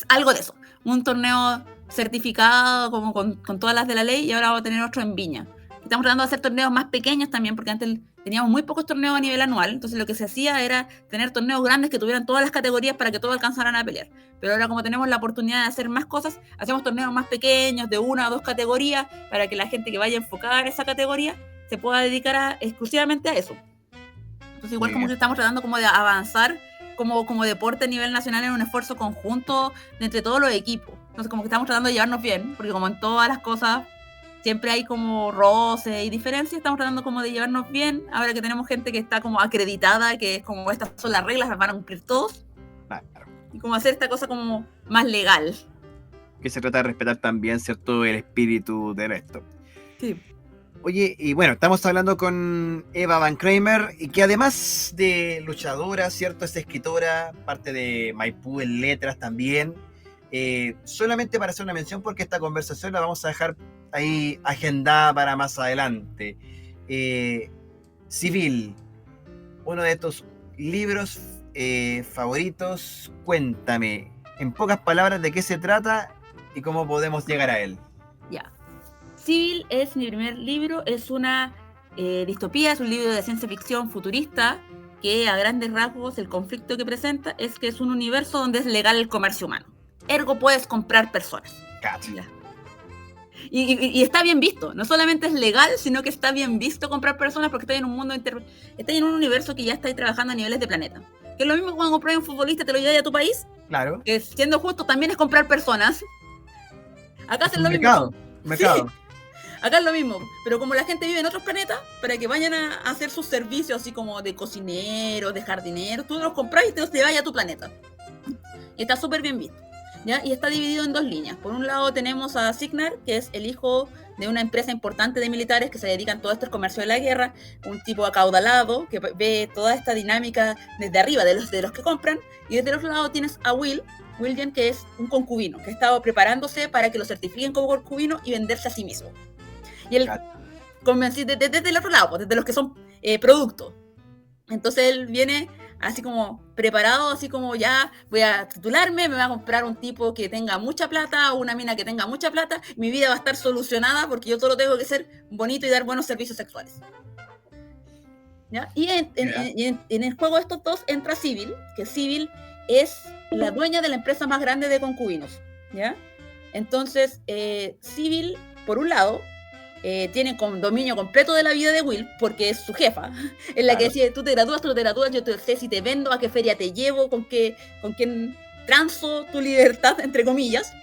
algo de eso, un torneo certificado como con todas las de la ley, y ahora vamos a tener otro en Viña. Estamos tratando de hacer torneos más pequeños también, porque antes teníamos muy pocos torneos a nivel anual, entonces lo que se hacía era tener torneos grandes que tuvieran todas las categorías para que todos alcanzaran a pelear. Pero ahora, como tenemos la oportunidad de hacer más cosas, hacemos torneos más pequeños de 1 o 2 categorías para que la gente que vaya a enfocar esa categoría se pueda dedicar exclusivamente a eso. Entonces igual como que estamos tratando como de avanzar como deporte a nivel nacional en un esfuerzo conjunto entre todos los equipos. Entonces como que estamos tratando de llevarnos bien, porque como en todas las cosas siempre hay como roces y diferencias, estamos tratando como de llevarnos bien. Ahora que tenemos gente que está como acreditada, que es como estas son las reglas, las van a cumplir todos. Claro. Y como hacer esta cosa como más legal. Que se trata de respetar también, ¿cierto?, el espíritu de esto. Sí. Oye, y bueno, estamos hablando con Eva Van Kramer, y que además de luchadora, ¿cierto?, es escritora, parte de Maipú en letras también. Solamente para hacer una mención, porque esta conversación la vamos a dejar ahí agendada para más adelante. Civil, uno de estos libros favoritos. Cuéntame, en pocas palabras, de qué se trata y cómo podemos llegar a él. Ya. Civil es mi primer libro, es una distopía, es un libro de ciencia ficción futurista que a grandes rasgos el conflicto que presenta es que es un universo donde es legal el comercio humano. Ergo puedes comprar personas. Cacha. Y está bien visto, no solamente es legal, sino que está bien visto comprar personas porque está en un mundo está en un universo que ya está ahí trabajando a niveles de planeta. Que es lo mismo que cuando compras un futbolista te lo llevas a tu país. Claro. Que siendo justo también es comprar personas. Acá es lo mismo. Mercado. Sí. Acá es lo mismo, pero como la gente vive en otros planetas, para que vayan a hacer sus servicios así como de cocineros, de jardineros, tú los compras y te los llevas a tu planeta. Y está súper bien visto, ¿ya? Y está dividido en 2 líneas. Por un lado tenemos a Signar, que es el hijo de una empresa importante de militares que se dedican todo esto al comercio de la guerra, un tipo acaudalado que ve toda esta dinámica desde arriba de los que compran. Y desde el otro lado tienes a William, que es un concubino, que estaba preparándose para que lo certifiquen como concubino y venderse a sí mismo. Y él convencido desde el otro lado, desde los que son productos. Entonces él viene así como preparado, así como ya voy a titularme, me voy a comprar un tipo que tenga mucha plata o una mina que tenga mucha plata, mi vida va a estar solucionada porque yo solo tengo que ser bonito y dar buenos servicios sexuales. ¿Ya? Y en el juego de estos dos entra Civil, que Civil es la dueña de la empresa más grande de concubinos, ¿ya? Entonces, Sybil, por un lado, tiene dominio completo de la vida de Will, porque es su jefa, es la que decide, tú te gradúas, yo te sé si te vendo, a qué feria te llevo, con quién transo tu libertad, entre comillas.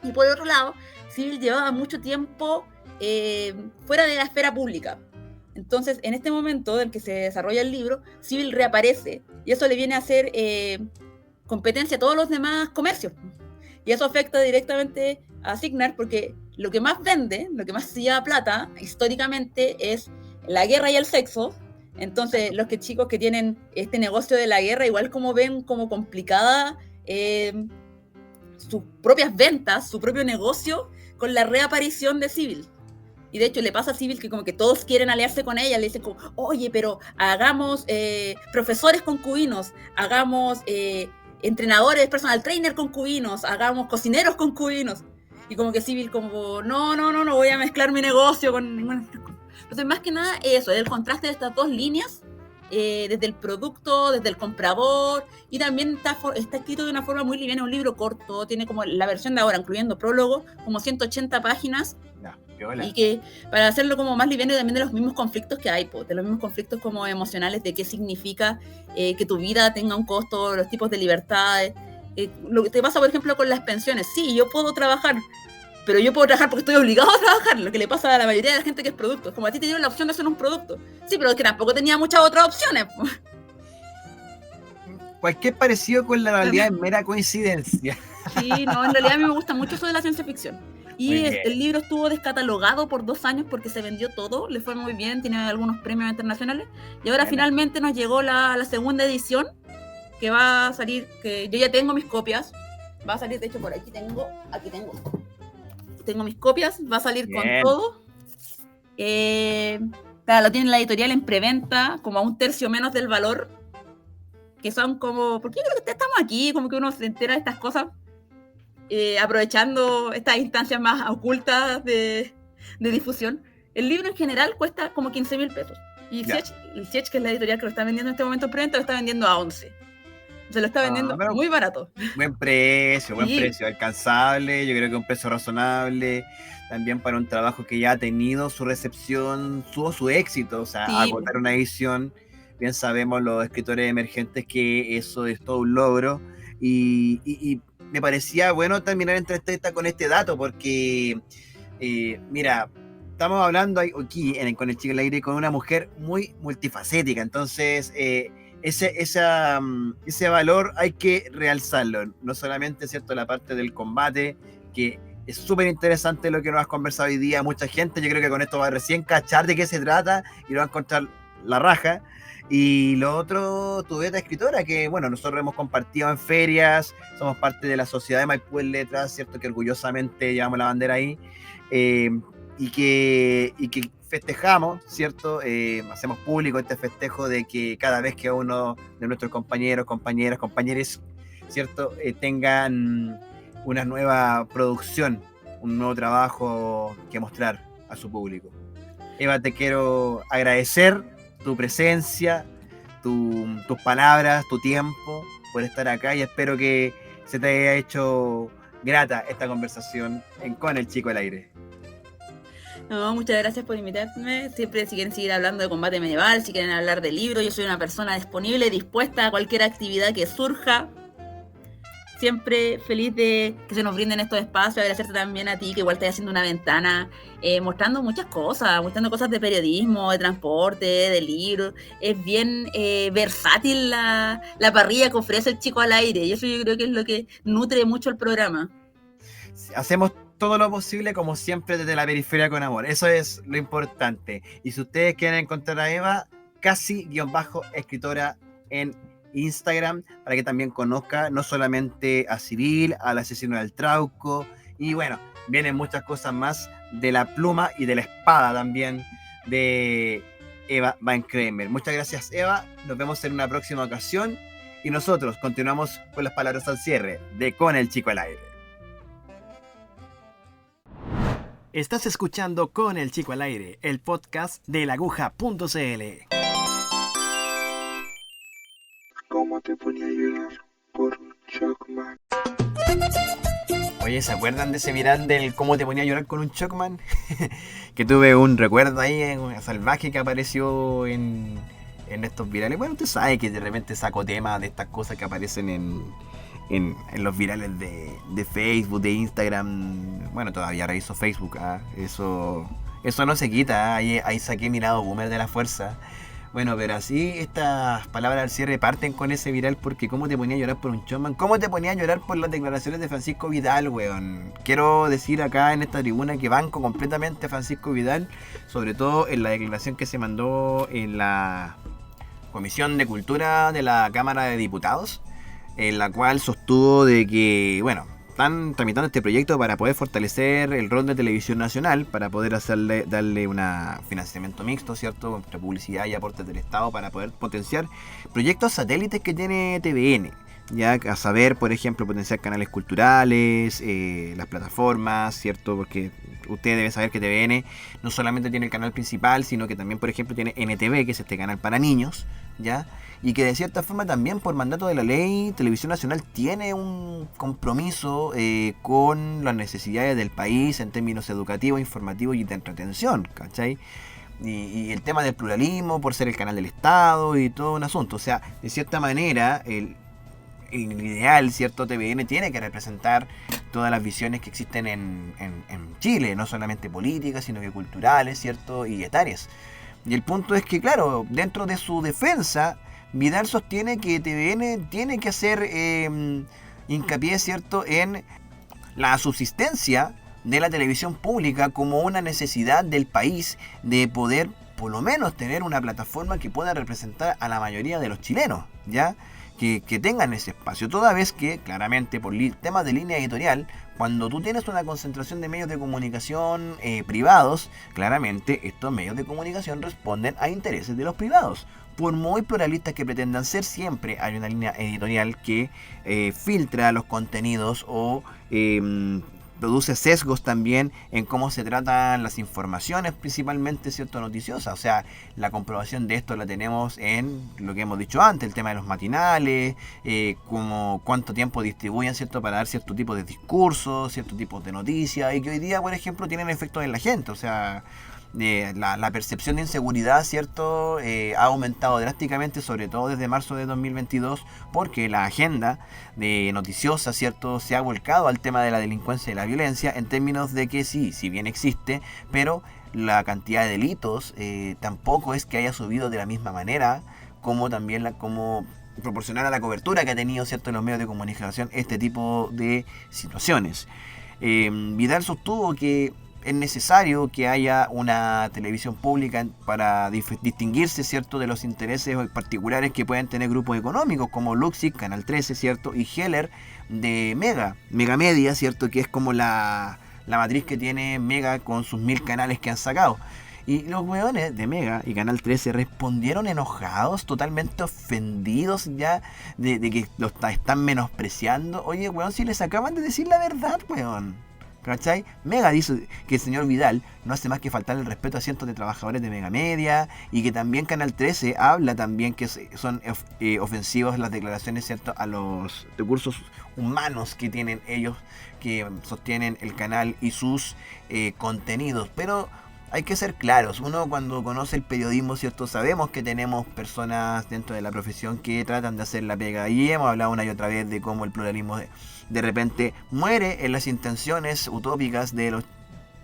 Y por otro lado, Sybil llevaba mucho tiempo fuera de la esfera pública. Entonces, en este momento en que se desarrolla el libro, Sybil reaparece, y eso le viene a hacer competencia a todos los demás comercios. Y eso afecta directamente a Cygnar, porque lo que más vende, lo que más se lleva plata, históricamente, es la guerra y el sexo. Entonces, los chicos que tienen este negocio de la guerra, igual como ven como complicada sus propias ventas, su propio negocio, con la reaparición de Sybil. Y de hecho le pasa a Sybil que como que todos quieren aliarse con ella, le dicen como, oye, pero hagamos profesores concubinos, hagamos entrenadores, personal trainer concubinos, hagamos cocineros concubinos. Y como que Sybil como, no voy a mezclar mi negocio con ninguna... Entonces, más que nada eso, el contraste de estas dos líneas, desde el producto, desde el comprador, y también está escrito de una forma muy liviana, un libro corto, tiene como la versión de ahora, incluyendo prólogo, como 180 páginas, y que para hacerlo como más liviano, y también de los mismos conflictos que hay, de los mismos conflictos como emocionales, de qué significa que tu vida tenga un costo, los tipos de libertades, lo que te pasa por ejemplo con las pensiones. Sí, yo puedo trabajar, pero yo puedo trabajar porque estoy obligado a trabajar, lo que le pasa a la mayoría de la gente que es producto. Es como a ti te dieron la opción de hacer un producto. Sí, pero es que tampoco tenía muchas otras opciones. Cualquier parecido con la realidad es mera coincidencia. Sí, no, en realidad a mí me gusta mucho eso de la ciencia ficción. Y el libro estuvo descatalogado por 2 años porque se vendió todo, le fue muy bien, tiene algunos premios internacionales. Y ahora finalmente nos llegó la segunda edición, que va a salir, que yo ya tengo mis copias. Va a salir, de hecho, por aquí tengo mis copias, va a salir con todo. Claro, lo tiene la editorial en preventa, como a 1/3 menos del valor, que son como, porque yo creo que estamos aquí, como que uno se entera de estas cosas, aprovechando estas instancias más ocultas de difusión. El libro en general cuesta como 15,000 pesos. Y el Siech, que es la editorial que lo está vendiendo en este momento en preventa, lo está vendiendo a 11. Se lo está vendiendo muy barato. Buen precio, alcanzable, yo creo que un precio razonable, también para un trabajo que ya ha tenido su recepción, tuvo su éxito, o sea, agotar una edición, bien sabemos los escritores emergentes que eso es todo un logro, y me parecía bueno terminar esta con este dato, porque, mira, estamos hablando aquí con el Chico al Aire con una mujer muy multifacética, entonces... Ese valor hay que realzarlo, no solamente, ¿cierto?, la parte del combate, que es súper interesante lo que nos has conversado hoy día, mucha gente, yo creo que con esto va a recién cachar de qué se trata y lo va a encontrar la raja, y lo otro, tu beta escritora, que bueno, nosotros hemos compartido en ferias, somos parte de la Sociedad de Maipú en Letras, ¿cierto?, que orgullosamente llevamos la bandera ahí, y que festejamos, ¿cierto? Hacemos público este festejo de que cada vez que uno de nuestros compañeros, compañeros, ¿cierto? Tengan una nueva producción, un nuevo trabajo que mostrar a su público. Eva, te quiero agradecer tu presencia, tus palabras, tu tiempo por estar acá, y espero que se te haya hecho grata esta conversación con el Chico al Aire. No, muchas gracias por invitarme. Siempre, si quieren seguir hablando de combate medieval, si quieren hablar de libros, yo soy una persona disponible, dispuesta a cualquier actividad que surja. Siempre feliz de que se nos brinden estos espacios. Agradecerte también a ti, que igual estás haciendo una ventana, mostrando muchas cosas, mostrando cosas de periodismo, de transporte, de libros. Es bien versátil la parrilla que ofrece el Chico al Aire, y eso yo creo que es lo que nutre mucho el programa. Hacemos todo lo posible, como siempre, desde la periferia con amor. Eso es lo importante. Y si ustedes quieren encontrar a Eva, casi-escritora en Instagram, para que también conozca no solamente a Sybil, al asesino del Trauco, y bueno, vienen muchas cosas más de la pluma y de la espada también de Eva Van Kramer. Muchas gracias, Eva. Nos vemos en una próxima ocasión, y nosotros continuamos con las palabras al cierre de Con el Chico al Aire. Estás escuchando Con el Chico al Aire, el podcast de laguja.cl. ¿Cómo te ponía a llorar por Chaco? Oye, ¿se acuerdan de ese viral del cómo te ponía a llorar con un Chocman? Que tuve un recuerdo ahí salvaje que apareció en estos virales. Bueno, usted sabe que de repente saco temas de estas cosas que aparecen en los virales de Facebook, de Instagram. Bueno, todavía reviso Facebook, eso no se quita, ahí saqué mi lado boomer de la fuerza. Bueno, pero así estas palabras al cierre parten con ese viral porque cómo te ponía a llorar por un showman, cómo te ponía a llorar por las declaraciones de Francisco Vidal, weón. Quiero decir acá en esta tribuna que banco completamente a Francisco Vidal, sobre todo en la declaración que se mandó en la Comisión de Cultura de la Cámara de Diputados, en la cual sostuvo de que, bueno, están tramitando este proyecto para poder fortalecer el rol de Televisión Nacional, para poder darle un financiamiento mixto, ¿cierto?, entre publicidad y aportes del Estado, para poder potenciar proyectos satélites que tiene TVN. Ya a saber, por ejemplo, potenciar canales culturales, las plataformas, ¿cierto? Porque usted debe saber que TVN no solamente tiene el canal principal, sino que también, por ejemplo, tiene NTV, que es este canal para niños, ¿ya? Y que de cierta forma también, por mandato de la ley, Televisión Nacional tiene un compromiso con las necesidades del país en términos educativos, informativos y de entretención, ¿cachai? Y el tema del pluralismo, por ser el canal del Estado y todo un asunto. O sea, de cierta manera, el ideal, ¿cierto? TVN tiene que representar todas las visiones que existen en Chile, no solamente políticas, sino que culturales, ¿cierto? Y etarias. Y el punto es que, claro, dentro de su defensa, Vidal sostiene que TVN tiene que hacer hincapié, ¿cierto?, en la subsistencia de la televisión pública como una necesidad del país de poder, por lo menos, tener una plataforma que pueda representar a la mayoría de los chilenos, ¿ya? Que tengan ese espacio, toda vez que, claramente, por temas de línea editorial, cuando tú tienes una concentración de medios de comunicación privados, claramente estos medios de comunicación responden a intereses de los privados. Por muy pluralistas que pretendan ser, siempre hay una línea editorial que filtra los contenidos o produce sesgos también en cómo se tratan las informaciones, principalmente, ¿cierto?, noticiosas. O sea, la comprobación de esto la tenemos en lo que hemos dicho antes, el tema de los matinales, como cuánto tiempo distribuyen, ¿cierto?, para dar cierto tipo de discursos, cierto tipo de noticias, y que hoy día, por ejemplo, tienen efectos en la gente. O sea, la percepción de inseguridad, ¿cierto?, ha aumentado drásticamente, sobre todo desde marzo de 2022, porque la agenda de noticiosa, ¿cierto?, se ha volcado al tema de la delincuencia y la violencia, en términos de que sí, si bien existe, pero la cantidad de delitos tampoco es que haya subido de la misma manera, como también como proporcionar a la cobertura que ha tenido, ¿cierto?, en los medios de comunicación este tipo de situaciones. Vidal sostuvo que es necesario que haya una televisión pública para distinguirse, ¿cierto?, de los intereses particulares que pueden tener grupos económicos como Luxic, Canal 13, ¿cierto?, y Heller de Mega Media, ¿cierto?, que es como la matriz que tiene Mega con sus 1000 canales que han sacado. Y los weones de Mega y Canal 13 respondieron enojados, totalmente ofendidos ya, de que los están menospreciando. Oye, weón, si les acaban de decir la verdad, weón. ¿Cachai? Mega dice que el señor Vidal no hace más que faltar el respeto a cientos de trabajadores de Mega Media, y que también Canal 13 habla también que son ofensivos las declaraciones, ¿cierto?, a los recursos humanos que tienen ellos, que sostienen el canal y sus contenidos. Pero hay que ser claros, uno cuando conoce el periodismo, ¿cierto?, sabemos que tenemos personas dentro de la profesión que tratan de hacer la pega, y hemos hablado una y otra vez de cómo el pluralismo de repente muere en las intenciones utópicas de los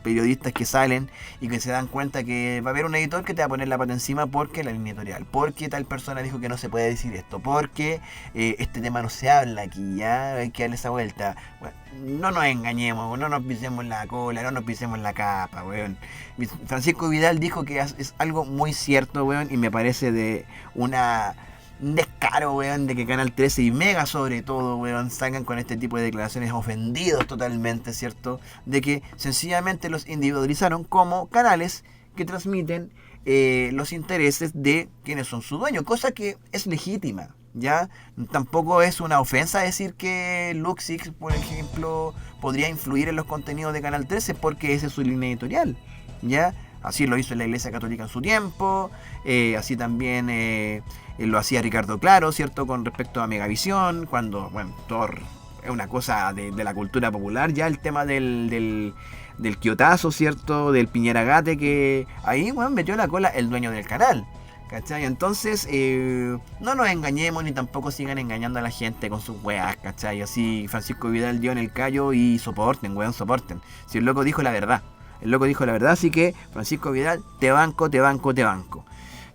periodistas que salen y que se dan cuenta que va a haber un editor que te va a poner la pata encima porque la línea editorial, porque tal persona dijo que no se puede decir esto, porque este tema no se habla aquí, ya hay que darle esa vuelta. Bueno, no nos engañemos, no nos pisemos la cola, no nos pisemos la capa, weón. Francisco Vidal dijo que es algo muy cierto, weón, y me parece de un descaro, weón, de que Canal 13 y Mega sobre todo, weón, salgan con este tipo de declaraciones, ofendidos totalmente, ¿cierto?, de que sencillamente los individualizaron como canales que transmiten los intereses de quienes son su dueño, cosa que es legítima, ¿ya? Tampoco es una ofensa decir que Luxix, por ejemplo, podría influir en los contenidos de Canal 13 porque esa es su línea editorial, ¿ya? Así lo hizo la Iglesia Católica en su tiempo, así también lo hacía Ricardo Claro, ¿cierto?, con respecto a Megavisión, cuando, bueno, todos es una cosa de la cultura popular ya el tema del quiotazo, ¿cierto? Del piñeragate, que ahí, bueno, metió la cola el dueño del canal, ¿cachai? Entonces, no nos engañemos ni tampoco sigan engañando a la gente con sus weas, ¿cachai? Así Francisco Vidal dio en el callo y soporten, weón, soporten. Si el loco dijo la verdad, así que Francisco Vidal, te banco.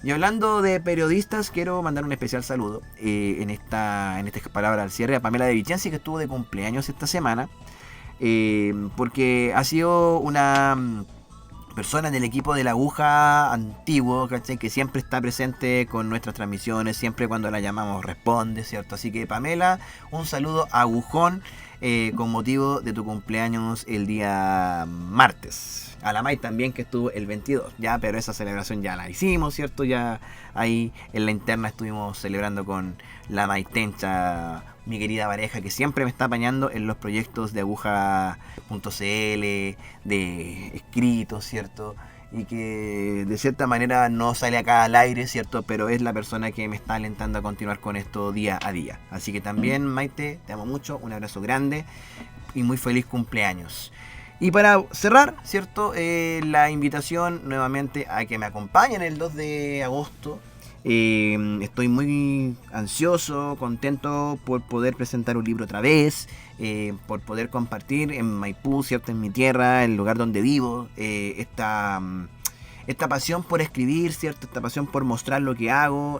Y hablando de periodistas, quiero mandar un especial saludo en esta palabra al cierre a Pamela de Vicenzi, que estuvo de cumpleaños esta semana, porque ha sido una persona del equipo de La Aguja antiguo, ¿cachai? Que siempre está presente con nuestras transmisiones, siempre cuando la llamamos responde, ¿cierto? Así que Pamela, un saludo agujón con motivo de tu cumpleaños el día martes. A la May también, que estuvo el 22, ya, pero esa celebración ya la hicimos, ¿cierto? Ya ahí en la interna estuvimos celebrando con la May Tencha, mi querida pareja, que siempre me está apañando en los proyectos de aguja.cl, de escritos, ¿cierto? Y que de cierta manera no sale acá al aire, ¿cierto? Pero es la persona que me está alentando a continuar con esto día a día. Así que también, Maite, te amo mucho, un abrazo grande y muy feliz cumpleaños. Y para cerrar, ¿cierto? La invitación nuevamente a que me acompañen el 2 de agosto. Estoy muy ansioso, contento por poder presentar un libro otra vez, por poder compartir en Maipú, ¿cierto? En mi tierra, el lugar donde vivo, esta pasión por escribir, ¿cierto? Esta pasión por mostrar lo que hago.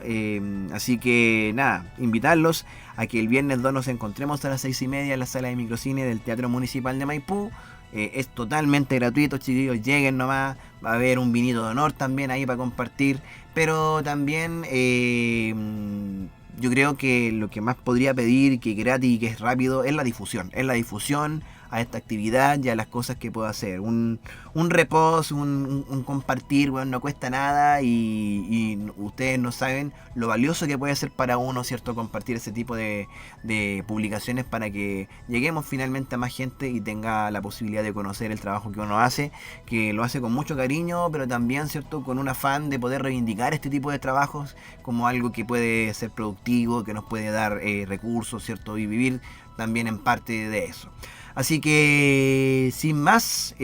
Así que nada, invitarlos a que el viernes 2 nos encontremos a las 6:30 en la sala de microcine del Teatro Municipal de Maipú. Es totalmente gratuito, chiquillos, lleguen nomás, va a haber un vinito de honor también ahí para compartir, pero también yo creo que lo que más podría pedir, que es gratis y que es rápido, es la difusión a esta actividad y a las cosas que puedo hacer. Un repost, un compartir, bueno, no cuesta nada y ustedes no saben lo valioso que puede ser para uno, ¿cierto? Compartir ese tipo de publicaciones para que lleguemos finalmente a más gente y tenga la posibilidad de conocer el trabajo que uno hace, que lo hace con mucho cariño, pero también, ¿cierto? Con un afán de poder reivindicar este tipo de trabajos como algo que puede ser productivo, que nos puede dar recursos, ¿cierto? Y vivir también en parte de eso. Así que sin más,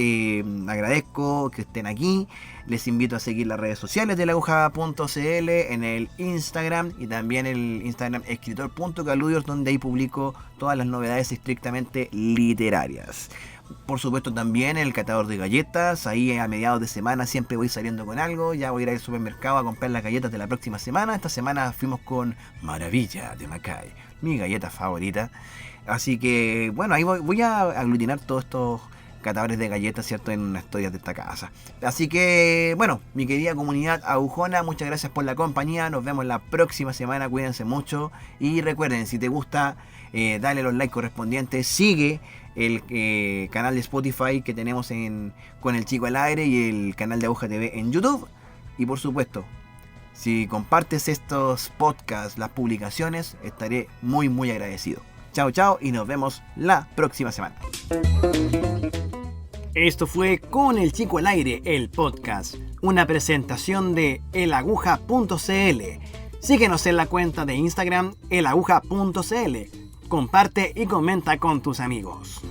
agradezco que estén aquí. Les invito a seguir las redes sociales de laaguja.cl en el Instagram y también el Instagram escritor.caludios, donde ahí publico todas las novedades estrictamente literarias. Por supuesto también el catador de galletas, ahí a mediados de semana siempre voy saliendo con algo, ya voy a ir al supermercado a comprar las galletas de la próxima semana. Esta semana fuimos con Maravilla de Macay, mi galleta favorita. Así que bueno, ahí voy a aglutinar todos estos catadores de galletas, ¿cierto? En una historia de esta casa. Así que bueno, mi querida comunidad agujona, muchas gracias por la compañía. Nos vemos la próxima semana, cuídense mucho. Y recuerden, si te gusta, dale los likes correspondientes. Sigue el canal de Spotify que tenemos con El Chico al Aire y el canal de Aguja TV en YouTube. Y por supuesto, si compartes estos podcasts, las publicaciones, estaré muy muy agradecido. Chao y nos vemos la próxima semana. Esto fue Con el Chico al Aire, el podcast, una presentación de elaguja.cl. Síguenos en la cuenta de Instagram elaguja.cl. Comparte y comenta con tus amigos.